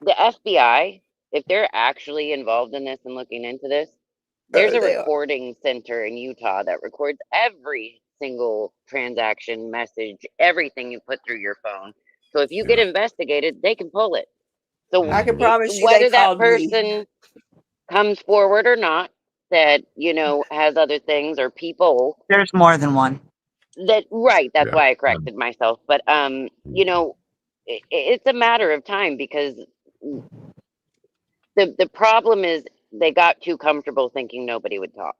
the FBI, if they're actually involved in this and looking into this, there's a recording center in Utah that records every single transaction, message, everything you put through your phone. So if you get investigated, they can pull it. So I can promise you whether they that called me. person comes forward or not, that has other things or people. There's more than one. That's why I corrected myself. But it's a matter of time because the problem is they got too comfortable thinking nobody would talk,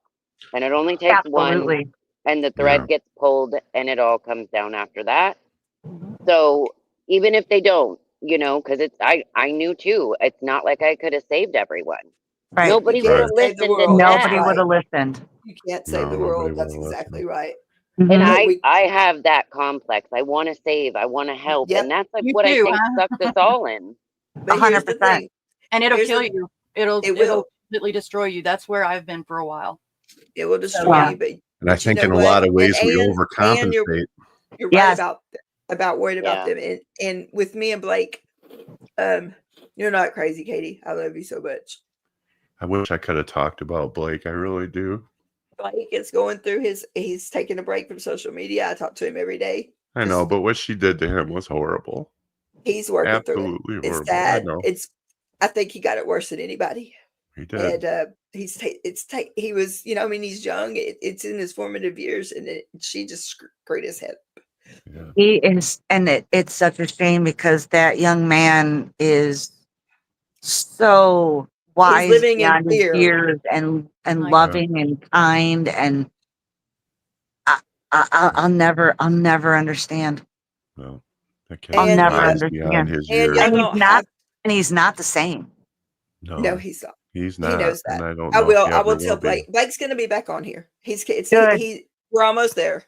and it only takes one, and the thread gets pulled, and it all comes down after that. So even if they don't, because I knew too. It's not like I could have saved everyone. Right. Nobody would have listened to Nobody that. would have listened. You can't save the world. That's exactly right. And I have that complex. I want to save. I want to help, and that's like what I think sucked us all in. But here's the thing, and it'll kill you. It'll completely destroy you. That's where I've been for a while. It will destroy you, but and I think in a lot of ways we overcompensate. You're right about worried about them, and with me and Blake, you're not crazy, Katie. I love you so much. I wish I could have talked about Blake. I really do. Blake is going through he's taking a break from social media. I talk to him every day. I know, but what she did to him was horrible. He's working Absolutely through it. Horrible. It's sad. I know. I think he got it worse than anybody. He did. And he was, he's young. It's in his formative years, and she just screwed his head. Yeah. He is, and it's such a shame because that young man is so wise, he's living beyond in his fear. years, and loving and kind, and I'll never understand. Well, that kid I'll is never wise understand. beyond his years. And he's not the same. No, he's not. He's not. He knows that. And I don't know. I will tell Blake. Blake's going to be back on here. We're almost there.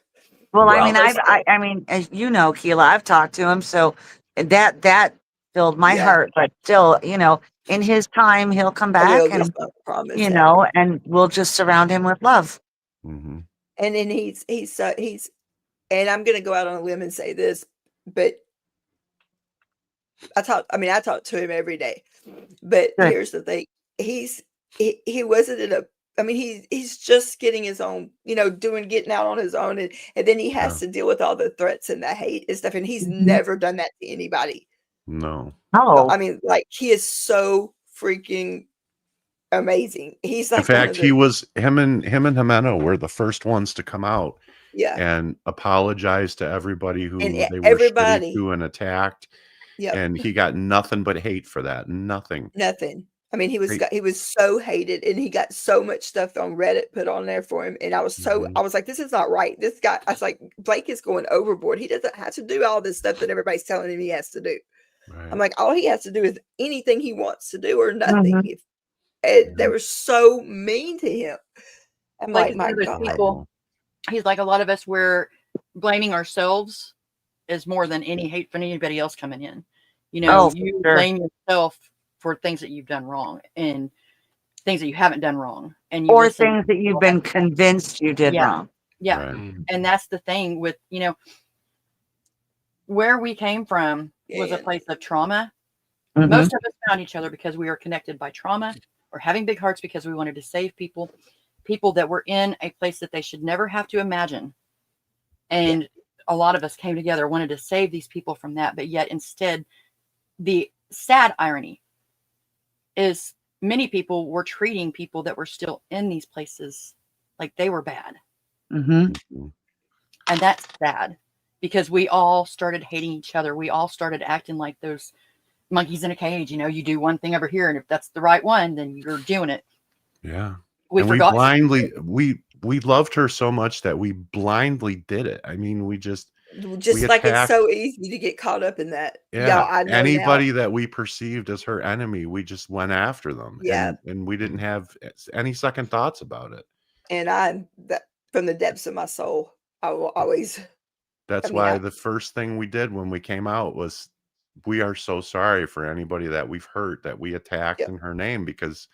Well, I mean, as you know, Keela, I've talked to him, so that filled my Yeah. heart, but still, you know, in his time, he'll come I back will, and, just don't promise you that. know, and we'll just surround him with love. Mhm. And then he's, and I'm going to go out on a limb and say this, but I talk to him every day, but Good. here's the thing. He wasn't in a, I mean, he's just getting his own, you know, getting out on his own. And then he has to deal with all the threats and the hate and stuff. And he's never done that to anybody. No. Oh, I mean, like, he is so freaking amazing. He's like, in fact, him and Jimeno were the first ones to come out and apologize to everybody who and they were everybody shitty to and attacked. And he got nothing but hate for that. Nothing. I mean, he was so hated, and he got so much stuff on Reddit put on there for him. And I was I was like, this is not right. This guy, I was like, Blake is going overboard. He doesn't have to do all this stuff that everybody's telling him he has to do. Right. I'm like, all he has to do is anything he wants to do or nothing. They were so mean to him. I'm Blake like, is my one of those God. people. He's like a lot of us, where blaming ourselves is more than any hate from anybody else coming in. You know, you blame yourself for things that you've done wrong and things that you haven't done wrong, and you or things that you've been convinced you did wrong. Yeah. Right. And that's the thing with, you know, where we came from was a place of trauma. Most of us found each other because we were connected by trauma, or having big hearts because we wanted to save people that were in a place that they should never have to imagine. And a lot of us came together, wanted to save these people from that. But yet instead, the sad irony is many people were treating people that were still in these places like they were bad. And that's sad, because we all started hating each other. We all started acting like those monkeys in a cage. You know, you do one thing over here, and if that's the right one, then you're doing it. Yeah. We we loved her so much that we blindly did it. I mean, we like, it's so easy to get caught up in that. Yeah. I know Anybody that we perceived as her enemy, we just went after them. Yeah. And we didn't have any second thoughts about it. And from the depths of my soul, I will always. That's why the first thing we did when we came out was, we are so sorry for anybody that we've hurt, that we attacked in her name, because,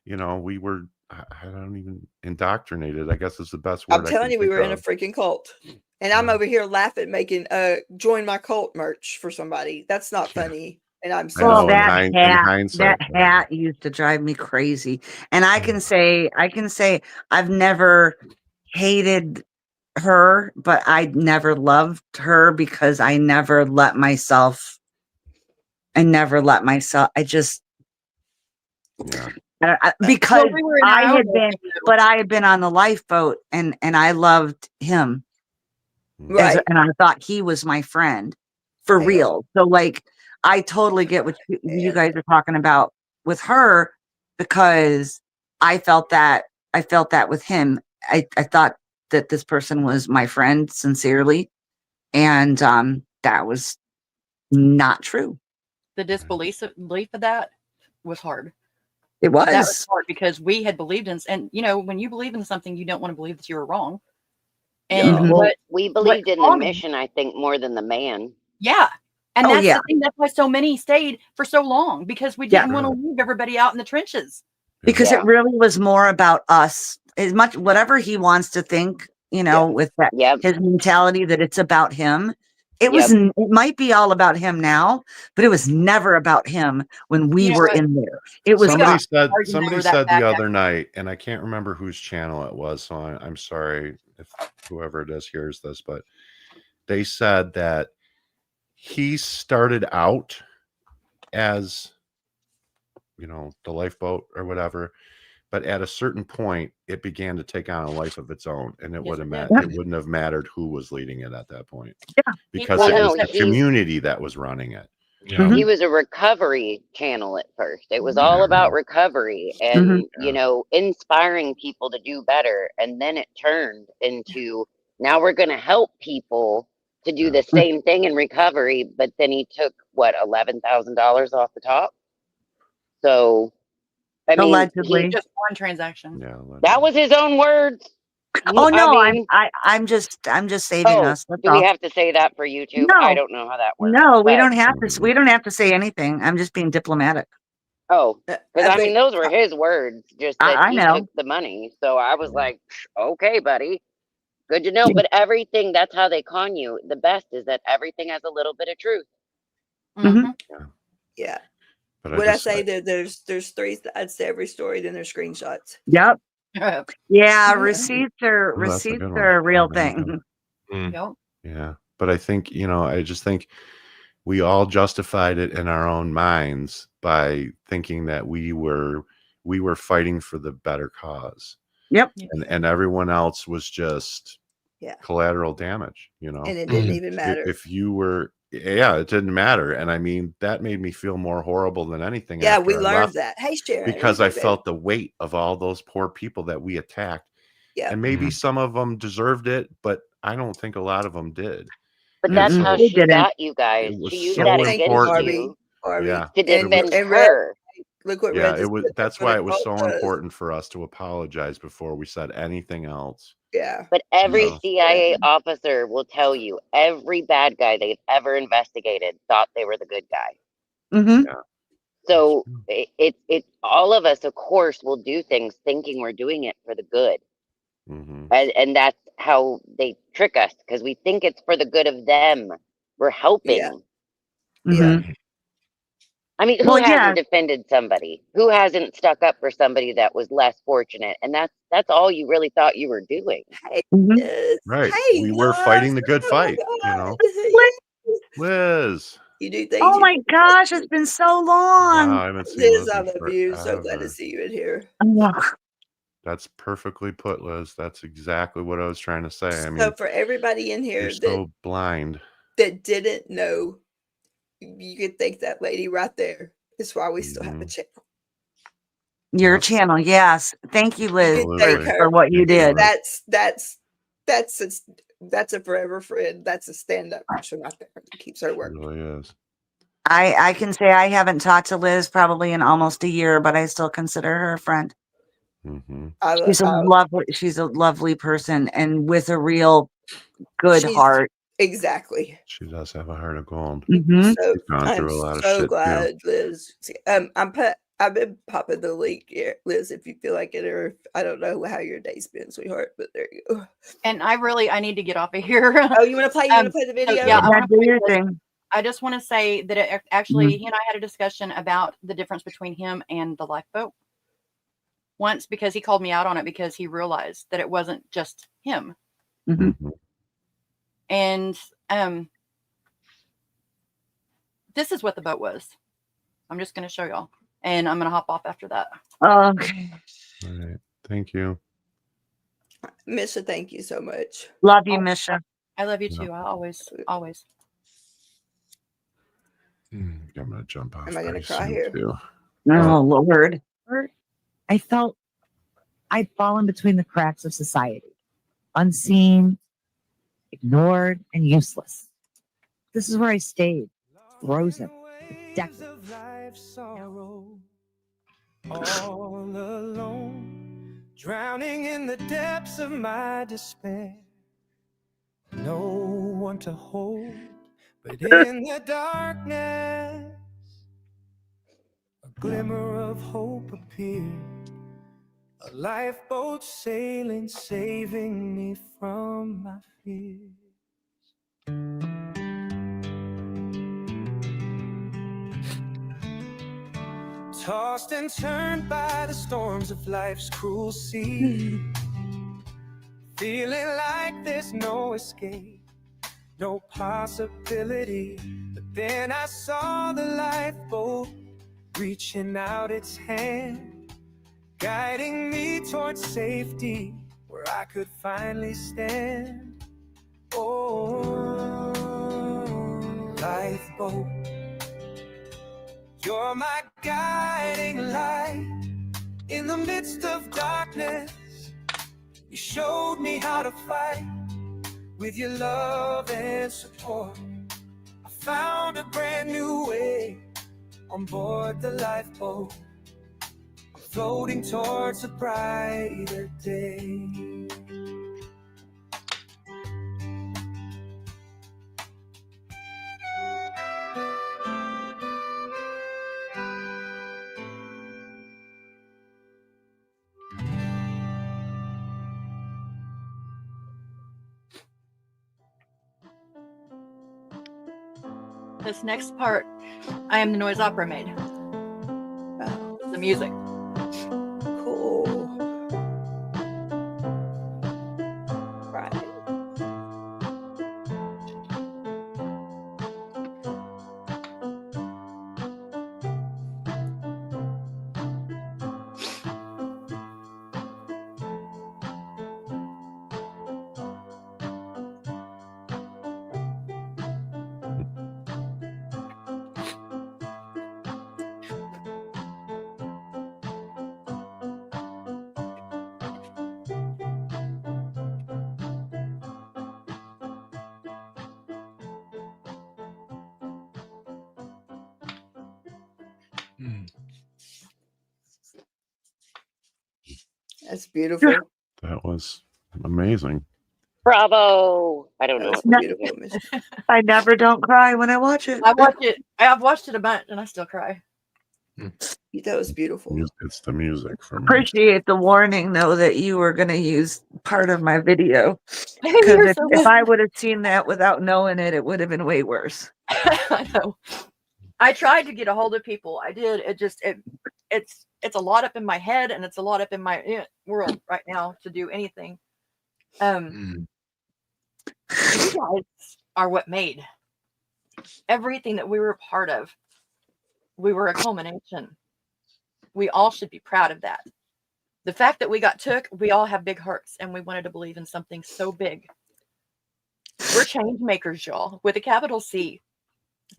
you know, we were, I don't even, indoctrinated, I guess is the best word. I'm telling you, we were in a freaking cult. And I'm over here laughing, making join my cult merch for somebody. That's not funny. And I'm so well, that hat used to drive me crazy. And I can say I've never hated her, but I never loved her, because I never let myself. I just because I had been on the lifeboat, and I loved him. Right. And I thought he was my friend for real. So like, I totally get what you guys are talking about with her, because I felt that with him. I thought that this person was my friend sincerely. And that was not true. The disbelief of that was hard. It was. That was hard, because we had believed in, and you know, when you believe in something, you don't want to believe that you were wrong. And we believed in the mission, I think, more than the man. Yeah. And that's the thing. That's why so many stayed for so long, because we didn't want to leave everybody out in the trenches. Because it really was more about us. As much whatever he wants to think, you know, with that his mentality that it's about him. It might be all about him now, but it was never about him when we were in there. It was somebody said the other night, and I can't remember whose channel it was, so I'm sorry if whoever it is hears this, but they said that he started out as, you know, the lifeboat or whatever, but at a certain point it began to take on a life of its own, and it wouldn't have mattered who was leading it at that point. Because it was the community that was running it. He was a recovery channel at first. It was all about recovery and you know, inspiring people to do better, and then it turned into, now we're going to help people to do the same thing in recovery. But then he took what, $11,000 off the top. So I mean, just one transaction. Yeah, that was his own words. Oh no, I mean, I'm just saving us. That's do we all. have to say that for YouTube? I No, don't know how that works. no, we But don't have to. We don't have to say anything. I'm just being diplomatic. because I mean, those were his words, just that I he know. took the money. So I was like, okay, buddy, good to know. But everything, that's how they con you. The best is that everything has a little bit of truth. Mm-hmm. Yeah. But Would I say that there's 3 sides to every story, then there's screenshots. Yep. Yeah, Ooh, receipts are that's a good one. a real thing. Yep. Yeah. But I think, I just think we all justified it in our own minds by thinking that we were fighting for the better cause. Yep. And everyone else was just collateral damage, And it didn't even matter. If you were, it didn't matter. And I mean, that made me feel more horrible than anything. Yeah, after we I learned left, that. Hey, Sharon. because I felt the weight of all those poor people that we attacked. Yeah. And maybe some of them deserved it, but I don't think a lot of them did. But that's how she got you guys. She used that against you Yeah. to defend her. Look what Yeah, Red it was. said, That's what why a it was cult so does. important for us to apologize before we said anything else. Yeah. But every CIA officer will tell you every bad guy they've ever investigated thought they were the good guy. Mm-hmm. Yeah. So it's all of us, of course, will do things thinking we're doing it for the good. Mm-hmm. And that's how they trick us, because we think it's for the good of them. We're helping. Yeah. Mm-hmm. I mean, who hasn't defended somebody? Who hasn't stuck up for somebody that was less fortunate? And that's all you really thought you were doing. Hey, Right. hey, We were fighting the good fight, Liz. You do things. Oh my gosh, it's been so long. Wow, I haven't seen Liz, Liz I in love you. So glad to forever. see you in here. That's perfectly put, Liz. That's exactly what I was trying to say. I mean, So for everybody in here you're so blind that didn't know, you could thank that lady right there. It's why we still have a channel. Your channel, yes. Thank you, Liz, for what you did. That's a forever friend. That's a stand-up person out there that keeps her working. It really is. I can say I haven't talked to Liz probably in almost a year, but I still consider her a friend. Mm-hmm. She's a lovely person, and with a real good heart. Exactly. She does have a heart of gold. Mm-hmm. So She's gone through a lot of so shit glad, too. Liz. I've been popping the link here, Liz, if you feel like it, or I don't know how your day's been, sweetheart, but there you go. And I need to get off of here. Oh, you want to play? You want to play the video? So, yeah, do your thing. I just want to say that it actually, he and I had a discussion about the difference between him and the lifeboat once, because he called me out on it because he realized that it wasn't just him. Mm-hmm. And this is what the boat was. I'm just going to show y'all, and I'm going to hop off after that. Okay. All right. Thank you. Misha, thank you so much. Love you, Misha. I love you too. I always. I'm going to jump off. Am I going to cry here? Too. Oh, Lord. I felt I'd fallen between the cracks of society, unseen, ignored, and useless. This is where I stayed, frozen, for decades. All alone, drowning in the depths of my despair. No one to hold, but in the darkness, a glimmer of hope appeared. A lifeboat sailing, saving me from my fears. Tossed and turned by the storms of life's cruel sea. Feeling like there's no escape, no possibility. But then I saw the lifeboat reaching out its hand, guiding me towards safety, where I could finally stand. Oh, lifeboat, you're my guiding light in the midst of darkness. You showed me how to fight with your love and support. I found a brand new way on board the lifeboat. I'm floating towards a brighter day. This next part, I am the noise opera maid. The music. Cool. Right. That's beautiful. That was amazing. Bravo! I don't know. That's beautiful. I never don't cry when I watch it. I've watched it a bunch, and I still cry. That was beautiful. It's the music for me. Appreciate the warning, though, that you were going to use part of my video. Because if I would have seen that without knowing it, it would have been way worse. I know. I tried to get a hold of people. I did. It's a lot up in my head, and it's a lot up in my world right now to do anything. You guys are what made everything that we were a part of. We were a culmination. We all should be proud of that. The fact that we got took, we all have big hearts, and we wanted to believe in something so big. We're change makers, y'all, with a capital C.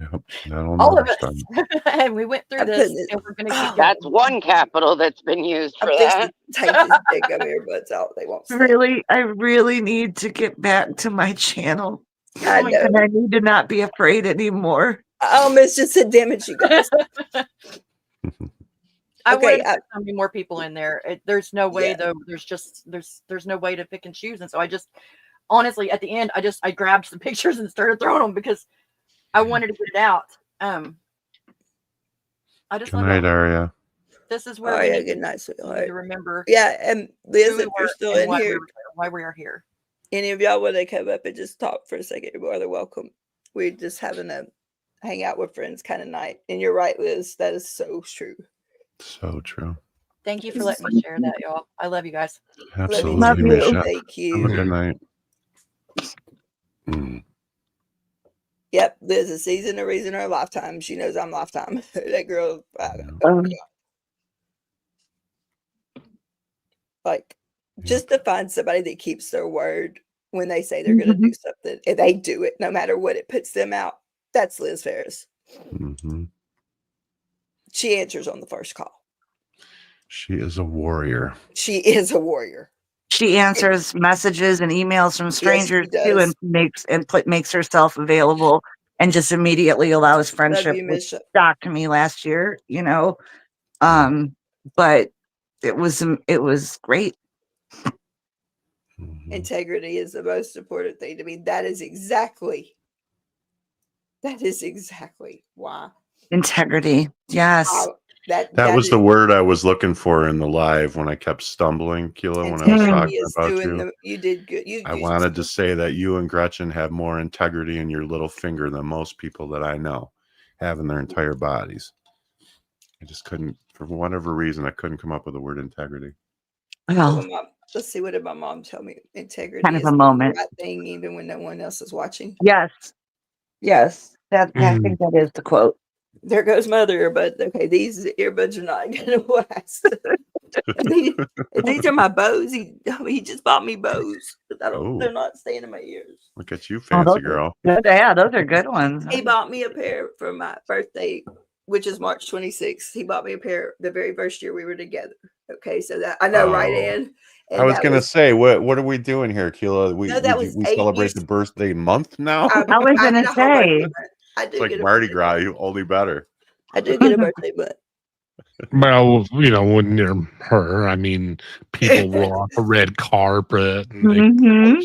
Yep, all of us. And we went through this, and we're going to keep going. That's one capital that's been used for that. Take this big gum earbuds out. They won't stay. I really need to get back to my channel. I know. And I need to not be afraid anymore. I almost just said damage, you guys. I wanted to put so many more people in there. There's no way though. There's no way to pick and choose. And so I just honestly at the end I grabbed some pictures and started throwing them because I wanted to get it out. I just good night, Aria. This is where good night, sweetheart. To remember. Yeah, and Liz, if you're still in here, why we are here. Any of y'all want to come up and just talk for a second, you're more than welcome. We're just having a hang out with friends kind of night. And you're right, Liz. That is so true. So true. Thank you for letting me share that, y'all. I love you guys. Absolutely. Love you. Misha. Thank you. Have a good night. Yep, Liz, a season, a reason, or a lifetime. She knows I'm lifetime. That girl. Just to find somebody that keeps their word when they say they're going to do something, and they do it no matter what it puts them out. That's Liz Ferris. She answers on the first call. She is a warrior. She is a warrior. She answers messages and emails from strangers too, and makes herself available, and just immediately allows friendship. Which shocked me last year, but it was great. Integrity is the most important thing to me. That is exactly why. Integrity. Yes. That was the word I was looking for in the live when I kept stumbling, Keila, when I was talking about you. You did good. I wanted to say that you and Gretchen have more integrity in your little finger than most people that I know have in their entire bodies. I just couldn't, for whatever reason, I couldn't come up with the word integrity. Well, let's see, what did my mom tell me? Integrity kind of is a moment. the right thing, even when no one else is watching. Yes. I think that is the quote. There goes my other earbud. Okay, these earbuds are not gonna last. These are my bows. He just bought me bows. They're not staying in my ears. Look at you, fancy girl. Yeah, those are good ones. He bought me a pair for my birthday, which is March 26th. He bought me a pair the very first year we were together. Okay, so that I know, right, Ann? I was gonna say, what are we doing here, Keila? We celebrate the birthday month now. I was gonna say, it's like Mardi Gras, you only better. I do get a birthday month. Well, when you're her, I mean, people roll off a red carpet and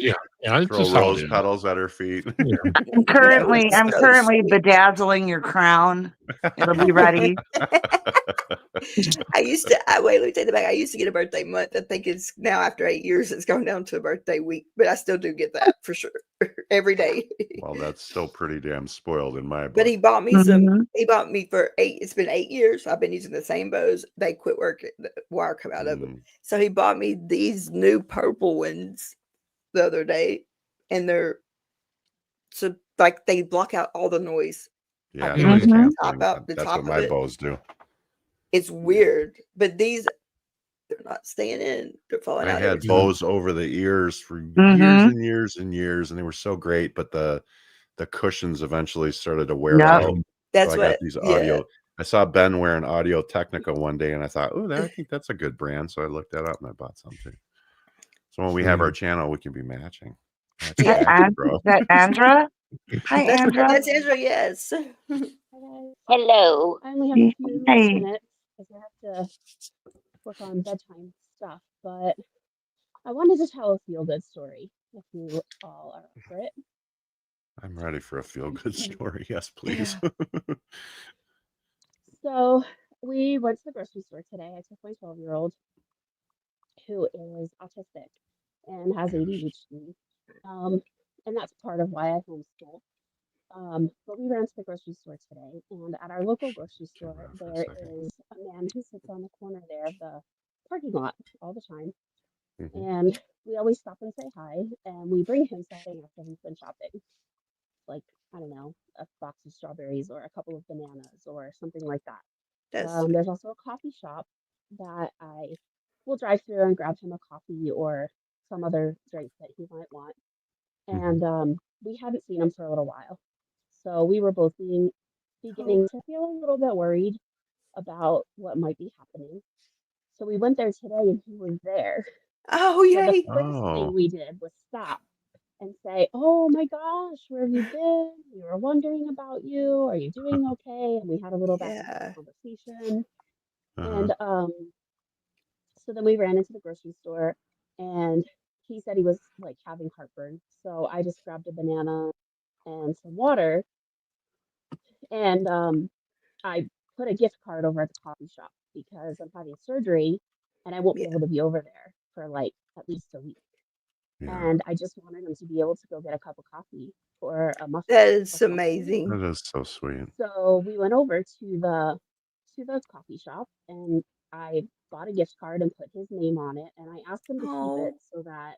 throw rose petals at her feet. Yeah. I'm currently bedazzling your crown. It'll be ready. Let me take it back. I used to get a birthday month. I think it's now after 8 years, it's gone down to a birthday week, but I still do get that for sure. every day. Well, that's still pretty damn spoiled in my book. But he bought me some. He bought me for 8. It's been 8 years. I've been using the same bows. They quit working. The wire come out of them. So he bought me these new purple ones the other day, and they're so like they block out all the noise. Yeah, the top that's of what my it. bows do. It's weird, but these they're not staying in. They're falling out. I had bows over the ears for years and years and years, and they were so great, but the cushions eventually started to wear out. That's so I got these audio. I saw Ben wearing Audio Technica one day, and I thought, oh, I think that's a good brand. So I looked that up and I bought some too. So when we have our channel, we can be matching. Is that Andra? Hi, Andra. That's Andra, yes. Hello. I only have a few minutes because I have to work on bedtime stuff, but I wanted to tell a feel-good story if you all are up for it. I'm ready for a feel-good story. Yes, please. So we went to the grocery store today. I took my 12-year-old who is autistic and has ADHD. And that's part of why I homeschool. But we ran to the grocery store today, and at our local grocery store, there is a man who sits on the corner there of the parking lot all the time. And we always stop and say hi, and we bring him something after he's been shopping. Like, I don't know, a box of strawberries or a couple of bananas or something like that. There's also a coffee shop that I will drive through and grab him a coffee or some other drink that he might want. And we hadn't seen him for a little while. So we were both beginning to feel a little bit worried about what might be happening. So we went there today and he was there. Oh, yay. So the first thing we did was stop and say, oh my gosh, where have you been? We were wondering about you. Are you doing okay? And we had a little back and forth conversation. And so then we ran into the grocery store and he said he was like having heartburn. So I just grabbed a banana and some water. And I put a gift card over at the coffee shop because I'm having surgery and I won't be able to be over there for like at least a week. And I just wanted him to be able to go get a cup of coffee or a muffin. That is amazing. That is so sweet. So we went over to the coffee shop and I bought a gift card and put his name on it. And I asked him to keep it so that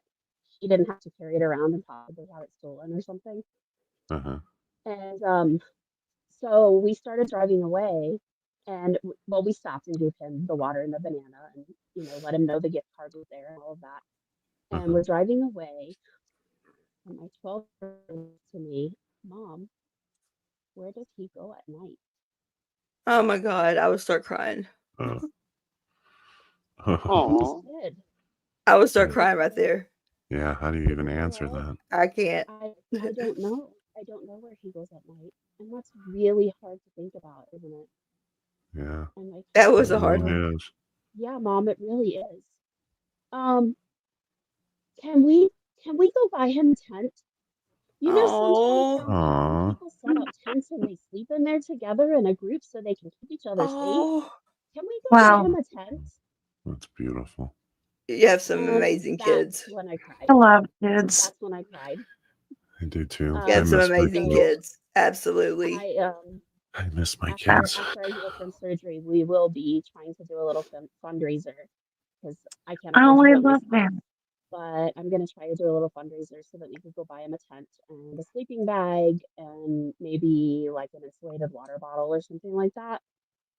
he didn't have to carry it around and possibly have it stolen or something. And so we started driving away and we stopped and gave him the water and the banana and, let him know the gift card was there and all of that. And we're driving away and my 12-year-old to me, Mom, where does he go at night? Oh my God, I would start crying. I would start crying right there. Yeah, how do you even answer that? I can't. I don't know. I don't know where he goes at night. And that's really hard to think about, isn't it? Yeah. And that was a hard one. Yeah, Mom, it really is. Can we go buy him a tent? Sometimes people set up tents and they sleep in there together in a group so they can keep each other safe. Can we go buy him a tent? That's beautiful. You have some amazing kids. When I cried. I love kids. That's when I cried. I do too. You have some amazing kids. Absolutely. I miss my kids. After I heal from surgery, we will be trying to do a little fundraiser because I can't. Oh, I love that. But I'm going to try to do a little fundraiser so that we could go buy him a tent and a sleeping bag and maybe like an insulated water bottle or something like that.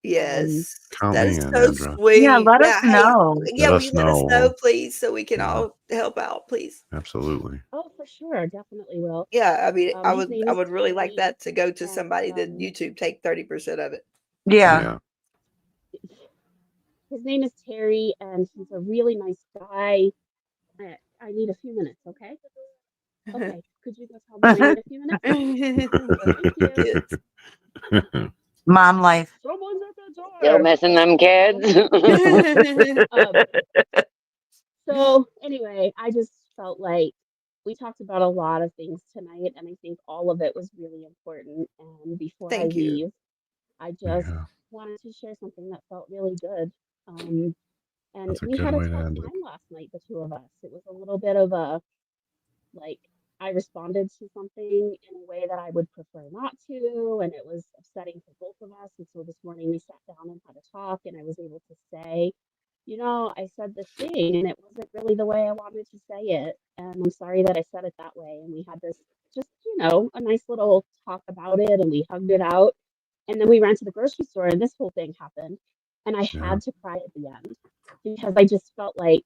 Yes. Count that me is in, so Andra. sweet. Yeah, let us know. Yeah, will you let us know, please, so we can all help out, please? Absolutely. Oh, for sure. Definitely will. Yeah, I mean, I his would really like Terry, that to go to somebody that YouTube take 30% of it. Yeah. His name is Terry, and he's a really nice guy. I need a few minutes, okay? Okay. Could you go tell me I need a few minutes? Thank you. Mom life. Someone's at the door. Still missing them kids. So anyway, I just felt like we talked about a lot of things tonight, and I think all of it was really important. And before I leave, I just wanted to share something that felt really good. And we had a tough time last night, the two of us. It was a little bit of a, like, I responded to something in a way that I would prefer not to, and it was upsetting for both of us. And so this morning we sat down and had a talk, and I was able to say, I said this thing and it wasn't really the way I wanted to say it. And I'm sorry that I said it that way. And we had this just, a nice little talk about it, and we hugged it out. And then we ran to the grocery store and this whole thing happened. And I had to cry at the end because I just felt like,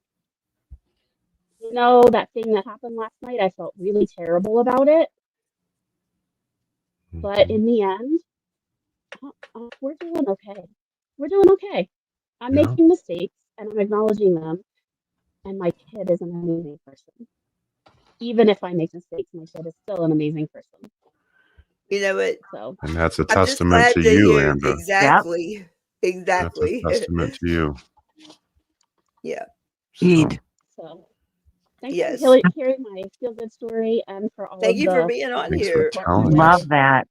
that thing that happened last night, I felt really terrible about it. But in the end, we're doing okay. We're doing okay. I'm making mistakes and I'm acknowledging them. And my kid is an amazing person. Even if I make mistakes, my kid is still an amazing person. You know what? So, and that's a I'm just testament glad to to you, hear Andra. exactly. That's Exactly. a testament to you. Yeah. So thanks Yes. for hearing my feel good story and for all Thank of you for the being on Thanks here. for support my telling way. us. Love that.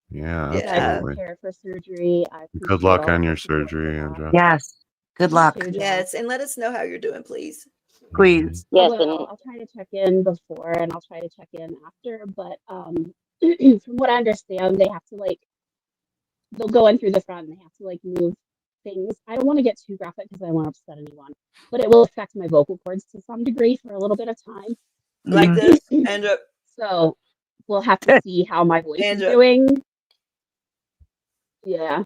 Yeah, As I absolutely. prepare for surgery, I Good appreciate luck all on of your the support for surgery, that. Andra. Yes. Good luck. Too, John. Yes, and let us know how you're doing, please. Please. I Yes, will. and I'll try to check in before and I'll try to check in after. But from what I understand, they have to they'll go in through the front and they have to move things. I don't want to get too graphic because I don't want to upset anyone, but it will affect my vocal cords to some degree for a little bit of time. Like this, Andra. So we'll have to see how my voice is Andra. doing. Yeah.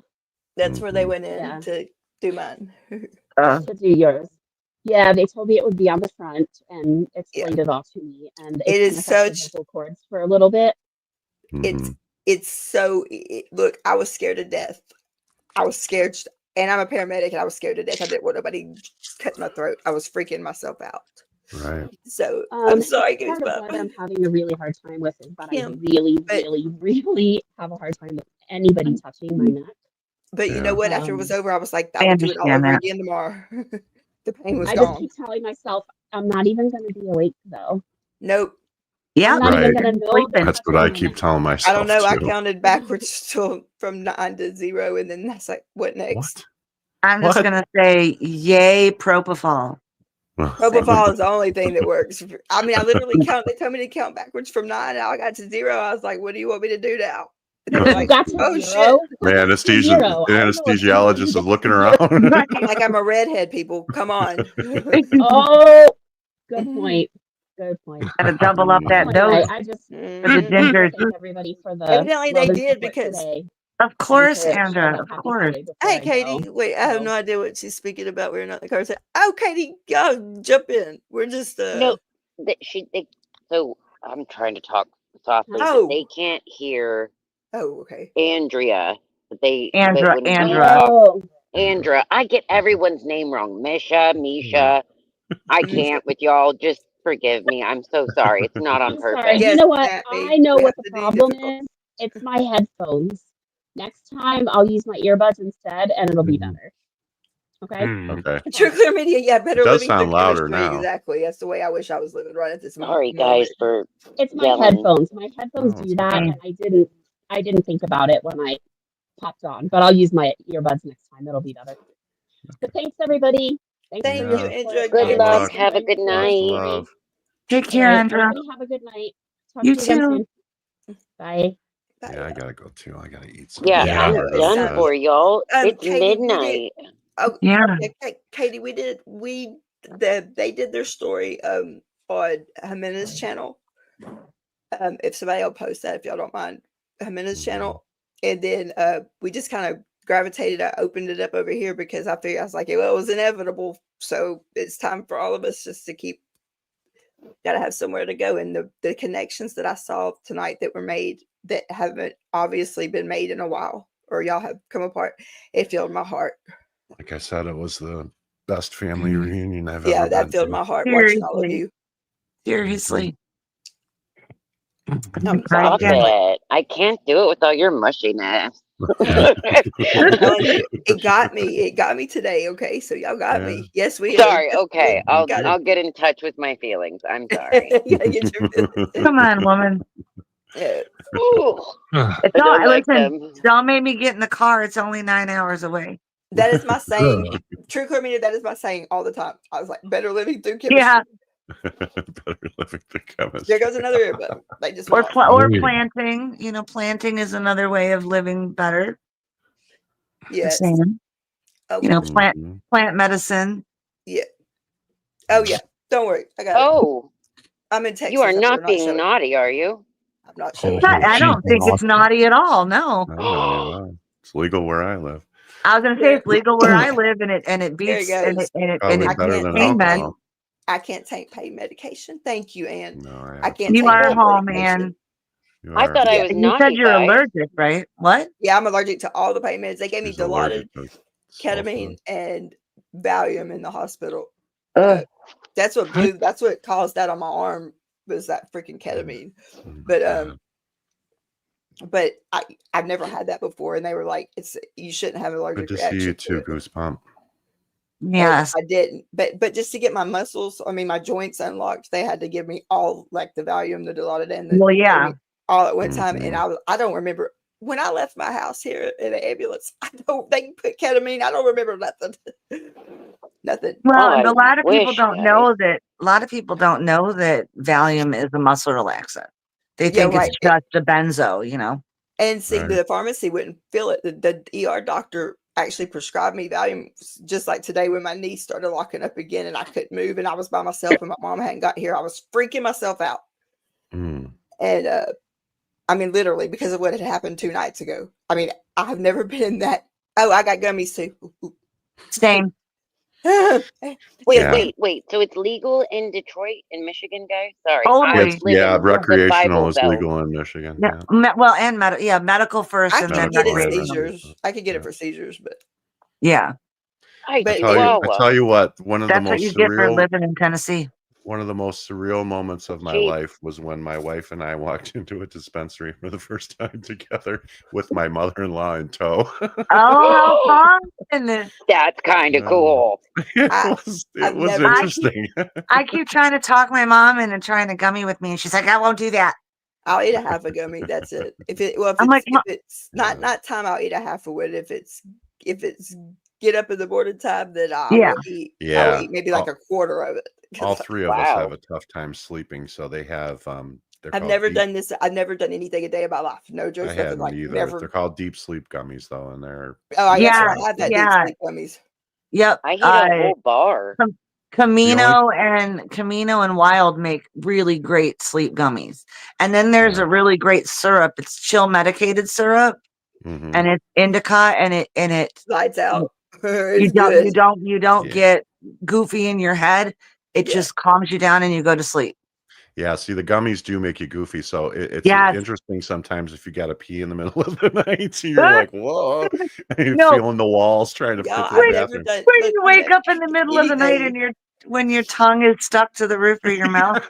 That's where they went in Yeah. to do mine. To do yours. Yeah, they told me it would be on the front and explained it all to me, and It it's is gonna affect the such. vocal cords for a little bit. It's so. Look, I was scared to death. I was scared, and I'm a paramedic, and I was scared to death. I didn't want nobody cut my throat. I was freaking myself out. Right. So I'm sorry, Part of what Goosebumps. I'm having a really hard time with is that I Kim, really have a hard time with anybody touching my neck. But you know what? After it was over, I was like, I I would do it all understand over that. again tomorrow. The pain was I just gone. keep telling myself I'm not even going to be awake though. Nope. Yeah. I'm not even going to know. That's what I keep telling myself. I don't know. I too. counted backwards from 9 to 0, and then that's like, what next? I'm just going to say, yay, propofol. Propofol is the only thing that works. I mean, I literally count. They told me to count backwards from 9, and I got to 0. I was like, what do you want me to do now? And they were like, got to oh, 0? shit. The anesthesiologist is looking around. I'm like, I'm a redhead, people. Come on. Oh, good point. Good point. Gotta double up that Anyway, dose I just for the gingers. thank everybody for the Evidently they love and did support because today. Of course, And to share Andra. that Of happy course. Friday before Hey, I Katie. go. Wait, I have no idea what she's speaking about. We're not in the car. Oh, Katie, go jump in. We're just no, so I'm trying to talk softly, Oh. but they can't hear. Oh, okay. Andrea, but Andra. when we talk, Oh. Andra, I get everyone's name wrong. Misha. I can't with y'all. Just forgive me. I'm so sorry. It's not on I'm sorry. purpose. You know what? I know what the problem is. It's my headphones. Next time I'll use my earbuds instead and it'll be better. Okay? Okay. True Clear Media, yeah, better It does living sound through louder chemistry. now. Exactly. That's the way I wish I was living right at this Sorry, moment. guys, for It's my yelling. headphones. My headphones do that, and I didn't think about it when I popped on. But I'll use my earbuds next time. It'll be better. But thanks everybody. Thanks for your support. Andra. Good And luck. please Have a good night. Love. Take care, All right, Andra. everybody have a good night. Talk You to you again too. soon. Bye. Yeah, I gotta go too. I gotta eat something. Yeah, I'm done for y'all. It's Katie, midnight. Yeah. Okay, Katie, they did their story on Jimenez's channel. If somebody will post that, if y'all don't mind, Jimenez's channel, and then we just kind of gravitated. I opened it up over here because I figured I was like, well, it was inevitable, so it's time for all of us just to keep. Got to have somewhere to go, and the connections that I saw tonight that were made that haven't obviously been made in a while, or y'all have come apart. It filled my heart. Like I said, it was the best family reunion I've ever Yeah, been that filled to. my heart watching all of you. Seriously. Stop it. I can't do it without your mushiness. I'm telling you, it got me. It got me today. Okay, so y'all got me. Yes, we. Sorry. Okay, I'll got get in touch with my feelings. I'm sorry. Come on, woman. Ooh, It's I don't all, like listen, them. don't make me get in the car. It's only 9 hours away. That is my saying. True Clear Media, that is my saying all the time. I was like, better living through chemistry. Yeah. Better living the chemistry. There goes another earbud. They just Or went off. or planting. You know, planting is another way of living better. Yes. You know, plant medicine. Yeah. Oh yeah. Don't worry. I got it. Oh, I'm in Texas. you are We're not being showing. naughty, are you? I'm not showing. I don't think it's naughty at all. No. Not naughty at all. It's legal where I live. I was gonna say it's legal where I live, and it beats There he goes. Probably better than alcohol. I can't take pain medication. Thank you, Ann. No, I can't. You take are pain home, medication. Ann. I thought I was You naughty. said you're allergic, right? What? Yeah, I'm allergic to all the pain meds. They gave me She's allergic Dilaudid, to ketamine, and Valium in the hospital. Ugh. That's what blew. That's what caused that on my arm, was that freaking ketamine. But I've never had that before, and they were like, you shouldn't have an allergic Good to reaction. see you too, Goosebump. Yes. I didn't, but just to get my muscles, I mean my joints unlocked, they had to give me all, like the Valium, the Dilaudid, and the ketamine all at one time. And I don't remember when I left my house here in the ambulance. They put ketamine. I don't remember nothing. Nothing. Well, a lot of people don't know that. A lot of people don't know that Valium is a muscle relaxant. They think it's just a benzo, you know. And see, the pharmacy wouldn't fill it. The ER doctor actually prescribed me Valium, just like today when my knee started locking up again and I couldn't move and I was by myself and my mom hadn't got here. I was freaking myself out. And I mean, literally, because of what had happened 2 nights ago. I mean, I've never been in that. Oh, I got gummies too. Same. Wait. So it's legal in Detroit, in Michigan, guys? Sorry. Totally. Recreational is legal in Michigan. Yeah. Well, and medical first, I and can then get it recreational. seizures. I could get it for seizures, but yeah. I tell you what, one of the That's most what you get for surreal living in Tennessee. One of the most surreal moments of my life was when my wife and I walked into a dispensary for the first time together with my mother-in-law in tow. Oh, how fun! That's kind of cool. It was interesting. I keep trying to talk my mom into trying a gummy with me, and she's like, "I won't do that." I'll eat a half a gummy. That's it. If it's not time, I'll eat a half of it. If it's get up in the morning time, then I will eat. Yeah. I'll eat maybe like a quarter of it. All three of us have a tough time sleeping, so they have. I've never done this. I've never done anything a day of my life. No jokes. I haven't like either. never. They're called deep sleep gummies, though, and they're. Oh, I have that deep sleep gummies. Yep. I eat a whole bar. Camino and Wild make really great sleep gummies, and then there's a really great syrup. It's chill medicated syrup, and it's indica, and it lights out. You don't get goofy in your head. It just calms you down and you go to sleep. Yeah, see, the gummies do make you goofy, so it's interesting sometimes if you got to pee in the middle of the night. You're like, whoa, and you're feeling the walls trying to fit the bathroom. When you wake up in the middle of the night and when your tongue is stuck to the roof of your mouth.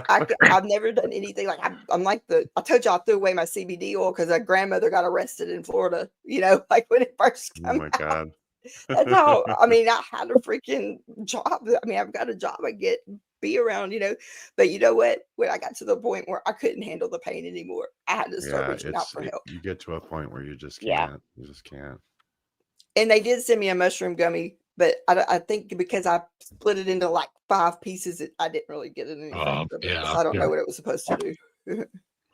I've never done anything like I'm like I told you I threw away my CBD oil because a grandmother got arrested in Florida. You know, like when it first came out. Oh my God. That's how. I mean, I had a freaking job. I mean, I've got a job. I be around, you know. But you know what? When I got to the point where I couldn't handle the pain anymore, I had to start reaching out for help. You get to a point where you just can't. You just can't. And they did send me a mushroom gummy, but I think because I split it into like 5 pieces, I didn't really get it anything. So I don't know what it was supposed to do.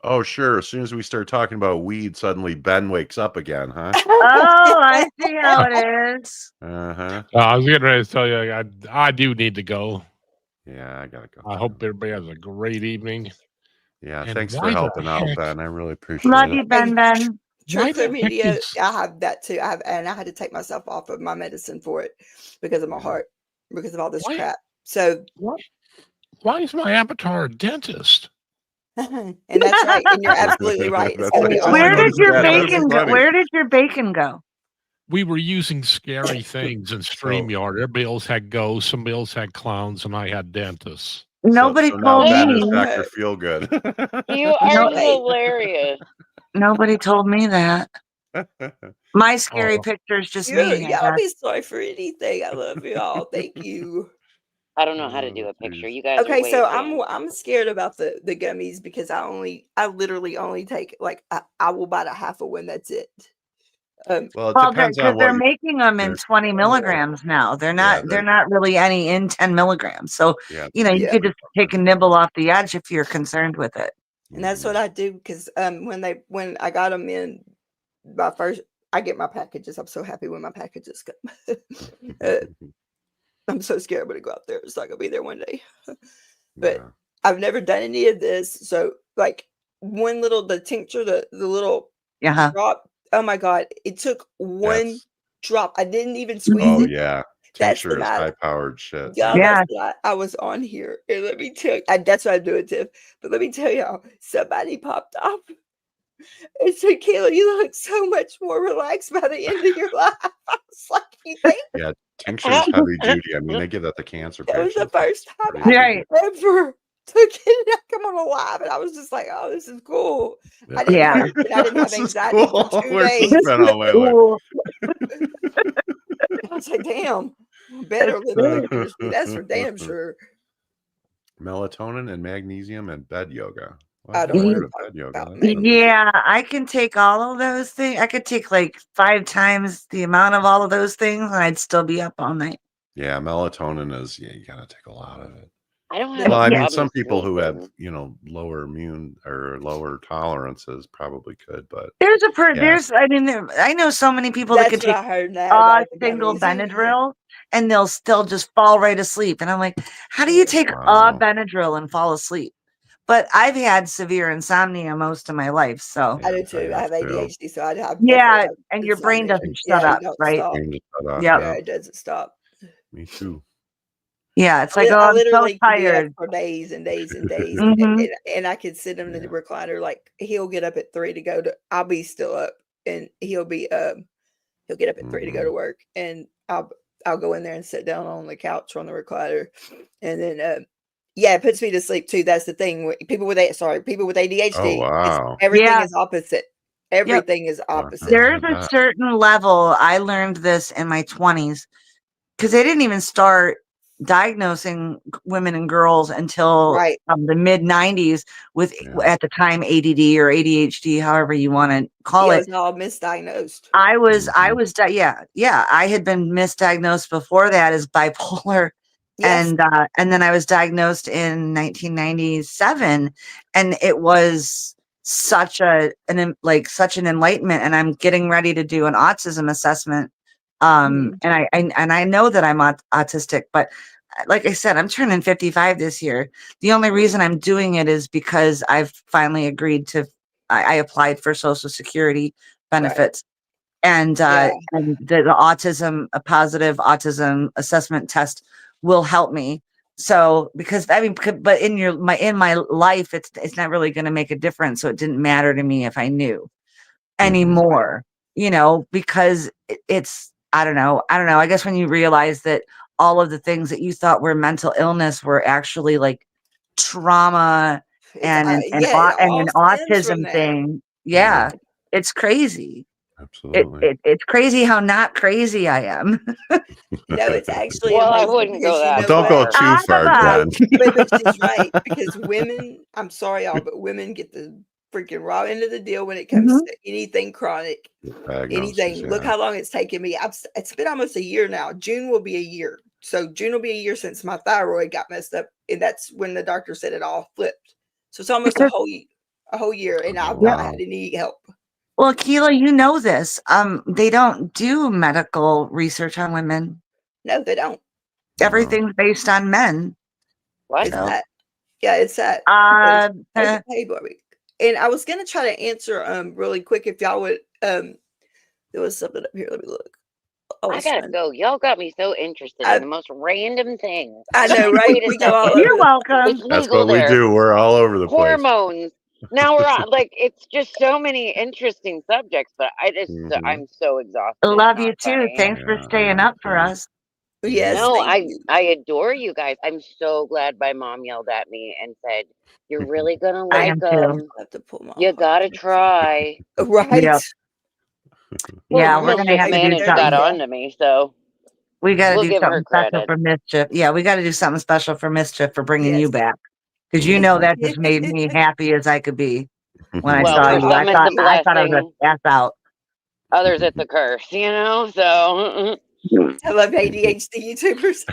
Oh, sure. As soon as we start talking about weed, suddenly Ben wakes up again, huh? Oh, I see how it is. I was getting ready to tell you, I do need to go. Yeah, I gotta go. I hope everybody has a great evening. Yeah, and thanks for helping out, Ben. I really appreciate Love it. you, Ben. True media, I have that too. And I had to take myself off of my medicine for it because of my heart, because of all this crap. So why is my avatar a dentist? And that's right. And you're absolutely right. Where did your bacon go? Where did your bacon go? We were using scary things in StreamYard. Everybody else had ghosts, somebody else had clowns, and I had dentists. Nobody told me. Dr. Feel Good. You are hilarious. Nobody told me that. My scary picture is just me. Y'all be sorry for anything. I love you all. Thank you. I don't know how to do a picture. You guys. Okay, so I'm scared about the gummies because I literally only take like I will bite a half of one. That's it. Well, it depends because on they're what making them in 20 milligrams now. They're not really any in 10 milligrams. So, yeah, you could just take a nibble off the edge if you're concerned with it. And that's what I do because when I got them in my first, I get my packages. I'm so happy when my packages come. I'm so scared I'm gonna go out there. It's not gonna be there one day. But I've never done any of this. So like the tincture, the little drop. Oh my God. It took one drop. I didn't even squeeze Oh it. yeah. That's Tincture is high powered shit. Y'all, that's why I was on here. And let me tell you, that's what I'm doing, Tiff. But let me tell y'all, somebody popped off and said, Kayla, you look so much more relaxed by the end of your life. I was like, you think? Yeah, tincture is heavy duty. I mean, they give that to cancer patients. That was the first time I ever took it. I come on alive, and I was just like, "Oh, this is cool." I didn't hurt, and I didn't have anxiety for 2 days. This been all my life. I was like, "Damn, I'm better living in the industry. That's for damn sure." Melatonin and magnesium and bed yoga. Well, I don't want to talk bed yoga. about magnesium. Yeah, I can take all of those things. I could take like 5 times the amount of all of those things, and I'd still be up all night. Yeah, melatonin is you gotta take a lot of it. I don't have. Well, I mean, some people who have lower immune or lower tolerances probably could, but I know so many people that can take a single Benadryl and they'll still just fall right asleep, and I'm like, how do you take a Benadryl and fall asleep? But I've had severe insomnia most of my life, so I do too. I have ADHD, so I have and your brain doesn't shut up, right? Yeah, it doesn't stop. Me too. Yeah, it's like, I I'm so literally can be up tired for days and days and days, Mhm. and I could sit him in the recliner. Like he'll get up at 3 to go to. I'll be still up, and he'll get up at 3 to go to work, and I'll go in there and sit down on the couch on the recliner, and then it puts me to sleep too. That's the thing. People with ADHD, Oh wow. everything is opposite. Everything is opposite. There's a certain level. I learned this in my 20s because they didn't even start diagnosing women and girls until the mid 90s with at the time ADD or ADHD, however you want to call It it. was all misdiagnosed. I had been misdiagnosed before that as bipolar. Yes. And then I was diagnosed in 1997, and it was such an enlightenment, and I'm getting ready to do an autism assessment. And I know that I'm autistic, but like I said, I'm turning 55 this year. The only reason I'm doing it is because I've finally agreed to I applied for Social Security benefits. And a positive autism assessment test will help me. So because but in my life, it's not really going to make a difference. So it didn't matter to me if I knew anymore, because it's I don't know. I guess when you realize that all of the things that you thought were mental illness were actually like trauma and an autism thing. Yeah, it's crazy. Absolutely. It's crazy how not crazy I am. No, it's actually Well, I amazing wouldn't go because that Don't go too far, Jen. but she's right because women. I'm sorry, y'all, but women get the freaking raw end of the deal when it comes to anything chronic. Anything. Look how long it's taken me. It's been almost a year now. June will be a year. So June will be a year since my thyroid got messed up, and that's when the doctor said it all flipped. So it's almost a whole year, and I've not had any help. Well, Keela, you know this. They don't do medical research on women. No, they don't. Everything's based on men. What? It's that. Yeah, it's that. Hey, Bobby. And I was gonna try to answer really quick if y'all would there was something up here. Let me look. I gotta go. Y'all got me so interested in the most random thing. I know, right? We go all You're welcome. It's That's legal what we there. do. We're all over the place. Hormones. Now we're on it's just so many interesting subjects, but I'm so exhausted. Love you too. Thanks for staying up for us. Yes. No, I adore you guys. I'm so glad my mom yelled at me and said, "You're really gonna like them. You gotta try." Right. Yep. Yeah, we're gonna Mischief have to do managed that something. onto me, so we got to we'll do give her something special credit. for Mischief. Yeah, we got to do something special for Mischief for bringing you back, because that just made me happy as I could be when I Well, saw for you. some it's a I thought I was blessing. a pass out. Others, it's a curse, you know. So I love ADHD YouTubers.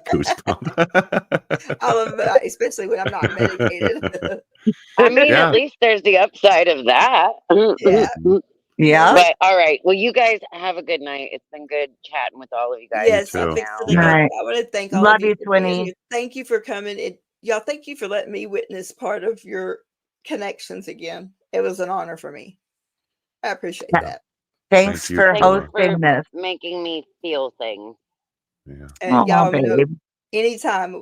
Goosebump. I love especially when I'm not medicated. I mean, Yeah. at least there's the upside of that. Yeah. Yeah. But all right. Well, you guys have a good night. It's been good chatting with all of you guys. Yes, I'm right fixing now. to go. Right. I want to thank all Love of you you, for being Twinnie. here. Thank you for coming. And y'all, thank you for letting me witness part of your connections again. It was an honor for me. I appreciate that. Thanks you, for Thanks Kayla. for hosting this. making me feel things. Yeah. And Oh, y'all know babe. anytime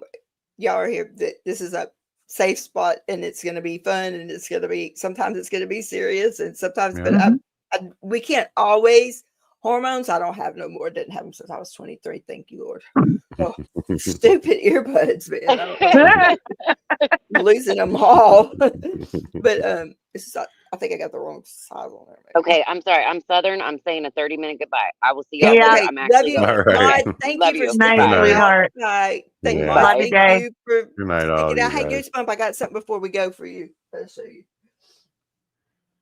y'all are here, that this is a safe spot and it's going to be fun and it's going to be, sometimes it's going to be serious and sometimes, Yeah. but we can't always. Hormones, I don't have no more. Didn't have them since I was 23. Thank you, Lord. Oh, stupid earbuds, man. I don't know. I'm losing them all. But this is, I think I got the wrong size on there. Maybe. Okay, I'm sorry. I'm Southern. I'm saying a 30-minute goodbye. I will see y'all Yeah. later. Okay. I'm Love actually you. going. All right. Maud, thank Love you for you. Night, sticking Good night. sweetheart. out. Thank Yeah. Maud, Love you, thank Dave. you for Good night, all sticking you out. Hey, guys. Goosebump, I got something before we go for you. I'll show you.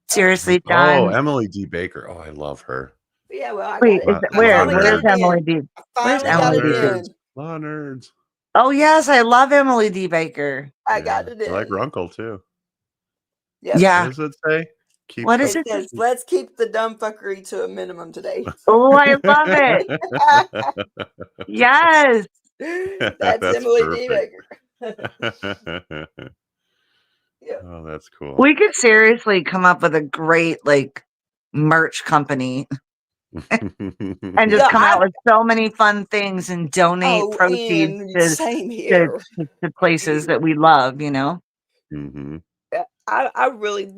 Seriously, Oh, John. Emily D. Baker. Oh, I love her. Yeah, well, I got Wait, it. is it, I where? finally got Where's it Emily in. D? I Where's finally got Emily it D? in. Law nerds. Oh, yes, I love Emily D. Baker. I got it I like in. Runkle too. Yep. What Yeah. does it say? Keep What the- is It it? says, let's keep the dumb fuckery to a minimum today. Oh, I love it. Yes. That's Emily D. perfect. Baker. Yep. Oh, that's cool. We could seriously come up with a great like merch company and just Yeah, come out with so many fun things and donate oh, proceeds and to same here. places that we love, you know? Mm-hmm. I really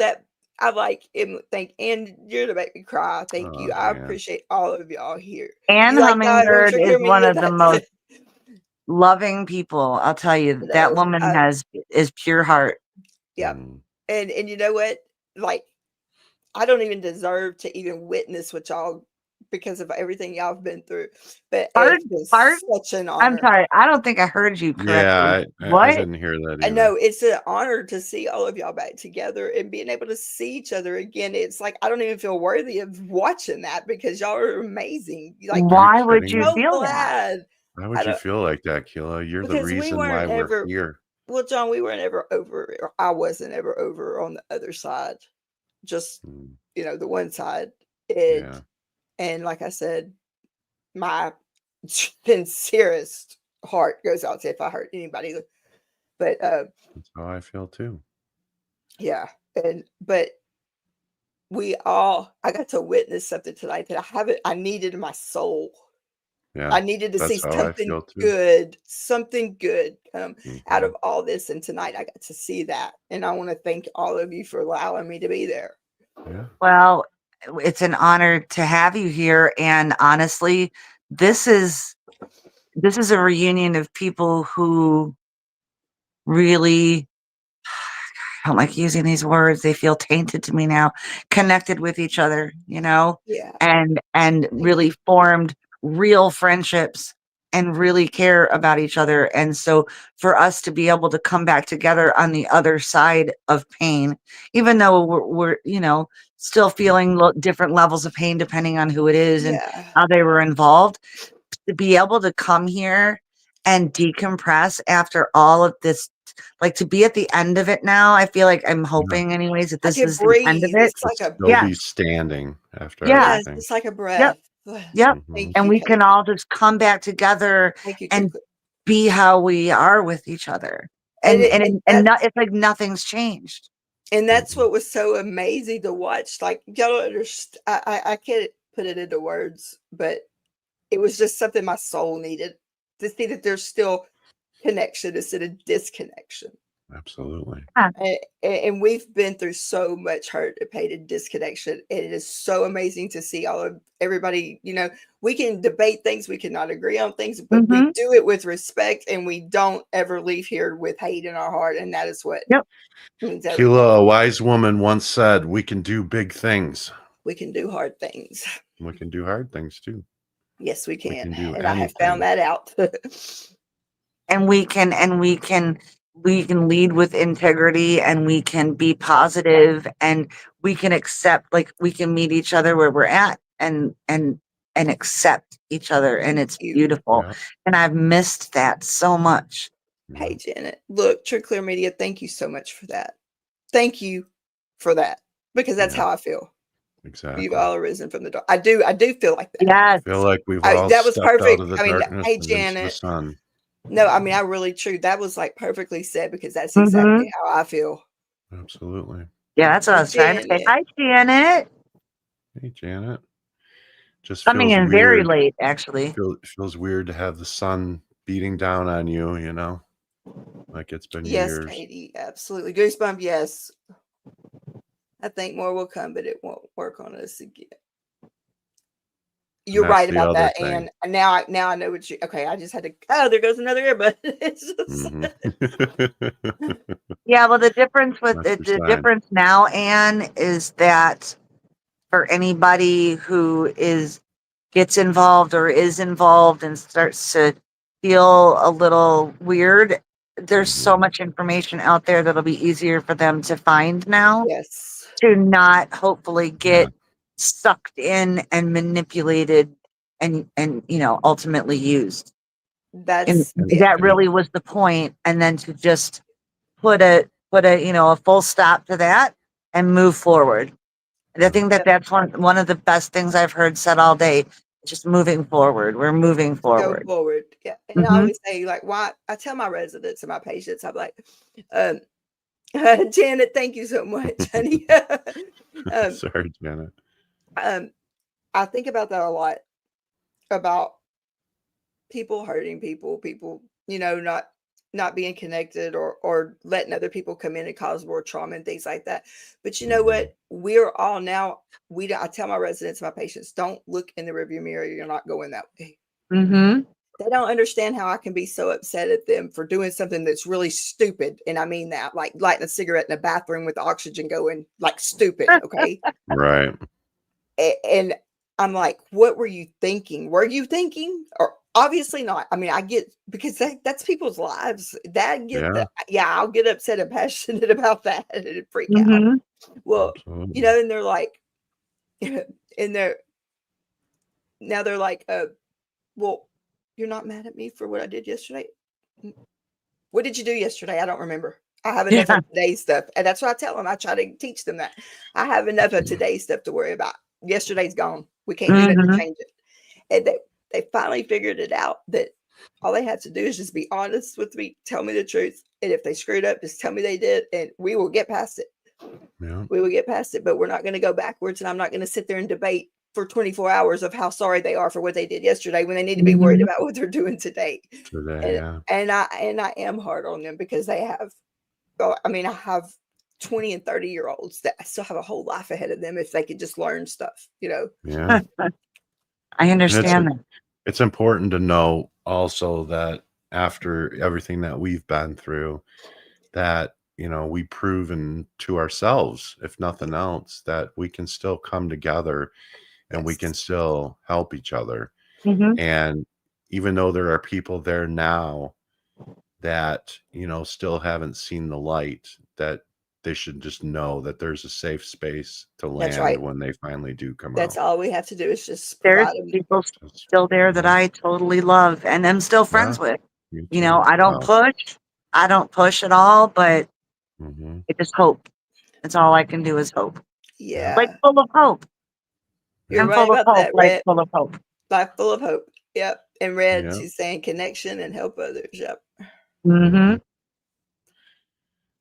I like thank and you're to make me cry. Thank you. I man. appreciate all of y'all here. Anne You like that? Don't Hummingbird you is hear me one in of the that? most loving people. I'll tell you, that No, woman is pure heart. Yeah. Mm. And you know what? Like, I don't even deserve to even witness what y'all, because of everything y'all have been through. But it's been such an honor. I'm sorry, I don't think I heard you correctly. Yeah, what? I didn't hear that either. I know it's an honor to see all of y'all back together and being able to see each other again. It's like I don't even feel worthy of watching that because y'all are amazing. Like, why would you so feel glad. that? Why would you feel like that, Kayla? You're the Because we reason why weren't we're ever here. Well, John, we weren't ever over, or I wasn't ever over on the other side. Just the one side. And like I said, my sincerest heart goes out to if I hurt anybody. But that's how I feel too. Yeah, but I got to witness something tonight that I needed in my soul. Yeah, I needed to see something good come out of all this. And tonight I got to see that. And I want to thank all of you for allowing me to be there. Yeah. Well, it's an honor to have you here. And honestly, this is a reunion of people who really, I don't like using these words, they feel tainted to me now, connected with each other, you know? Yeah. And really formed real friendships and really care about each other. And so for us to be able to come back together on the other side of pain, even though we're still feeling different levels of pain depending on who it is and how they were involved, to be able to come here and decompress after all of this, like to be at the end of it now. I feel like I'm hoping anyways that this is the end of it. It's like a be standing after everything. It's like a breath. Yep. Thank And you, we can all just come back together and be how we are with each other. And it's like nothing's changed. And that's what was so amazing to watch. Like, y'all don't understand. I can't put it into words, but it was just something my soul needed to see that there's still connection instead of disconnection. Absolutely. And we've been through so much hurt, pain, and disconnection. And it is so amazing to see everybody. We can debate things, we cannot agree on things, but we do it with respect, and we don't ever leave here with hate in our heart. And that is what means everything. Kayla, a wise woman once said, "We can do big things. We can do hard things. We can do hard things too." Yes, we can. do And I have found that out. And we can we can lead with integrity, and we can be positive, and we can accept, like, we can meet each other where we're at and accept each other. And it's beautiful. Yeah. And I've missed that so much. Hey, Janet, look, True Clear Media, thank you so much for that. Thank you for that, because that's how I feel. Exactly. You've all arisen from the dark. I do feel like that. Yes. I feel like we've all that was stepped out perfect. of the I mean, darkness hey, and into the Janet. sun. No, I mean, I really true. That was like perfectly said, because that's exactly how I feel. Absolutely. Yeah, that's what I was trying to say. Hi, Janet. Hey, Janet. Just Coming feels in weird. very late, actually. Feels weird to have the sun beating down on you, you know, like it's been years. Yes, Katie, absolutely. Goosebump, yes. I think more will come, but it won't work on us again. You're right about that, and now I know what you. Okay, I just had to. Oh, there goes another earbud. It's just, yeah, well, the difference with the difference now, Anne, is that for anybody who gets involved or is involved and starts to feel a little weird, there's so much information out there that'll be easier for them to find now. Yes. To not hopefully get sucked in and manipulated and you know, ultimately used. And that really was the point. And then to just put a you know, a full stop to that and move forward. And I think that's one of the best things I've heard said all day. Just moving forward. We're moving forward. Go forward. Yeah. And I always say, like, why I tell my residents and my patients, I'm like, Janet, thank you so much, honey. Sorry, Janet. I think about that a lot, about people hurting people, you know, not being connected or letting other people come in and cause more trauma and things like that. But you know what? We're all now, I tell my residents, my patients, don't look in the rearview mirror. You're not going that way. They don't understand how I can be so upset at them for doing something that's really stupid. And I mean that, like lighting a cigarette in a bathroom with the oxygen going, like, stupid. Okay. Right. And I'm like, what were you thinking? Were you thinking? Or obviously not. I mean, I get, because that's people's lives. I'll get upset and passionate about that and freak out. Well, you know, and they're like, and now they're like, well, you're not mad at me for what I did yesterday? What did you do yesterday? I don't remember. I have enough of today's stuff. And that's what I tell them. I try to teach them that. I have enough of today's stuff to worry about. Yesterday's gone. We can't do nothing to change it. And they finally figured it out, that all they have to do is just be honest with me, tell me the truth. And if they screwed up, just tell me they did, and we will get past it. Yeah. We will get past it, but we're not going to go backwards. And I'm not going to sit there and debate for 24 hours of how sorry they are for what they did yesterday when they need to be worried about what they're doing today. And I am hard on them, because they have, I mean, I have 20 and 30-year-olds that still have a whole life ahead of them if they could just learn stuff, you know? Yeah. I understand that. It's important to know also that after everything that we've been through, that, you know, we've proven to ourselves, if nothing else, that we can still come together and we can still help each other. And even though there are people there now that, you know, still haven't seen the light, that they should just know that there's a safe space to land when they finally do come out. That's all we have to do, is just there's people still there that I totally love and I'm still friends with. You know, I don't push at all, but it is hope. That's all I can do is hope. Yeah. Like full of hope. You're I'm right full of about hope, that, like Red. full of hope. Life full of hope. Yep. And Red, she's saying connection and help others. Yep.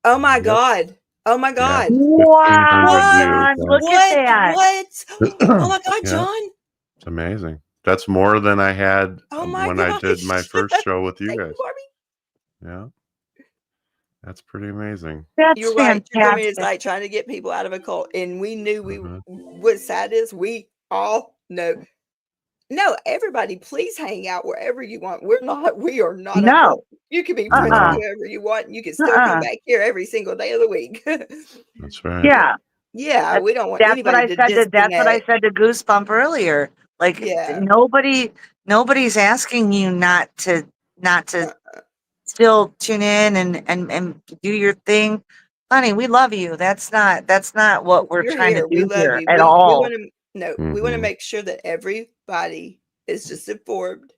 Oh my God. Oh my God. Wow. Look at that. What? Oh my God, John. It's amazing. That's more than I had when I did my first show with you guys. Yeah. That's pretty amazing. You're right. I mean, it's like trying to get people out of a cult. And we knew what's sad is we all know. No, everybody, please hang out wherever you want. We are not a cult. You can be friends with whoever you want, and you can still come back here every single day of the week. That's right. Yeah. Yeah, we don't want anybody to that's what I disconnect. said to Goosebump earlier. Like nobody's asking you not to still tune in and do your thing, honey, we love you. That's not what we're You're trying to here. We do love here you. at We all. want to we want to make sure that everybody is just informed,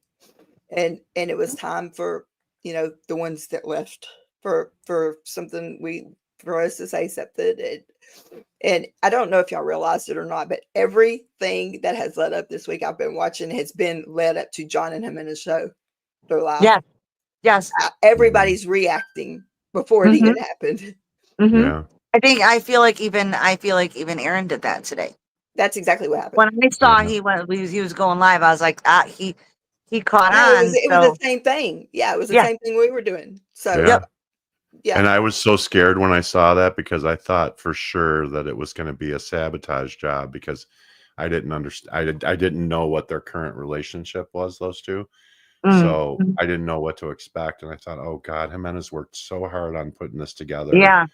and it was time for the ones that left for something for us to say something. And I don't know if y'all realized it or not, but everything that has led up this week I've been watching has been led up to John and Jimenez's show. Their live. Yes. Everybody's reacting before it even happened. Yeah. I feel like even Aaron did that today. That's exactly what happened. When I saw he was going live, I was like, he caught on. It was the same thing. Yeah, it was the same thing we were doing. So yeah. And I was so scared when I saw that because I thought for sure that it was going to be a sabotage job because I didn't understand. I didn't know what their current relationship was, those two. So I didn't know what to expect. And I thought, oh God, Jimenez worked so hard on putting this together. Yeah.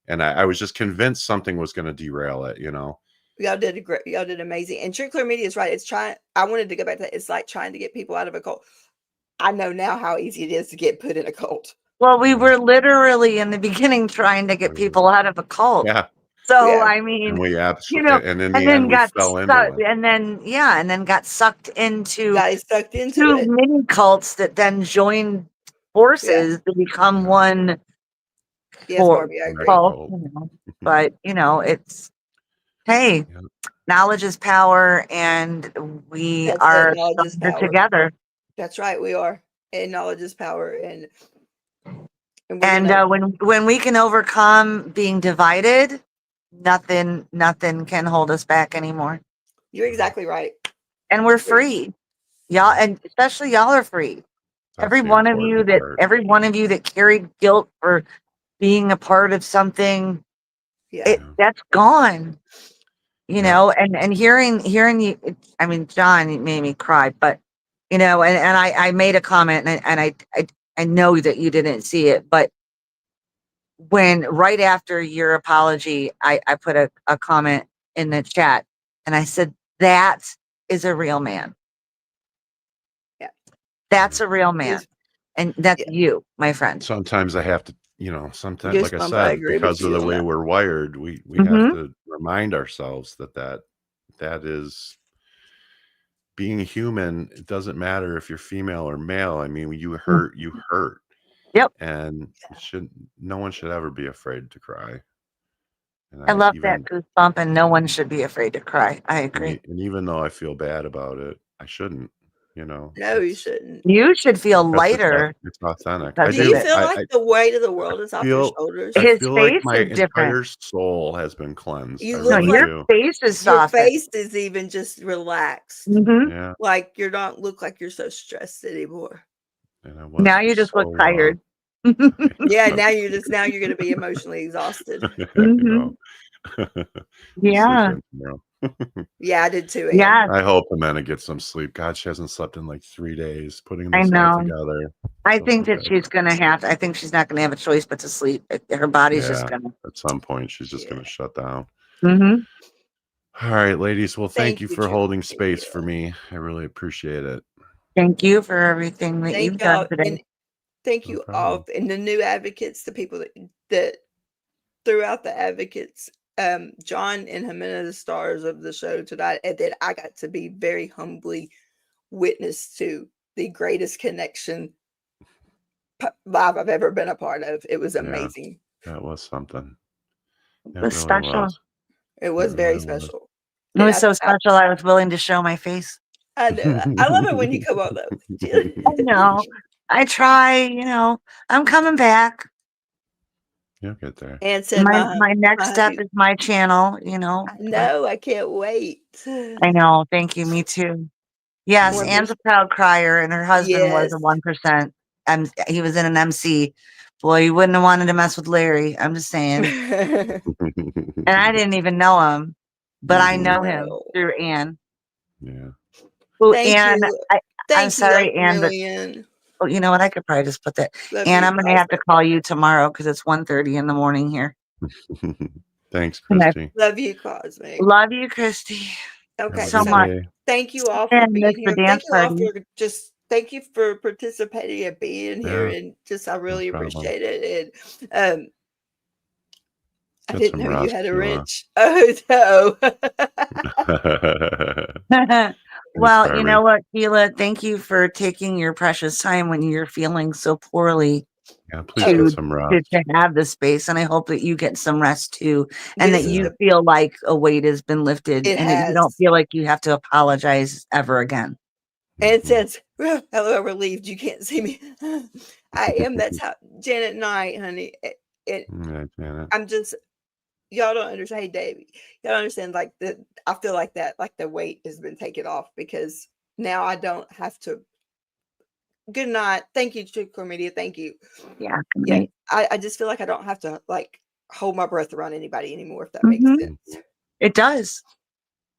And I was just convinced something was going to derail it, Y'all did great. Y'all did amazing. And True Clear Media is right. I wanted to go back to that. It's like trying to get people out of a cult. I know now how easy it is to get put in a cult. Well, we were literally in the beginning trying to get people out of a cult. Yeah. So I mean, and we absolutely, and in the end, we fell into it. And then got sucked into two mini cults that then joined forces to become one. Yes, Barbie, I agree. Cult, but it's knowledge is power, and we are together. That's right, we are, and knowledge is power, and when we can overcome being divided, nothing can hold us back anymore. You're exactly right. And we're free. Y'all, and especially y'all are free. Every one of you that carried guilt for being a part of something, that's gone. And hearing you, I mean, John, it made me cry, but and I made a comment, and I know that you didn't see it, but when right after your apology, I put a comment in the chat, and I said, that is a real man. Yeah. That's a real man. And that's you, my friend. Sometimes I have to, sometimes, like I said, because of the way we're wired, we have to remind ourselves that is being human. It doesn't matter if you're female or male. I mean, when you hurt, you hurt. Yep. And no one should ever be afraid to cry. And I love that goosebump, and no one should be afraid to cry. I agree. And even though I feel bad about it, I shouldn't, No, you shouldn't. You should feel lighter. It's authentic. Do you feel like the weight of the world is off your shoulders? His feel face like my is different. entire soul has been cleansed. You look your face is soft. Your face is even just relaxed. Yeah. Like you don't look like you're so stressed anymore. And now you just look tired. Yeah, now you're going to be emotionally exhausted. Yeah. Yeah, I did too. Yeah. I hope Amanda gets some sleep. God, she hasn't slept in like 3 days putting this all together. I think that she's going to have to. I think she's not going to have a choice but to sleep. Her body's just going to. At some point, she's just going to shut down. Mm-hmm. All right, ladies. Well, thank you for holding space for me. I really appreciate it. Thank you for everything that you've done today. And thank you all, and the new advocates, the people that throughout the advocates, John and Jimena, the stars of the show tonight, and that I got to be very humbly witness to the greatest connection live I've ever been a part of. It was amazing. That was something. It was special. It was very special. It was so special. I was willing to show my face. I know. I love it when you come on though. I know. I try. I'm coming back. You'll get there. And said my next step is my channel. I know. I can't wait. I know. Thank you. Me too. Yes, Anne's a proud crier, and her husband was a 1%. And he was in an MC. Boy, you wouldn't have wanted to mess with Larry. I'm just saying. And I didn't even know him, but I know him through Anne. Yeah. Who Thank Anne? you. I'm sorry, Anne, but you know what? I could probably just put that. Anne, I'm going to have to call you tomorrow because it's 1:30 in the morning here. Thanks, Christy. Love you, Cosmic. Love you, Christy. Okay, so much. Thank you all for being here. Thank you all for just thank you for participating and being here, and just I really appreciate it. And I didn't know you had a wrench. Oh no. Well, you know what, Keela, thank you for taking your precious time when you're feeling so poorly please get some rest. to have the space. And I hope that you get some rest too, and that you feel like a weight has been lifted, and that you don't feel like you have to apologize ever again. And since hello, I'm relieved you can't see me. I am. That's how Janet Knight, honey. Janet. I'm just, y'all don't understand. Hey, Davey, y'all don't understand. Like I feel like that, like the weight has been taken off, because now I don't have to. Good night. Thank you, Trick Media. Thank you. Yeah. Yeah. I just feel like I don't have to like hold my breath around anybody anymore, if that makes sense. It does.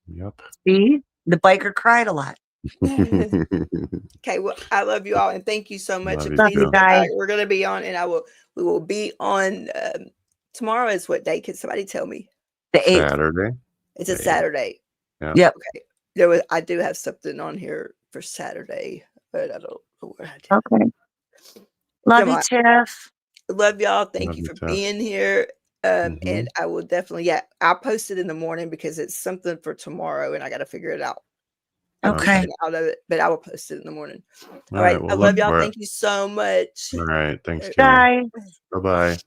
Yep. See, the biker cried a lot. Okay, well, I love you all, and thank you so much. Love you guys. We're gonna be on, and we will be on tomorrow. Is what day? Can somebody tell me? The 8th. Saturday. It's a Saturday. Yeah. Yep. Okay. I do have something on here for Saturday, but I don't know what I do. Okay. Love you, Tiff. Love y'all. Thank you for being here. And I will definitely, I'll post it in the morning because it's something for tomorrow, and I got to figure it out. Okay. Out of it, but I will post it in the morning. All right. Well, I love y'all. Thank you so much. All right. Thanks, Bye. Bye-bye.